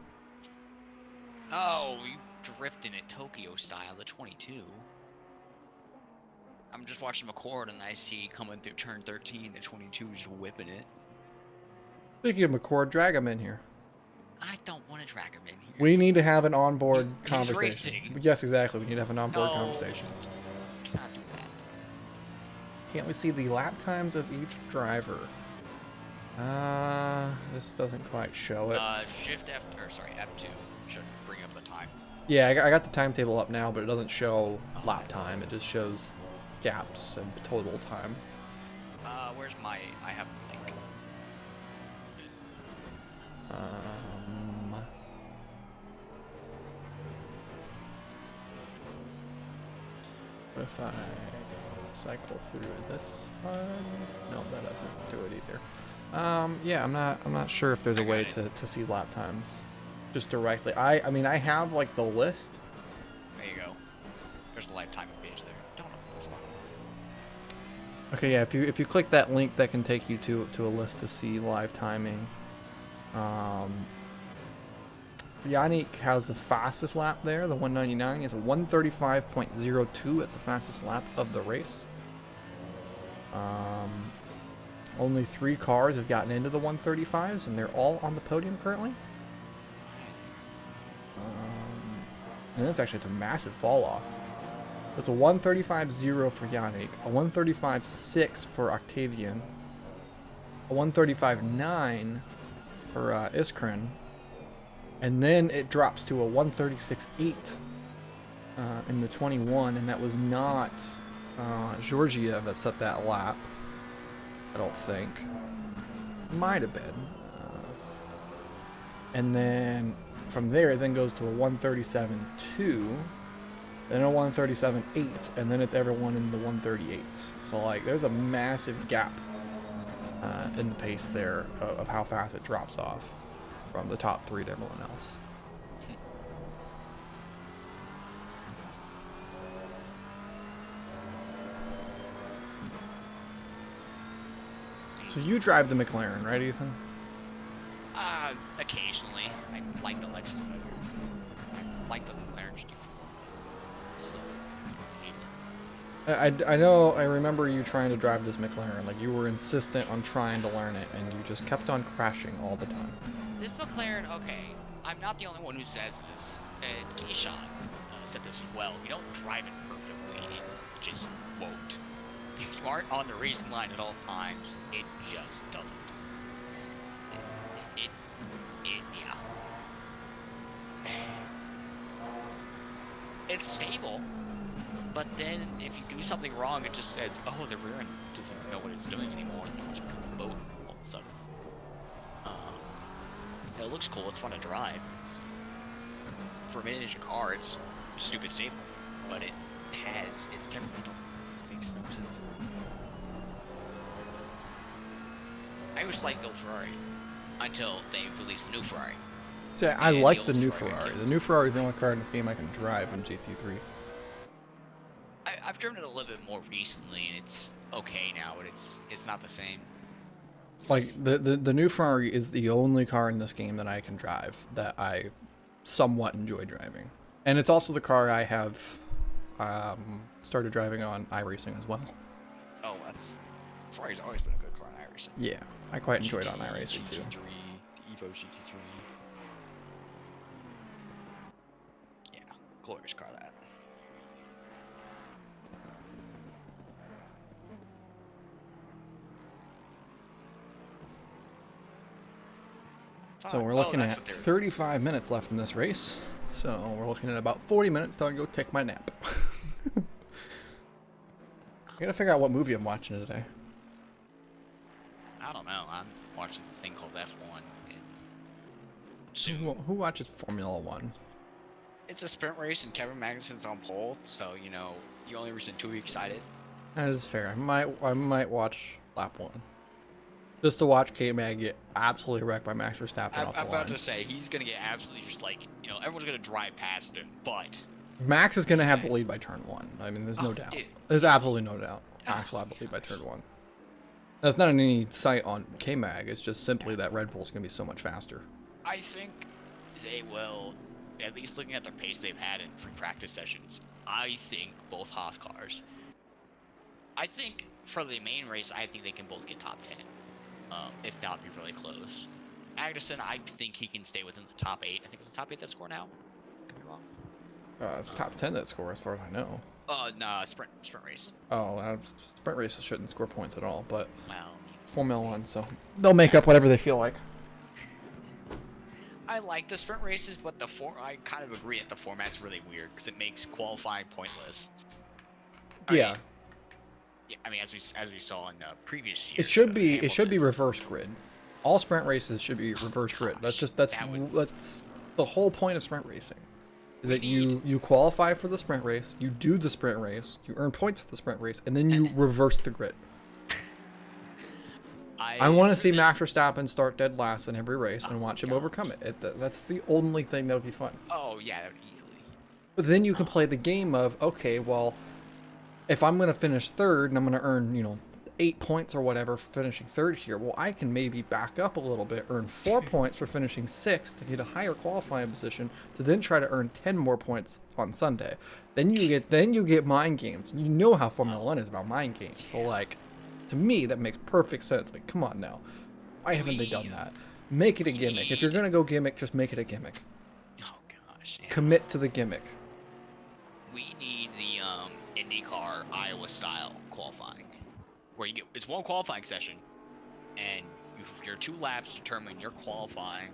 Oh, you drifting it Tokyo style, the 22. I'm just watching McCord and I see coming through turn 13, the 22 is just whipping it. Speaking of McCord, drag him in here. I don't want to drag him in here. We need to have an onboard He's conversation. racing. Yes, exactly. We need to have an onboard No. conversation. Cannot do that. Can't we see the lap times of each driver? This doesn't quite show it. Shift F, or sorry, F2 should bring up the time. Yeah, I got the timetable up now, but it doesn't show lap time. It just shows gaps of total time. Where's my, I have the link. What if I cycle through this one? No, that doesn't do it either. Yeah, I'm not sure if there's a way to see lap times just directly. I mean, I have like the list. There you go. There's the live timing page there. Don't know. It's fine. Okay, yeah, if you click that link, that can take you to a list to see live timing. Yannick has the fastest lap there, the 199. It's a 135.02. That's the fastest lap of the race. Only 3 cars have gotten into the 135s, and they're all on the podium currently. And it's a massive fall off. It's a 135.0 for Yannick, a 135.6 for Octavian, a 135.9 for Iskren, and then it drops to a 136.8 in the 21, and that was not Georgiev that set that lap. I don't think. Might have been. And then from there, it then goes to a 137.2, then a 137.8, and then it's everyone in the 138. So, like, there's a massive gap in the pace there of how fast it drops off from the top 3 to everyone else. So you drive the McLaren, right, Ethan? Occasionally. I like the Lexus motor. I like the McLaren GT4. So, I hate it. I know, I remember you trying to drive this McLaren. Like, you were insistent on trying to learn it, and you just kept on crashing all the time. This McLaren, okay, I'm not the only one who says this. Keyshawn said this as well. You don't drive it perfectly, it just won't. If you aren't on the racing line at all times, it just doesn't. Yeah. It's stable. but then if you do something wrong, it just says, oh, the rear end doesn't know what it's doing anymore, and it just becomes a boat all of a sudden. It looks cool, it's fun to drive. For a miniature car, it's stupid stable, but it's temperamental. It makes no sense. I always liked old Ferrari until they released the new Ferrari. See, I like the old new Ferrari Ferrari. kills. The new Ferrari is the only car in this game I can drive in GT3. I've driven it a little bit more recently, and it's okay now, but it's not the same. Like the new Ferrari is the only car in this game that I can drive that I somewhat enjoy driving, and it's also the car I have started driving on iRacing as well. Oh, Ferrari's always been a good car in iRacing. Yeah, I quite enjoyed it on iRacing too. GT3, the Evo GT3. Yeah, glorious car that. So we're looking at 35 minutes left in this race. So we're looking at about 40 minutes till I go take my nap. I gotta figure out what movie I'm watching today. I don't know. I'm watching the thing called F1. And soon. Who watches Formula One? It's a sprint race, and Kevin Magnussen's on pole, so you know you only reason to be excited. That is fair. I might watch lap 1. Just to watch K-Mag get absolutely wrecked by Max Verstappen off the I'm line. about to say, he's going to get absolutely just like, everyone's going to drive past him, but... Max is going to have the lead by turn 1. I mean, there's no doubt. Dude. There's absolutely no doubt. Max will have the lead by turn 1. That's not any sight on K-Mag. It's just simply that Red Bull's going to be so much faster. I think they will, at least looking at the pace they've had in free practice sessions, I think both Haas cars, I think for the main race, I think they can both get top 10. If not, be really close. Magnussen, I think he can stay within the top 8. I think it's the top 8 that score now. Could be wrong. It's top 10 that score as far as I know. No, sprint race. Oh, sprint races shouldn't score points at all, but Well, Formula One, so they'll make up whatever they feel like. I like the sprint races, but I kind of agree that the format's really weird because it makes qualifying pointless. Yeah. I mean, as we saw in previous years. It should be reverse grid. All sprint races should be reverse grid. That's the whole point of sprint racing. Is that you qualify for the sprint race, you do the sprint race, you earn points for the sprint race, and then you reverse the grid. I want to see Max Verstappen start dead last in every race and watch him overcome it. That's the only thing that would be fun. Oh yeah, that would easily. But then you can play the game of, okay, well, if I'm going to finish third and I'm going to earn, 8 points or whatever for finishing third here, well, I can maybe back up a little bit, earn 4 points for finishing sixth to get a higher qualifying position, to then try to earn 10 more points on Sunday. Then you get mind games. You know how Formula One is about mind games. So, like, to me, that makes perfect sense. Like, come on now. Why haven't they done that? Make it a gimmick. If you're going to go gimmick, just make it a gimmick. Oh gosh. Yeah. Commit to the gimmick. We need the IndyCar Iowa style qualifying, where it's one qualifying session, and your 2 laps determine your qualifying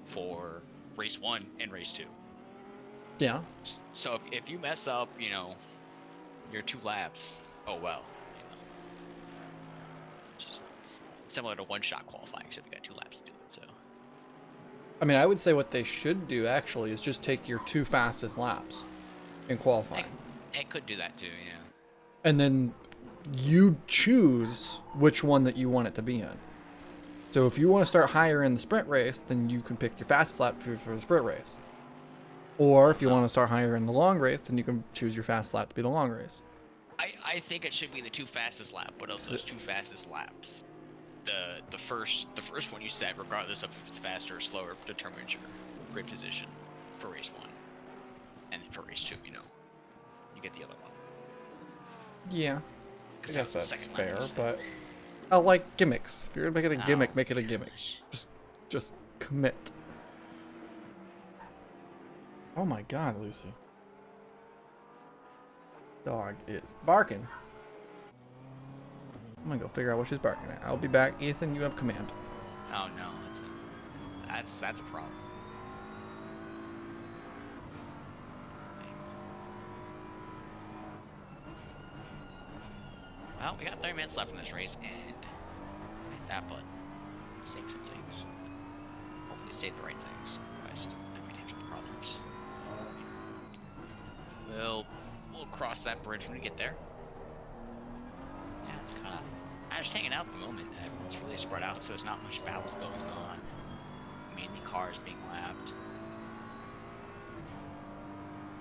for race 1 and race 2. Yeah. So if you mess up, your 2 laps, oh well. Just similar to one-shot qualifying, except you got 2 laps to do it. So. I mean, I would say what they should do actually is just take your 2 fastest laps in qualifying. It could do that too, yeah. And then you choose which one that you want it to be in. So if you want to start higher in the sprint race, then you can pick your fastest lap for the sprint race. Or if you want to start higher in the long race, then you can choose your fastest lap to be the long race. I think it should be the 2 fastest lap, but of those 2 fastest laps, the first one you set, regardless of if it's faster or slower, determines your grid position for race 1. And for race 2, you get the other one. Yeah. I guess that's fair, lap. but I like gimmicks. If you're gonna make it a gimmick, make it a gimmick. Just commit. Oh my god, Lucy. Dog is barking. I'm gonna go figure out what she's barking at. I'll be back. Ethan, you have command. Oh no, that's a problem. Well, we got 30 minutes left in this race, and hit that button. Save some things. Hopefully save the right things. Otherwise, I might have some problems. We'll cross that bridge when we get there. Yeah, it's kind of... I'm just hanging out at the moment. It's really spread out, so there's not much battles going on. Mainly cars being lapped.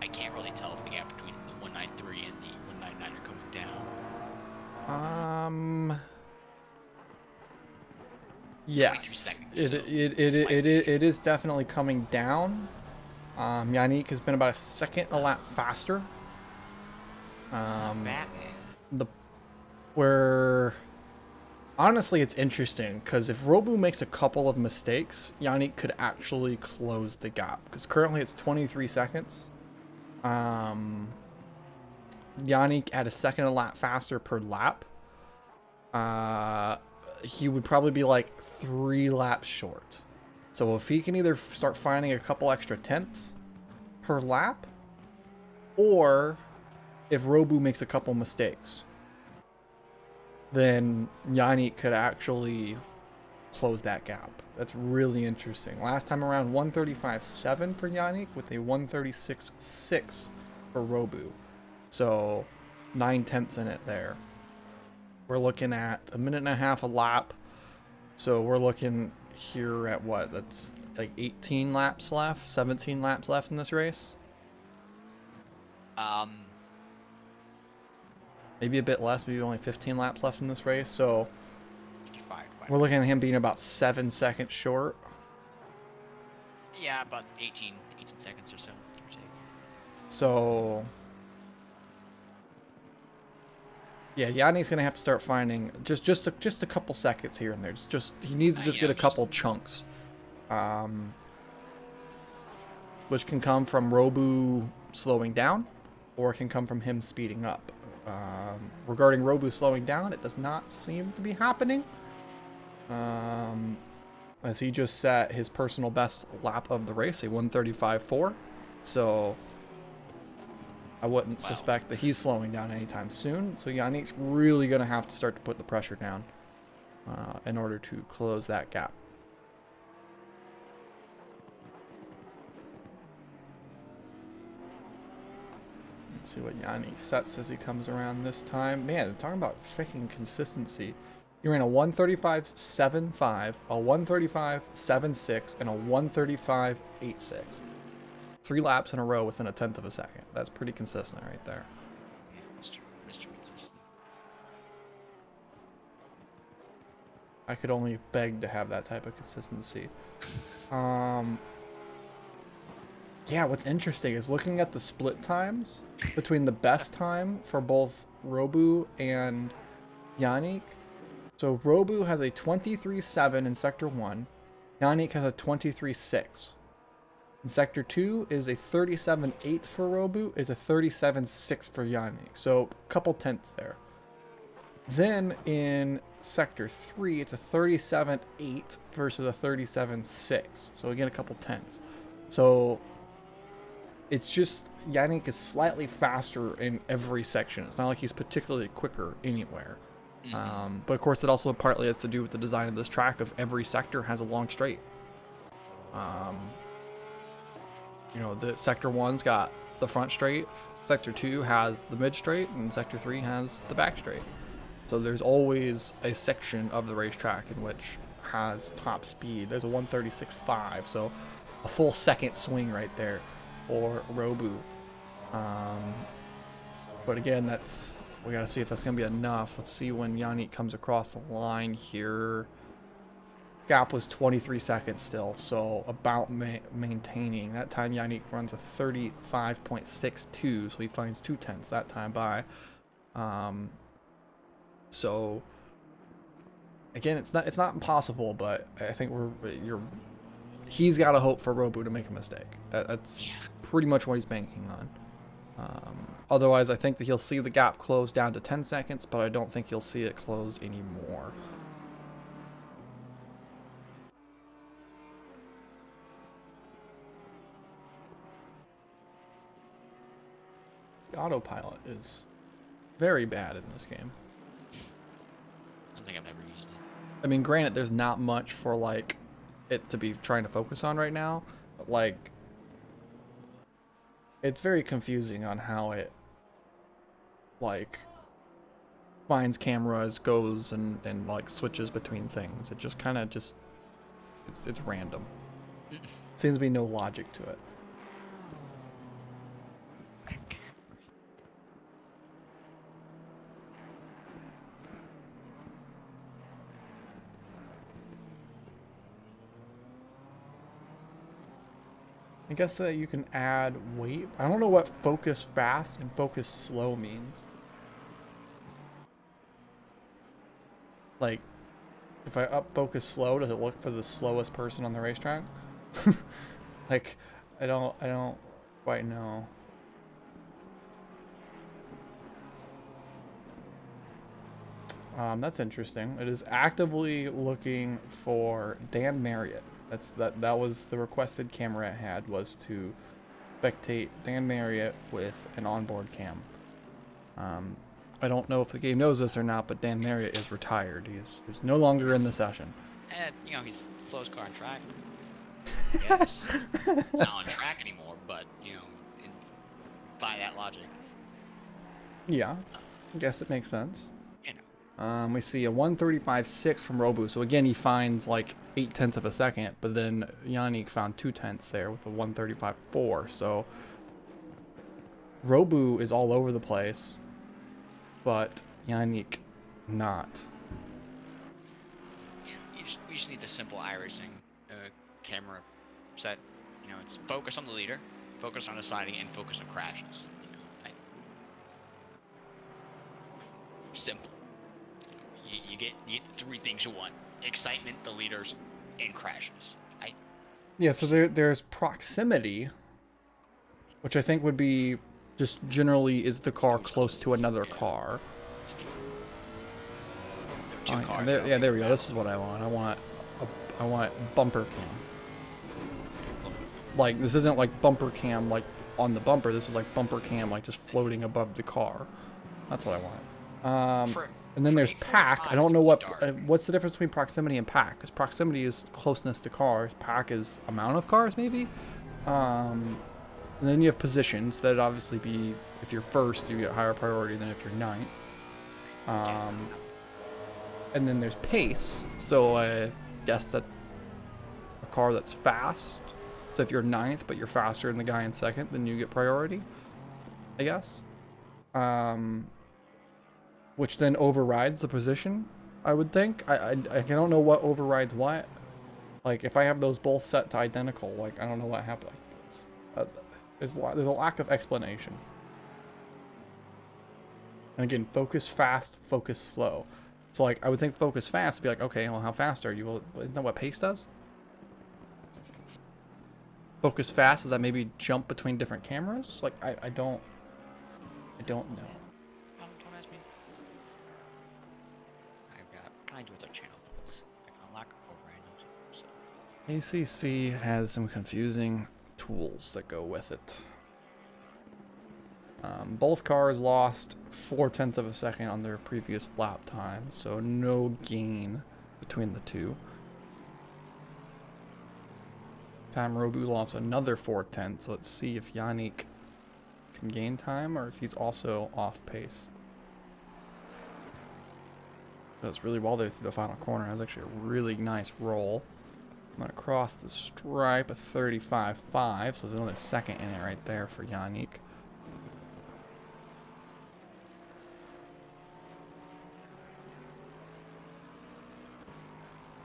I can't really tell if the gap between the 193 and the 199 are coming down. Yes, seconds, it is definitely coming down. Yannick has been about a second a lap faster. Batman. Where honestly it's interesting because if Robu makes a couple of mistakes, Yannick could actually close the gap because currently it's 23 seconds. Yannick at a second a lap faster per lap. He would probably be like 3 laps short. So if he can either start finding a couple extra tenths per lap, or if Robu makes a couple mistakes, then Yannick could actually close that gap. That's really interesting. Last time around, 135.7 for Yannick with a 136.6 for Robu. So 9 tenths in it there. We're looking at a minute and a half a lap. So we're looking here at what? That's like 18 laps left, 17 laps left in this race. Maybe a bit less, maybe only 15 laps left in this race. So we're looking at him being about 7 seconds short. Yeah, about 18 seconds or so, give or take. So yeah, Yannick's gonna have to start finding just a couple seconds here and there. Just he needs to just get a couple chunks, which can come from Robu slowing down, or it can come from him speeding up. Regarding Robu slowing down, it does not seem to be happening, as he just set his personal best lap of the race, a 135.4. So I wouldn't suspect that he's slowing down anytime soon. So Yannick's really going to have to start to put the pressure down in order to close that gap. Let's see what Yannick sets as he comes around this time. Man, talking about freaking consistency. He ran a 135.75, a 135.76, and a 135.86. 3 laps in a row within a tenth of a second. That's pretty consistent right there. Yeah, Mr. Consistent. I could only beg to have that type of consistency. Yeah, what's interesting is looking at the split times between the best time for both Robu and Yannick. So Robu has a 23.7 in Sector 1. Yannick has a 23.6. In Sector 2 is a 37.8 for Robu, is a 37.6 for Yannick. So a couple tenths there. Then in Sector 3, it's a 37.8 versus a 37.6. So again, a couple tenths. So it's just Yannick is slightly faster in every section. It's not like he's particularly quicker anywhere. But of course, it also partly has to do with the design of this track. Of every sector has a long straight. You know, the Sector 1's got the front straight, Sector 2 has the mid straight, and Sector 3 has the back straight. So there's always a section of the racetrack in which has top speed. There's a 136.5, so a full second swing right there for Robu. But again, we gotta see if that's gonna be enough. Let's see when Yannick comes across the line here. Gap was 23 seconds still, so about maintaining. That time Yannick runs a 35.62, so he finds 2 tenths that time by. So again, it's not impossible, but I think he's got to hope for Robu to make a mistake. That's pretty much what he's banking on. Otherwise, I think that he'll see the gap close down to 10 seconds, but I don't think he'll see it close anymore. The autopilot is very bad in this game. I mean, granted, there's not much for like it to be trying to focus on right now, but like it's very confusing on how it like finds cameras, goes and like switches between things. It just kind of just it's random. Seems to be no logic to it. I guess that you can add weight. I don't know what focus fast and focus slow means. Like, if I up focus slow, does it look for the slowest person on the racetrack? Like, I don't quite know. That's interesting. It is actively looking for Dan Marriott. That was the requested camera it had, was to spectate Dan Marriott with an onboard cam. I don't know if the game knows this or not, but Dan Marriott is retired. He's no longer in the session. And, you know, he's the slowest car on track. Yes. It's not on track anymore, but, you know, by that logic. Yeah, I guess it makes sense. You know. We see a 135.6 from Robu. So again, he finds like 0.8 of a second, but then Yannick found 0.2 there with a 135.4. So Robu is all over the place, but Yannick not. You just need the simple iRacing camera set. You know, it's focus on the leader, focus on deciding, and focus on crashes. You know, simple. You get the three things you want: excitement, the leaders, and crashes. Yeah, so there's proximity, which I think would be just generally is the car close to another car. Two cars. Yeah, there we go. This is what I want. I want bumper cam. Like, this isn't like bumper cam like on the bumper. This is like bumper cam like just floating above the car. That's what I want. And then there's pack. I don't know what's the difference between proximity and pack. Because proximity is closeness to cars. Pack is amount of cars, maybe. And then you have positions. That'd obviously be, if you're first, you get higher priority than if you're ninth. And then there's pace. So I guess that a car that's fast. So if you're ninth, but you're faster than the guy in second, then you get priority, I guess. Which then overrides the position, I would think. I don't know what overrides what. Like, if I have those both set to identical, like, I don't know what happened. Like, there's a lack of explanation. And again, focus fast, focus slow. So, like, I would think focus fast would be like, okay, well, how fast are you? Well, isn't that what pace does? Focus fast, does that maybe jump between different cameras? Like, I don't know. Don't ask me. Can I do with our channel points? I can unlock override. So. ACC has some confusing tools that go with it. Both cars lost 0.4 of a second on their previous lap time, so no gain between the two. Time Robu lost another 0.4, so let's see if Yannick can gain time or if he's also off pace. That's really well there through the final corner. That was actually a really nice roll. I'm gonna cross the stripe of 35.5, so there's another second in it right there for Yannick.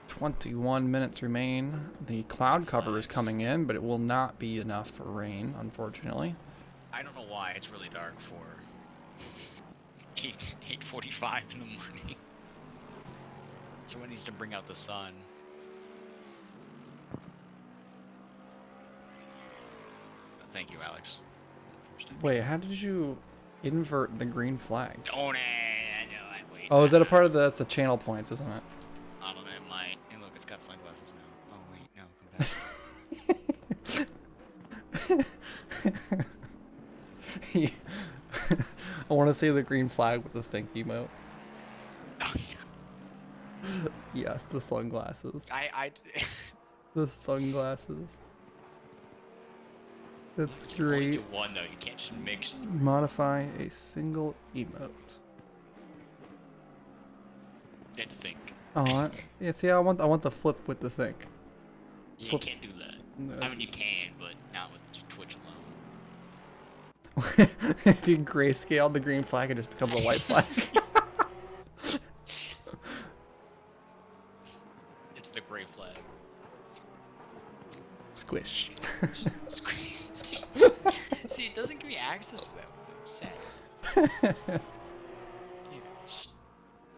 21 minutes remain. The cloud cover is coming in, but it will not be enough for rain, unfortunately. I don't know why it's really dark for 8:45 in the morning. Someone needs to bring out the sun. Thank you, Alex. Wait, how did you invert the green flag? Don't I know. Wait. Oh, is that a part of the channel points, isn't it? I don't know. It might. And look, it's got sunglasses now. Oh wait, no, come back. I want to say the green flag with the think emote. Oh, yeah. Yes, the sunglasses. I The sunglasses. That's you can only do great. one though. You can't just mix. Modify a single emote. Did think. Oh, yeah. See, I want the flip with the think. You Flip. can't do that. I mean, you can, but not with Twitch alone. If you grayscale the green flag, it just becomes a white flag. It's the gray flag. Squish. See, it doesn't give me access to that. I'm sad. Yeah, just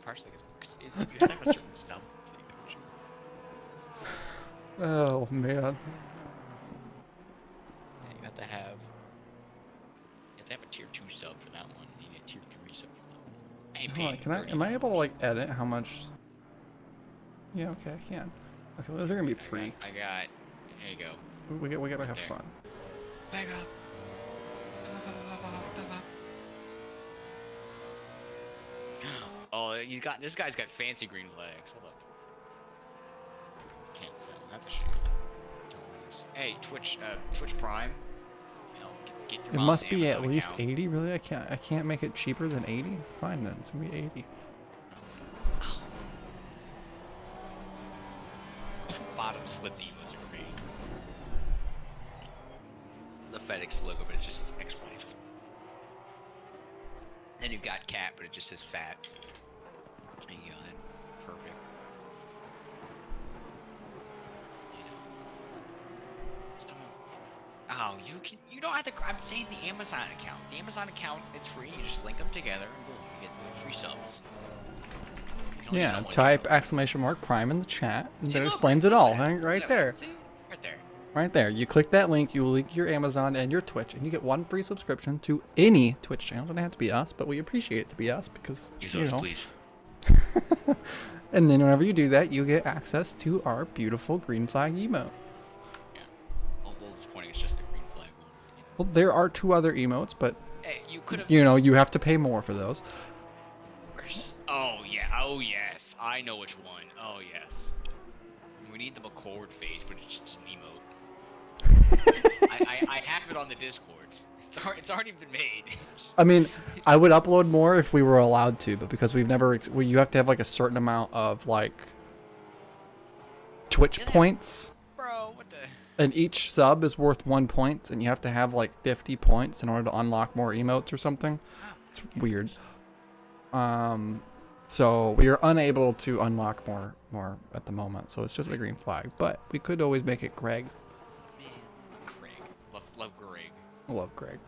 partially because you have to have a certain sub. So you know, Oh man. yeah, you have to have a tier 2 sub for that one. You need a tier 3 sub for that one. I ain't Hold on, paying am I able to $30. like edit how much? Yeah, okay, I can. Okay, those are gonna be free. I got. There you go. We gotta Right have there. fun. Back up. Oh, this guy's got fancy green flags. Hold up. Can't sell. That's a shame. Hey, Twitch Prime. You know, get your It mom's must be at Amazon least account. 80. Really, I can't make it cheaper than 80. Fine then, it's gonna be 80. Bottom slits emotes are great. It's the FedEx logo, but it just says ex-wife. Then you've got cat, but it just says fat. There you go, then. Perfect. You know. Just don't. Oh, you don't have to. I'm saying the Amazon account. The Amazon account, it's free. You just link them together, and boom, you get the free subs. You don't need Yeah, no one type to- !prime in the chat, and See, that look, explains it look all. at that. Right Look, there. see? Right there. Right there. You click that link, you link your Amazon and your Twitch, and you get one free subscription to any Twitch channel. It doesn't have to be us, but we appreciate it to be us because, Use you those, know. please. And then whenever you do that, you get access to our beautiful green flag emote. Yeah. Although disappointing, it's just a green flag one. You know. Well, there are 2 other emotes, but, Hey, you could have. you know, you have to pay more for those. Oh yeah. Oh yes. I know which one. Oh yes. We need the McCord face, but it's just an emote. I have it on the Discord. It's already been made. I mean, I would upload more if we were allowed to, but because we've never, you have to have like a certain amount of like Twitch Yeah. points, Bro, what the? and each sub is worth 1 point, and you have to have like 50 points in order to unlock more emotes or something. It's weird. So we are unable to unlock more at the moment, so it's just a green flag. But we could always make it Greg. Man, Greg. Love Greg. I love Greg.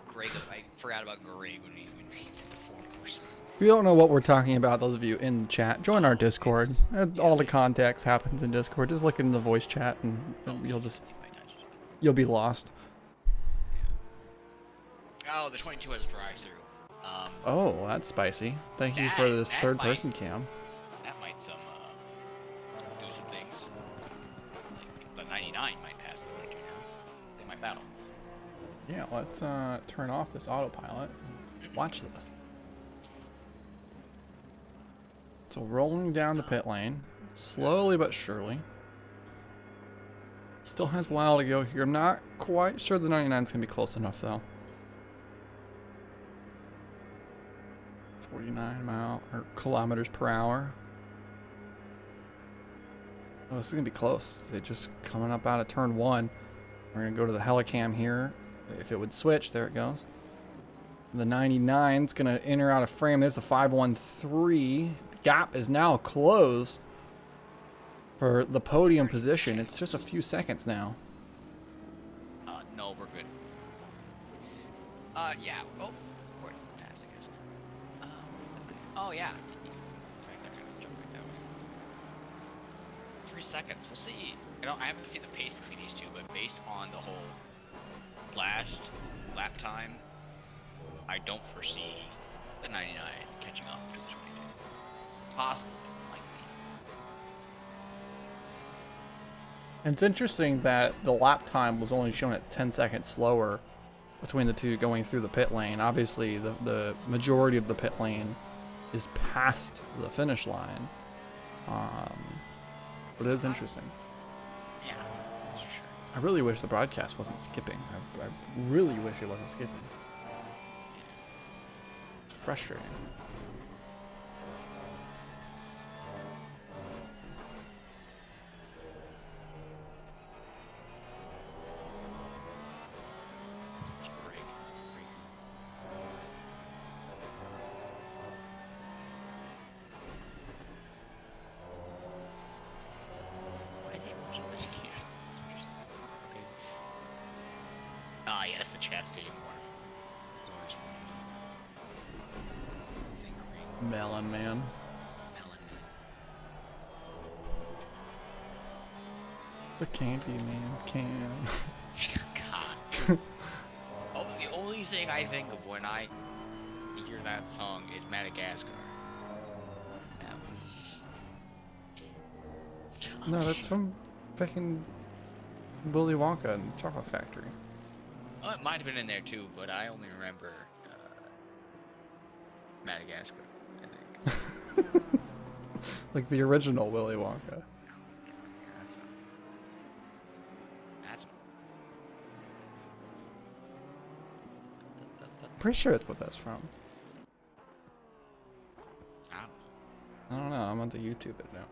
Greg. I forgot about Greg when we did the 4th person. If you don't know what we're talking about, those of you in the chat, join our Discord. All the context happens in Discord. Just look in the voice chat, and you'll be lost. Oh, the 22 has a drive-through. Oh, that's spicy. Thank you for this that third-person cam. That might do some things. Like the 99 might pass the 22 now. They might battle. Yeah, let's turn off this autopilot and watch this. So rolling down the pit lane, slowly but surely. Still has a while to go here. I'm not quite sure the 99's gonna be close enough though. 49 kilometers per hour. Oh, this is gonna be close. They're just coming up out of turn 1. We're gonna go to the helicam here. If it would switch, there it goes. The 99's gonna enter out of frame. There's the 513. The gap is now closed for the podium position. It's just a few seconds now. No, we're good. Yeah. Oh, Court pass, I guess. Oh yeah. Right, they're gonna jump right that way. 3 seconds. We'll see. I haven't seen the pace between these two, but based on the whole last lap time, I don't foresee the 99 catching up to the 22. Possibly, likely. And it's interesting that the lap time was only shown at 10 seconds slower between the two going through the pit lane. Obviously, the majority of the pit lane is past the finish line. But it is interesting. Yeah, that's for sure. I really wish the broadcast wasn't skipping. I really wish it wasn't skipping. It's frustrating. Break. Why they watching this here? Interesting. Okay. Ah, yes, the chastity more. Melon Man. Melon The Candy Man can. God. Oh, the only thing I think of when I hear that song is Madagascar. That was. No, that's from fucking Willy Wonka and Chocolate Factory. Oh, it might have been in there too, but I only remember Madagascar, I think. Like the original Willy Wonka. Oh, God, yeah, that's Pretty sure that's what that's from. I don't know. I don't know. I'm on the YouTube it now.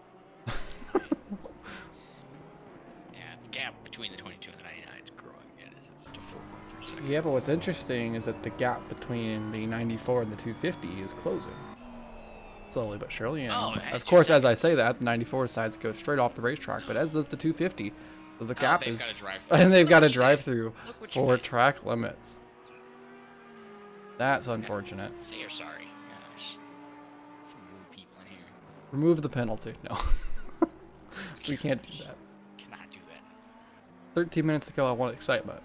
Yeah, the gap between the 22 and the 99 is growing. It is. It's to 4.3 seconds. Yeah, but what's interesting is that the gap between the 94 and the 250 is closing. Slowly but surely. And Oh, of just course, as I seconds. say that, the 94 decides to go straight off the racetrack, but as does the 250. So the gap they've is. got a drive-through. And they've got a Look what you drive did. through Look what you for did. track limits. That's unfortunate. Say you're sorry. Gosh. Some rude people in here. Remove the penalty. No. We can't do that. Cannot do that. 13 minutes to go. I want excitement.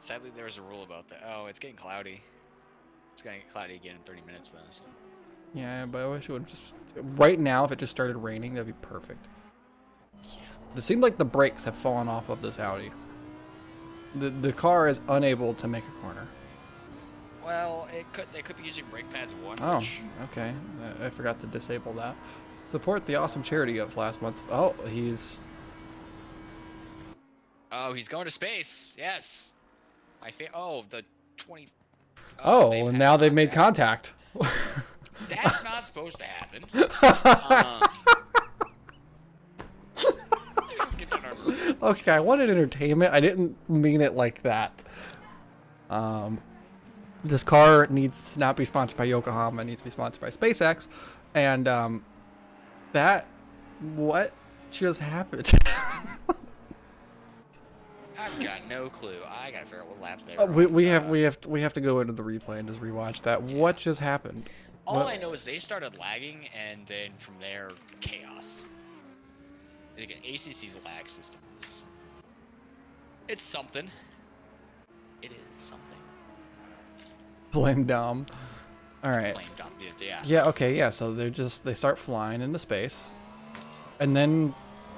Sadly, there was a rule about that. Oh, it's getting cloudy. It's gonna get cloudy again in 30 minutes though. So. Yeah, but I wish it would just. Right now, if it just started raining, that'd be perfect. Yeah. It seemed like the brakes have fallen off of this Audi. The car is unable to make a corner. Well, they could be using brake pads one. Oh, Which, okay. I forgot to disable that. Support the awesome charity of last month. Oh, he's. oh, he's going to space. Yes. Oh, the 20. Oh, they've and had now they've made contact. That's not supposed to happen. Get that on- Okay, I wanted entertainment. I didn't mean it like that. This car needs to not be sponsored by Yokohama. It needs to be sponsored by SpaceX. And what just happened? I've got no clue. I gotta figure out what laps they were we on. have to go into the replay and just rewatch that. What just happened? All What- I know is they started lagging, and then from there, chaos. Like ACC's lag system is. It's something. It is something. Blame Dom. All right. Flamed up. Yeah. Yeah. Okay. Yeah. So they start flying into space, and then.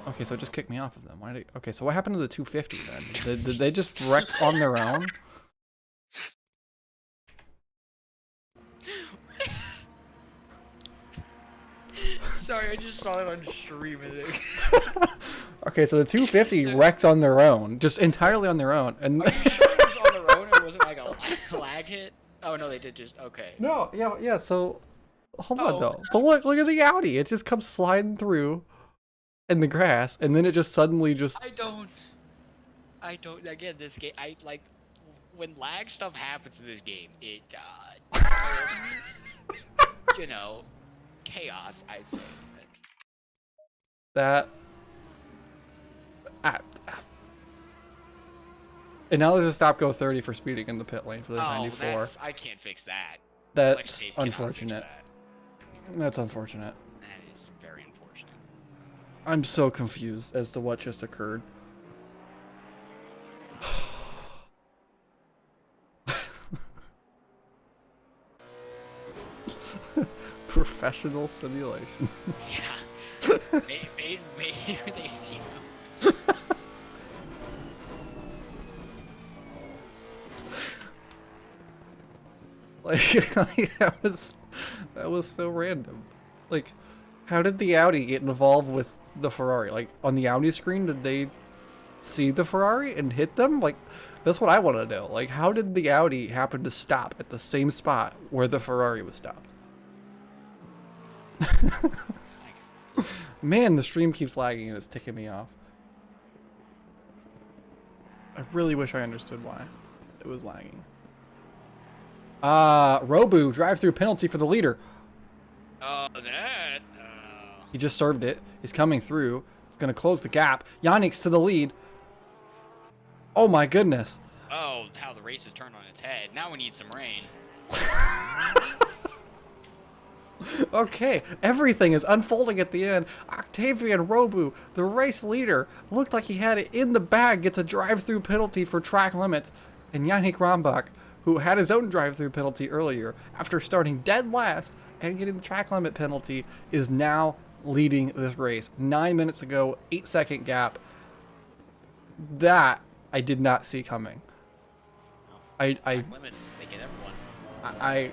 Okay, so it just kicked me off of them. Okay, so what happened to the 250 then? Did they just wreck on their own? Sorry, I just saw it on stream. Okay, so the 250 wrecked on their own, just entirely on their own, and. Are you sure it was on their own? It wasn't like a lag hit. Oh no, they did just okay. No, yeah. So, hold on Oh. though. But look at the Audi. It just comes sliding through, in the grass, and then it just suddenly just. I don't. Again, this game. I like when lag stuff happens in this game. It you know, chaos. I say. That. And now there's a stop go 30 for speeding in the pit lane for the 94. I can't fix that. That's Flex tape cannot fix unfortunate. that. That's unfortunate. That is very unfortunate. I'm so confused as to what just occurred. Professional simulation. Yeah. Maybe they see you. Like that That was so random. Like, how did the Audi get involved with the Ferrari? Like, on the Audi screen, did they see the Ferrari and hit them? Like, that's what I want to know. Like, how did the Audi happen to stop at the same spot where the Ferrari was stopped? Man, the stream keeps lagging and it's ticking me off. I really wish I understood why it was lagging. Robu, drive-through penalty for the leader. He just served it. He's coming through. It's going to close the gap. Yannick's to the lead. Oh my goodness. Oh, how the race has turned on its head. Now we need some rain. Okay, everything is unfolding at the end. Octavian Robu, the race leader, looked like he had it in the bag, gets a drive-through penalty for track limits. And Yannick Rambach, who had his own drive-through penalty earlier, after starting dead last and getting the track limit penalty, is now leading this race. 9 minutes ago, 8-second gap. That I did not see coming. Track limits, they get everyone.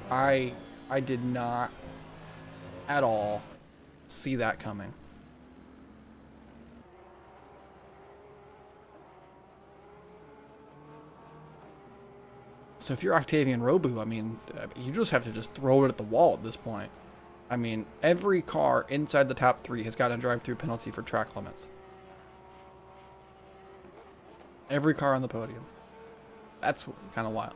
I did not at all see that coming. So if you're Octavian Robu, I mean, you just have to just throw it at the wall at this point. I mean, every car inside the top 3 has got a drive-through penalty for track limits. Every car on the podium. That's kind of wild.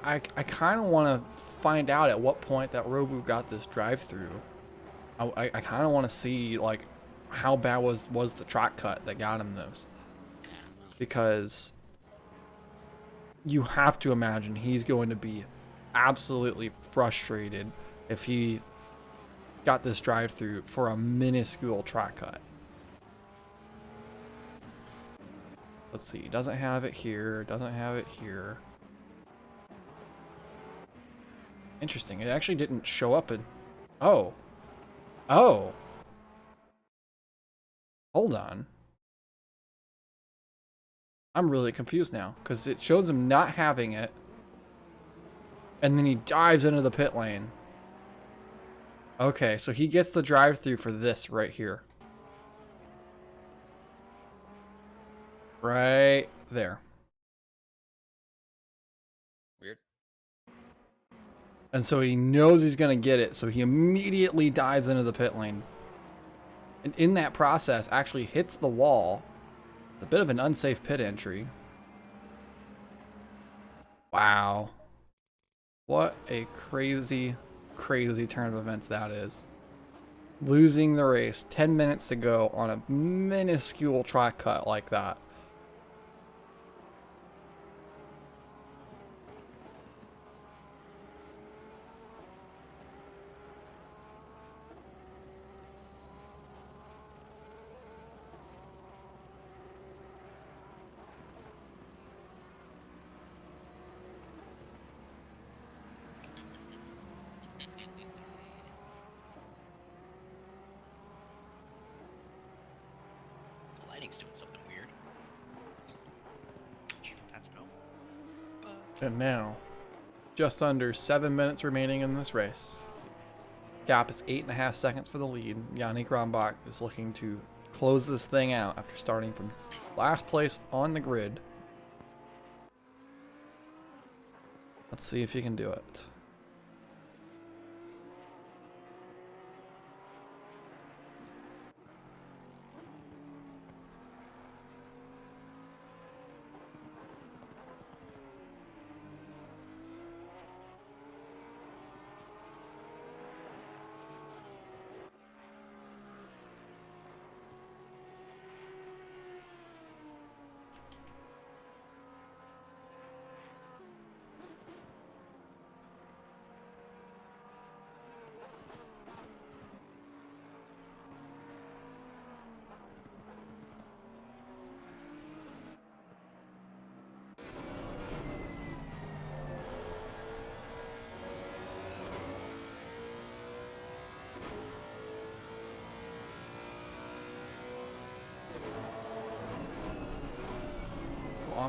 I kind of want to find out at what point that Robu got this drive-through. I kind of want to see, like, how bad was the track cut that got him this. Because you have to imagine he's going to be absolutely frustrated if he got this drive-through for a minuscule track cut. Let's see, doesn't have it here, doesn't have it here. Interesting, it actually didn't show up in... Oh. Oh. Hold on. I'm really confused now, because it shows him not having it. And then he dives into the pit lane. Okay, so he gets the drive-through for this right here. Right there. Weird. And so he knows he's going to get it, so he immediately dives into the pit lane. And in that process, actually hits the wall. It's a bit of an unsafe pit entry. Wow. What a crazy, crazy turn of events that is. Losing the race, 10 minutes to go on a minuscule track cut like that. The lighting's doing something weird. That's no. And now, just under 7 minutes remaining in this race. Gap is 8.5 seconds for the lead. Yannick Rambach is looking to close this thing out after starting from last place on the grid. Let's see if he can do it.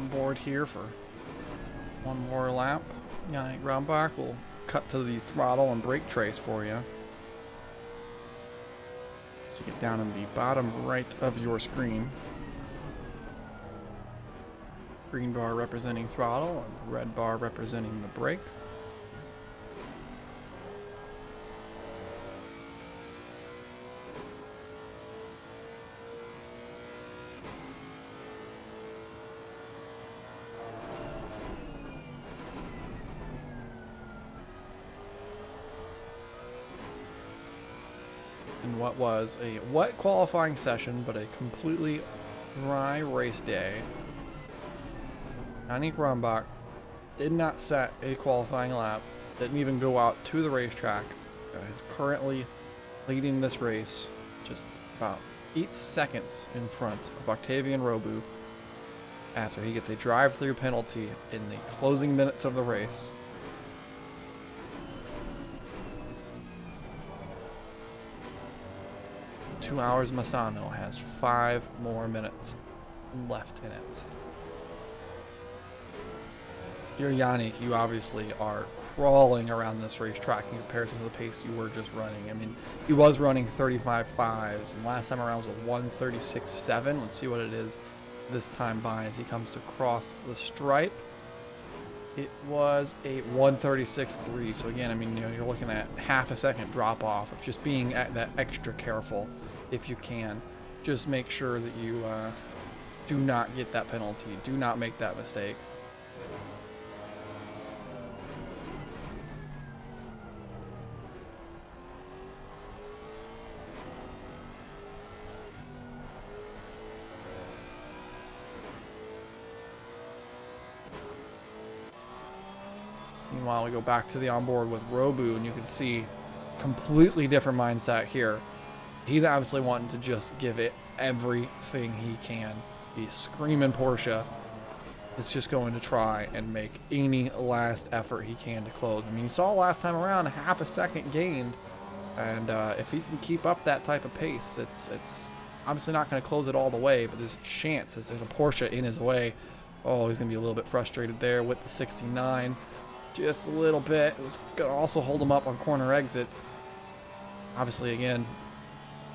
on board here for one more lap. Yannick Rombach will cut to the throttle and brake trace for you. See it down in the bottom right of your screen. Green bar representing throttle and red bar representing the brake. In what was a wet qualifying session, but a completely dry race day, Yannick Rombach did not set a qualifying lap, didn't even go out to the racetrack. Is currently leading this race, just about 8 seconds in front of Octavian Robu after he gets a drive-through penalty in the closing minutes of the race. Two Hours Misano has 5 more minutes left in it. Here, Yannick, you obviously are crawling around this racetrack in comparison to the pace you were just running. I mean, he was running 35.5s, and last time around was a 136.7. Let's see what it is this time by as he comes to cross the stripe. It was a 136.3. So again, I mean, you know, you're looking at half a second drop off of just being at that extra careful if you can. Just make sure that you do not get that penalty. Do not make that mistake. Meanwhile, we go back to the onboard with Robu, and you can see completely different mindset here. He's obviously wanting to just give it everything he can. The screaming Porsche is just going to try and make any last effort he can to close. I mean, you saw last time around half a second gained, and if he can keep up that type of pace, it's obviously not going to close it all the way, but there's a chance as there's a Porsche in his way. Oh, he's going to be a little bit frustrated there with the 69. Just a little bit. It was going to also hold him up on corner exits. Obviously, again,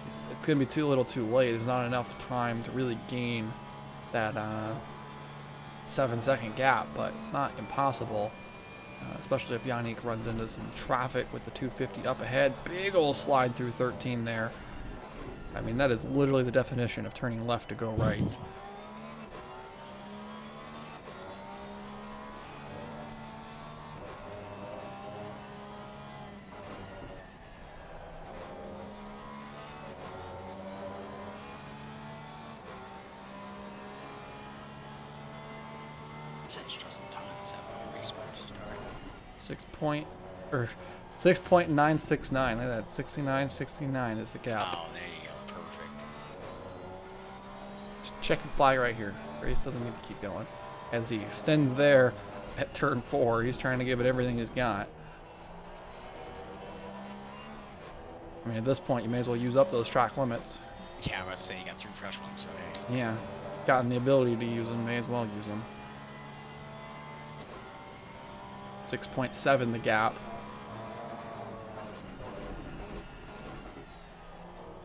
it's going to be too little too late. There's not enough time to really gain that 7-second gap, but it's not impossible, especially if Yannick runs into some traffic with the 250 up ahead. Big old slide through 13 there. I mean, that is literally the definition of turning left to go right. Just in time. 6.969. Look at that. 69.69 is the gap. Oh, there you go. Perfect. Just check and fly right here. Race doesn't need to keep going. As he extends there at turn 4, he's trying to give it everything he's got. I mean, at this point, you may as well use up those track limits. Yeah, I'm about to say you got 3 fresh ones, so hey. Yeah, gotten the ability to use them, may as well use them. 6.7 the gap.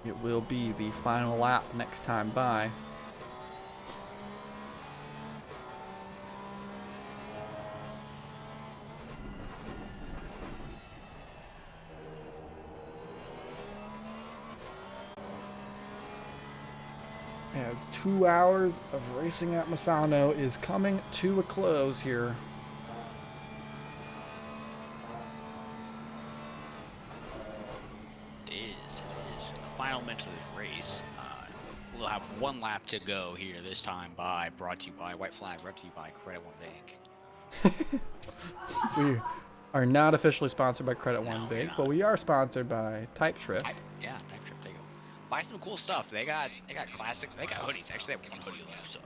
It will be the final lap next time by. As 2 hours of racing at Misano is coming to a close here. It is. The final minute of the race. We'll have 1 lap to go here this time by, brought to you by White Flag, brought to you by Credit One Bank. We are not officially sponsored by Credit One Bank, but we are sponsored by TypeScript. Yeah, TypeScript. There you go. Buy some cool stuff. They got classic. They got hoodies. Actually, they have 1 hoodie left, so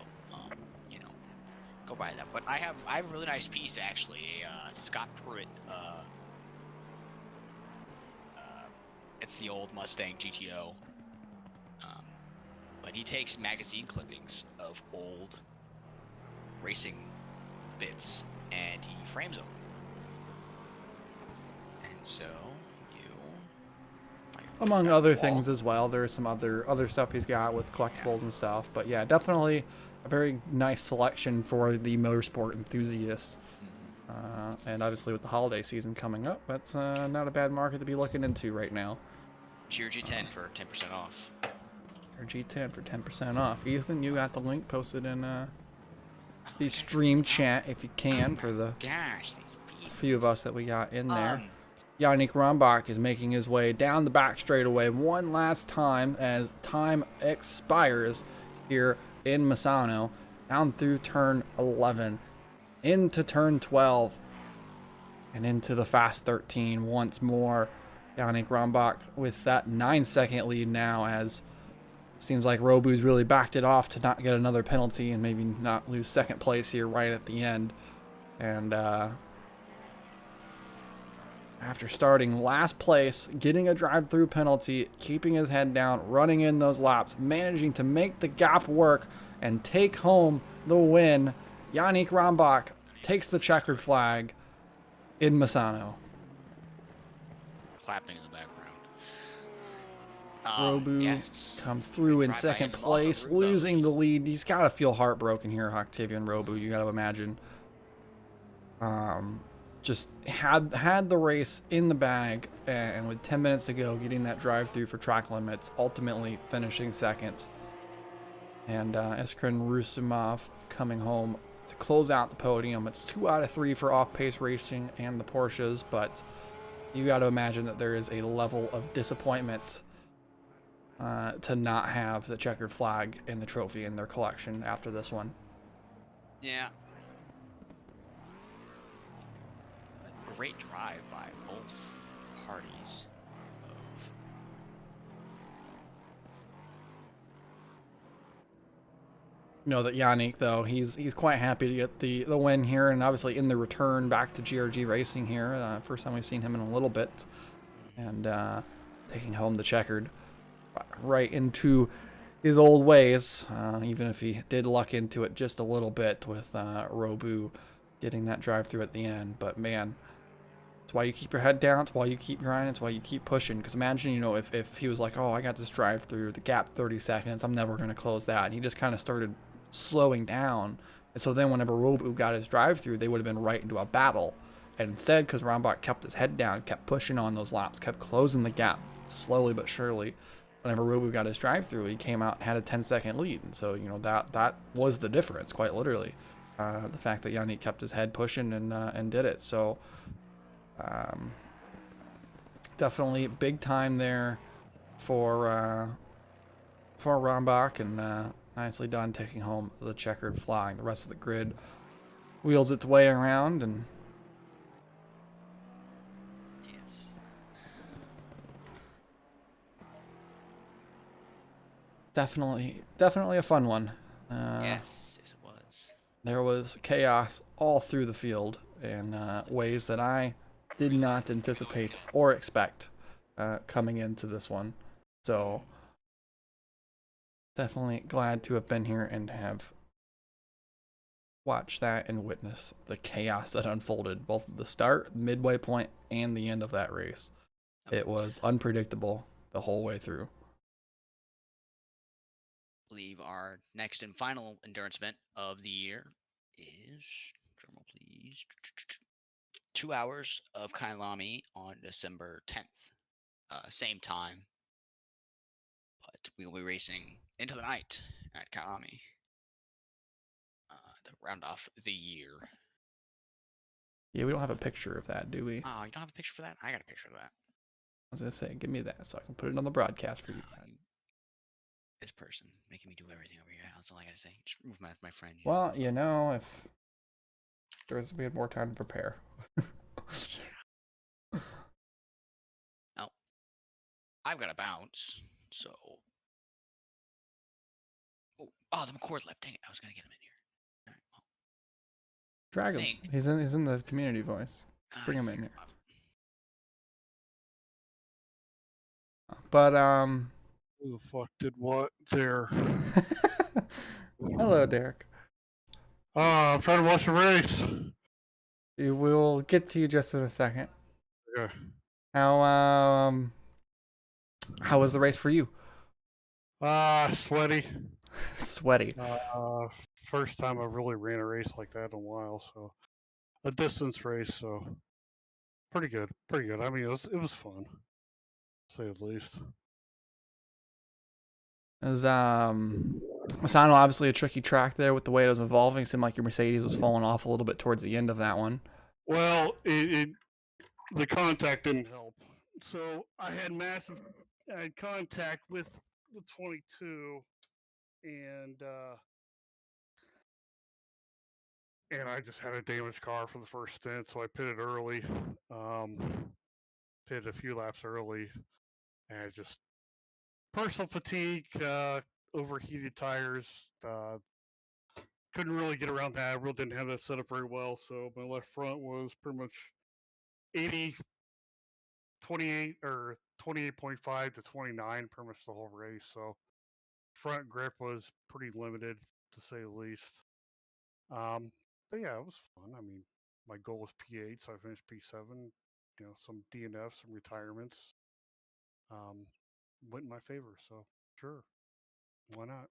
you know, go buy that. But I have a really nice piece actually. A Scott Pruitt. It's the old Mustang GTO. But he takes magazine clippings of old racing bits, and he frames them. And so you, Among other things as well, there's some other stuff he's got with collectibles and stuff. But yeah, definitely a very nice selection for the motorsport enthusiast. And obviously with the holiday season coming up, that's not a bad market to be looking into right now. GRG 10 for 10% off. GRG 10 for 10% off. Ethan, you got the link posted in the stream chat if you can for the few of us that we got in there. Yannick Rambach is making his way down the back straightaway one last time as time expires here in Misano, down through turn 11, into turn 12, and into the fast 13 once more. Yannick Rambach with that 9-second lead now, as it seems like Robu's really backed it off to not get another penalty and maybe not lose second place here right at the end. And after starting last place, getting a drive-through penalty, keeping his head down, running in those laps, managing to make the gap work and take home the win, Yannick Rambach takes the checkered flag in Misano. Clapping in the background. Robu comes through in second place, losing the lead. He's got to feel heartbroken here, Octavian Robu. You got to imagine. Just had the race in the bag, and with 10 minutes to go, getting that drive-through for track limits, ultimately finishing second. And Iskren Rusumov coming home to close out the podium. It's 2 out of 3 for off-pace racing and the Porsches, but you got to imagine that there is a level of disappointment to not have the checkered flag and the trophy in their collection after this one. Yeah. Great drive by both parties. You know that Yannick, though, he's quite happy to get the win here, and obviously in the return back to GRG Racing here. First time we've seen him in a little bit, and taking home the checkered right into his old ways, even if he did luck into it just a little bit with Robu getting that drive-through at the end. But man, it's why you keep your head down. It's why you keep grinding. It's why you keep pushing. Because imagine, you know, if he was like, oh, I got this drive-through, the gap 30 seconds, I'm never going to close that. And he just kind of started slowing down. And so then whenever Robu got his drive-through, they would have been right into a battle. And instead, because Rambach kept his head down, kept pushing on those laps, kept closing the gap slowly but surely, whenever Robu got his drive-through, he came out and had a 10-second lead. And so, you know, that was the difference, quite literally. The fact that Yannick kept his head pushing and did it. So definitely big time there for Rambach, and nicely done taking home the checkered flag. The rest of the grid wheels its way around, and Yes. definitely a fun one. Yes, it was. There was chaos all through the field in ways that I did not anticipate or expect coming into this one. So definitely glad to have been here and have watched that and witnessed the chaos that unfolded both at the start, midway point, and the end of that race. It was unpredictable the whole way through. I believe our next and final endurance event of the year is, drumroll please, 2 hours of Kailami on December 10th. Same time, but we will be racing into the night at Kailami to round off the year. Yeah, we don't have a picture of that, do we? Oh, you don't have a picture for that? I got a picture of that. I was going to say, give me that so I can put it on the broadcast for you. This person making me do everything over here. That's all I gotta say. Just remove my friend. Well, you know, if we had more time to prepare. Oh, I've got to bounce, so. Oh, the McCord left. Dang it! I was gonna get him in here. All right, well. Drag him. He's in the community voice. Bring him in here. But Who the fuck did what there? hello, Derek. I'm trying to watch the race. We'll get to you just in a second. Okay. How how was the race for you? Sweaty. Sweaty. First time I've really ran a race like that in a while, so a distance race, so pretty good, pretty good. I mean, it was fun, to say the least. It was Misano obviously a tricky track there with the way it was evolving. It seemed like your Mercedes was falling off a little bit towards the end of that one. Well, the contact didn't help. So I had contact with the 22, and I just had a damaged car for the first stint, so I pitted early. Um, Pitted a few laps early, and I just personal fatigue, overheated tires. Couldn't really get around that. I really didn't have that set up very well, so my left front was pretty much 80, 28 or 28.5 to 29 pretty much the whole race. So front grip was pretty limited to say the least. But yeah, it was fun. I mean, my goal was P8, so I finished P7. You know, some DNF, some retirements. Went in my favor. So sure, why not?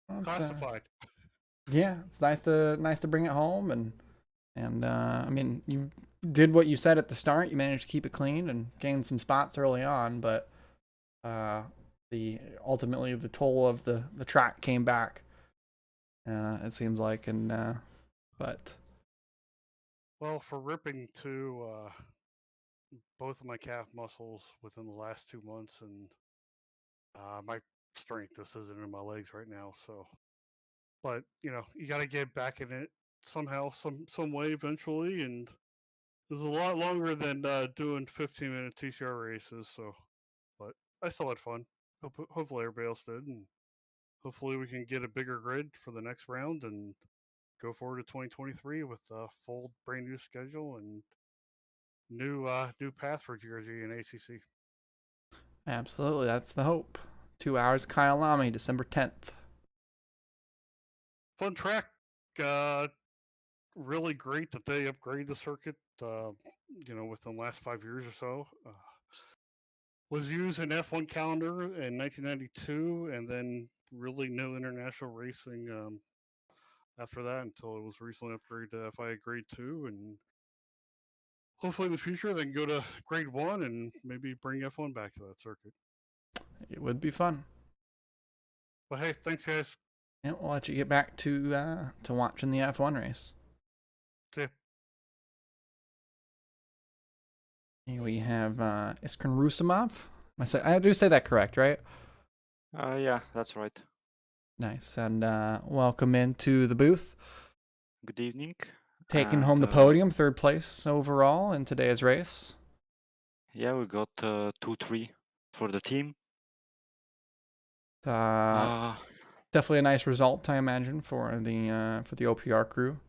Well, Classified. yeah, it's nice to bring it home and I mean you did what you said at the start. You managed to keep it clean and gain some spots early on, but the ultimately the toll of the track came back. It seems like but Well, for ripping both of my calf muscles within the last 2 months, and my strength just isn't in my legs right now. So, but you know, you got to get back in it somehow, some way eventually. And this is a lot longer than doing 15-minute TCR races. So, but I still had fun. Hopefully everybody else did, and hopefully we can get a bigger grid for the next round and go forward to 2023 with a full brand new schedule and new path for GRG and ACC. absolutely that's the hope. 2 hours Kyle Lamy, December 10th. Fun track. Uh, Really great that they upgrade the circuit. You know, within the last 5 years or so. Was used in F1 calendar in 1992, and then really no international racing after that until it was recently upgraded to FIA Grade 2. And hopefully in the future they can go to Grade 1 and maybe bring F1 back to that circuit. It would be fun. But hey, thanks guys. Yeah, we'll let you get back to watching the F1 race. See ya. Here we have Iskran Rusimov. I do say that correct, right? Yeah, that's right. Nice. And welcome into the booth. Good evening. Taking And, home the podium, third place overall in today's race. Yeah, we got 2-3 for the team. Definitely a nice result, I imagine, for the OPR crew.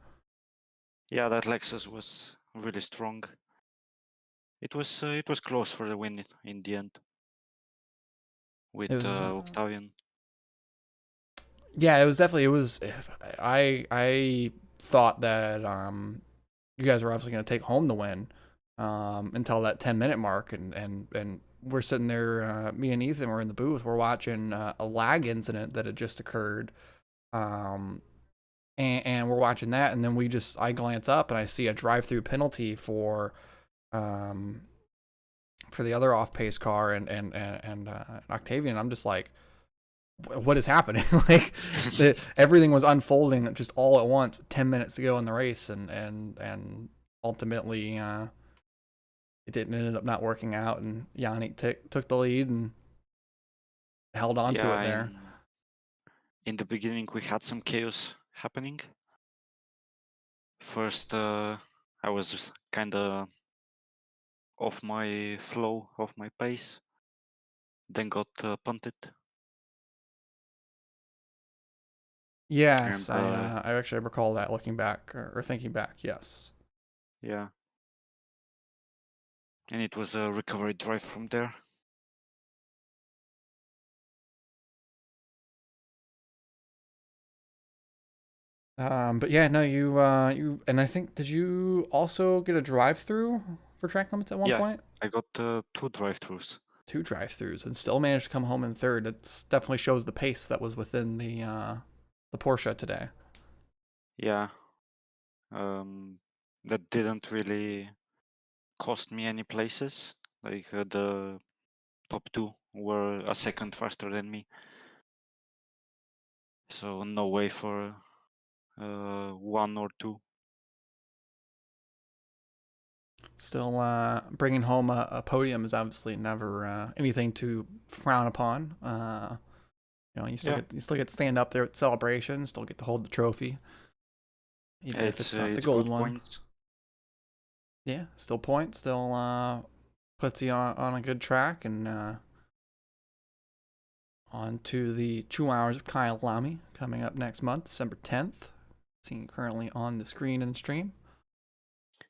Yeah, that Lexus was really strong. It was close for the win in the end with Octavian. Yeah, it was definitely. It was. I thought that you guys were obviously going to take home the win until that 10-minute mark, and we're sitting there. Me and Ethan were in the booth. We're watching a lag incident that had just occurred, and we're watching that, and then I glance up and I see a drive-through penalty for the other off-pace car and Octavian. I'm just like, what is happening? Like everything was unfolding just all at once, 10 minutes to go in the race, and ultimately it ended up not working out, and Yannick took the lead and held on to it there. In the beginning, we had some chaos happening. First, I was kind of off my flow, off my pace, then got punted. Yes, And, I actually recall that looking back or thinking back. Yes. yeah. And it was a recovery drive from there. But yeah, no, you and I think did you also get a drive-through for track limits at one Yeah, point? I got 2 drive-throughs. Two drive-throughs and still managed to come home in third. It definitely shows the pace that was within the Porsche today. Yeah, that didn't really cost me any places. Like the top 2 were a second faster than me, so no way for 1 or 2. Still, bringing home a podium is obviously never anything to frown upon. Yeah, You still get to stand up there at celebration, still get to hold the trophy, even if it's not the it's gold good one. points. Yeah, still points, still puts you on a good track, and on to the 2 hours of Kyle Lamy coming up next month, December 10th. Seen currently on the screen and stream.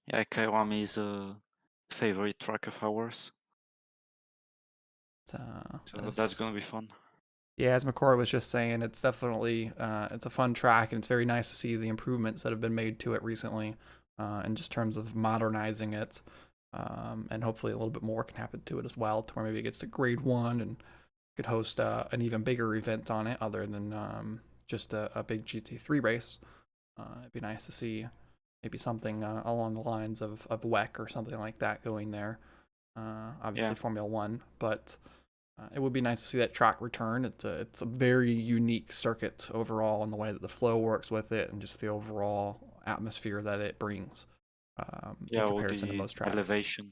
Yeah, Kaiwami is a favorite track of ours, so As that's gonna be fun. Yeah, as McCord was just saying, it's definitely it's a fun track, and it's very nice to see the improvements that have been made to it recently, in just terms of modernizing it, and hopefully a little bit more can happen to it as well, to where maybe it gets to Grade 1 and could host an even bigger event on it, other than just a big GT3 race. It'd be nice to see maybe something along the lines of WEC or something like that going there. Obviously Yeah, Formula One, but it would be nice to see that track return. It's a very unique circuit overall in the way that the flow works with it and just the overall atmosphere that it brings, in yeah, all comparison to the most tracks. elevation.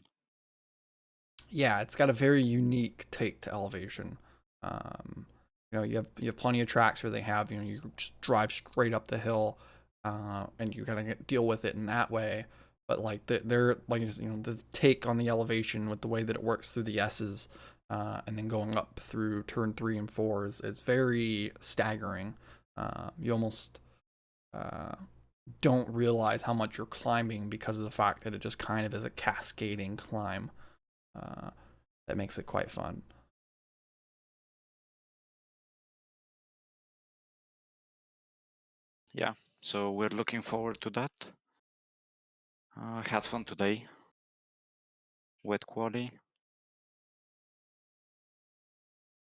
Yeah, it's got a very unique take to elevation. Um, you have plenty of tracks where they have you just drive straight up the hill, and you kind of deal with it in that way. But like they're like the take on the elevation with the way that it works through the S's, and then going up through turn 3 and 4 is very staggering. You almost uh, don't realize how much you're climbing because of the fact that it just kind of is a cascading climb. Uh, that makes it quite fun. Yeah, so we're looking forward to that. Had fun today. Wet quali.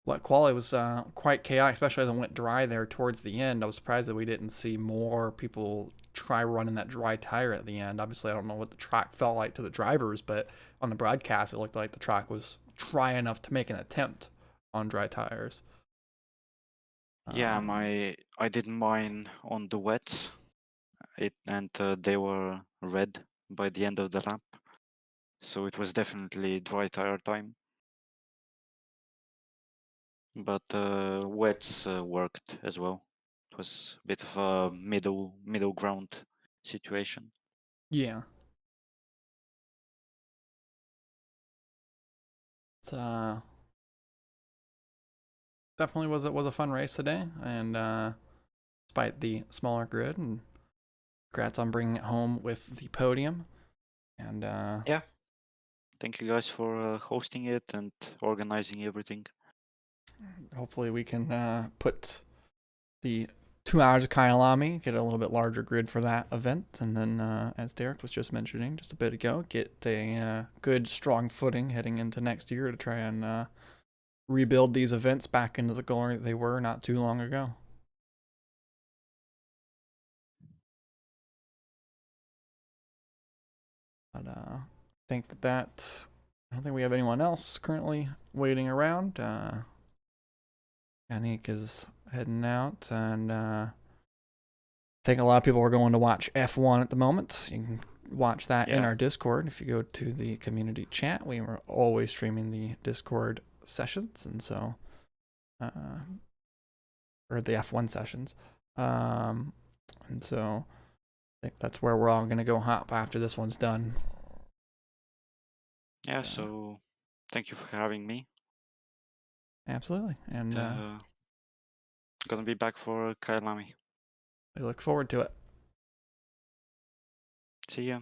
What quality was quite chaotic, especially as it went dry there towards the end. I was surprised that we didn't see more people try running that dry tire at the end. Obviously, I don't know what the track felt like to the drivers, but on the broadcast, it looked like the track was dry enough to make an attempt on dry tires. Yeah, Um, I did mine on the wets. They were red by the end of the lap, so it was definitely dry tire time. But wets worked as well. It was a bit of a middle ground situation. yeah, it's definitely was a fun race today, and despite the smaller grid, and congrats on bringing it home with the podium. And Yeah, thank you guys for hosting it and organizing everything. hopefully we can put the 2 hours of Kyalami, get a little bit larger grid for that event, and then, as Derek was just mentioning just a bit ago, get a good, strong footing heading into next year to try and rebuild these events back into the glory they were not too long ago. But I don't think we have anyone else currently waiting around. Yannick is heading out, and I think a lot of people are going to watch F1 at the moment. You can watch that in Yeah, our Discord. If you go to the community chat, we were always streaming the Discord sessions, and so, or the F1 sessions. And so I think that's where we're all going to go hop after this one's done. yeah. So thank you for having me. Absolutely. And Gonna be back for Kailami. we look forward to it. See ya.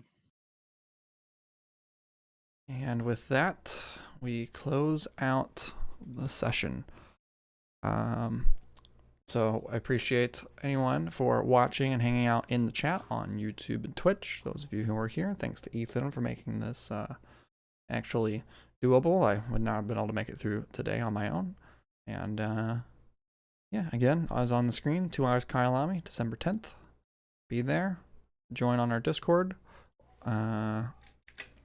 And with that, we close out the session. So I appreciate anyone for watching and hanging out in the chat on YouTube and Twitch. Those of you who are here, thanks to Ethan for making this actually doable. I would not have been able to make it through today on my own. And yeah, again, I was on the screen, 2 hours Kyalami, December 10th. Be there. Join on our Discord,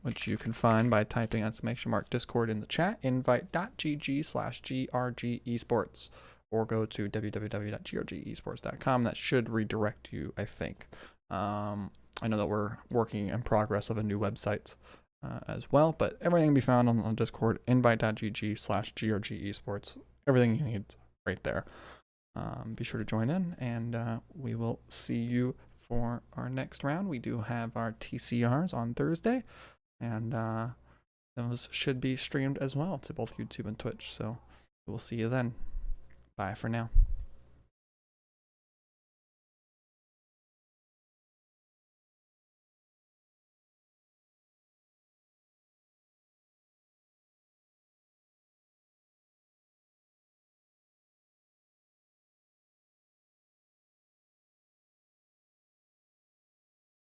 which you can find by typing ! Discord in the chat, invite.gg/GRG eSports, or go to www.grgesports.com. That should redirect you, I think. I know that we're working in progress of a new website as well, but everything can be found on Discord, invite.gg/GRG eSports. Everything you need right there. Be sure to join in, and we will see you for our next round. We do have our TCRs on Thursday, and those should be streamed as well to both YouTube and Twitch. So we'll see you then. Bye for now.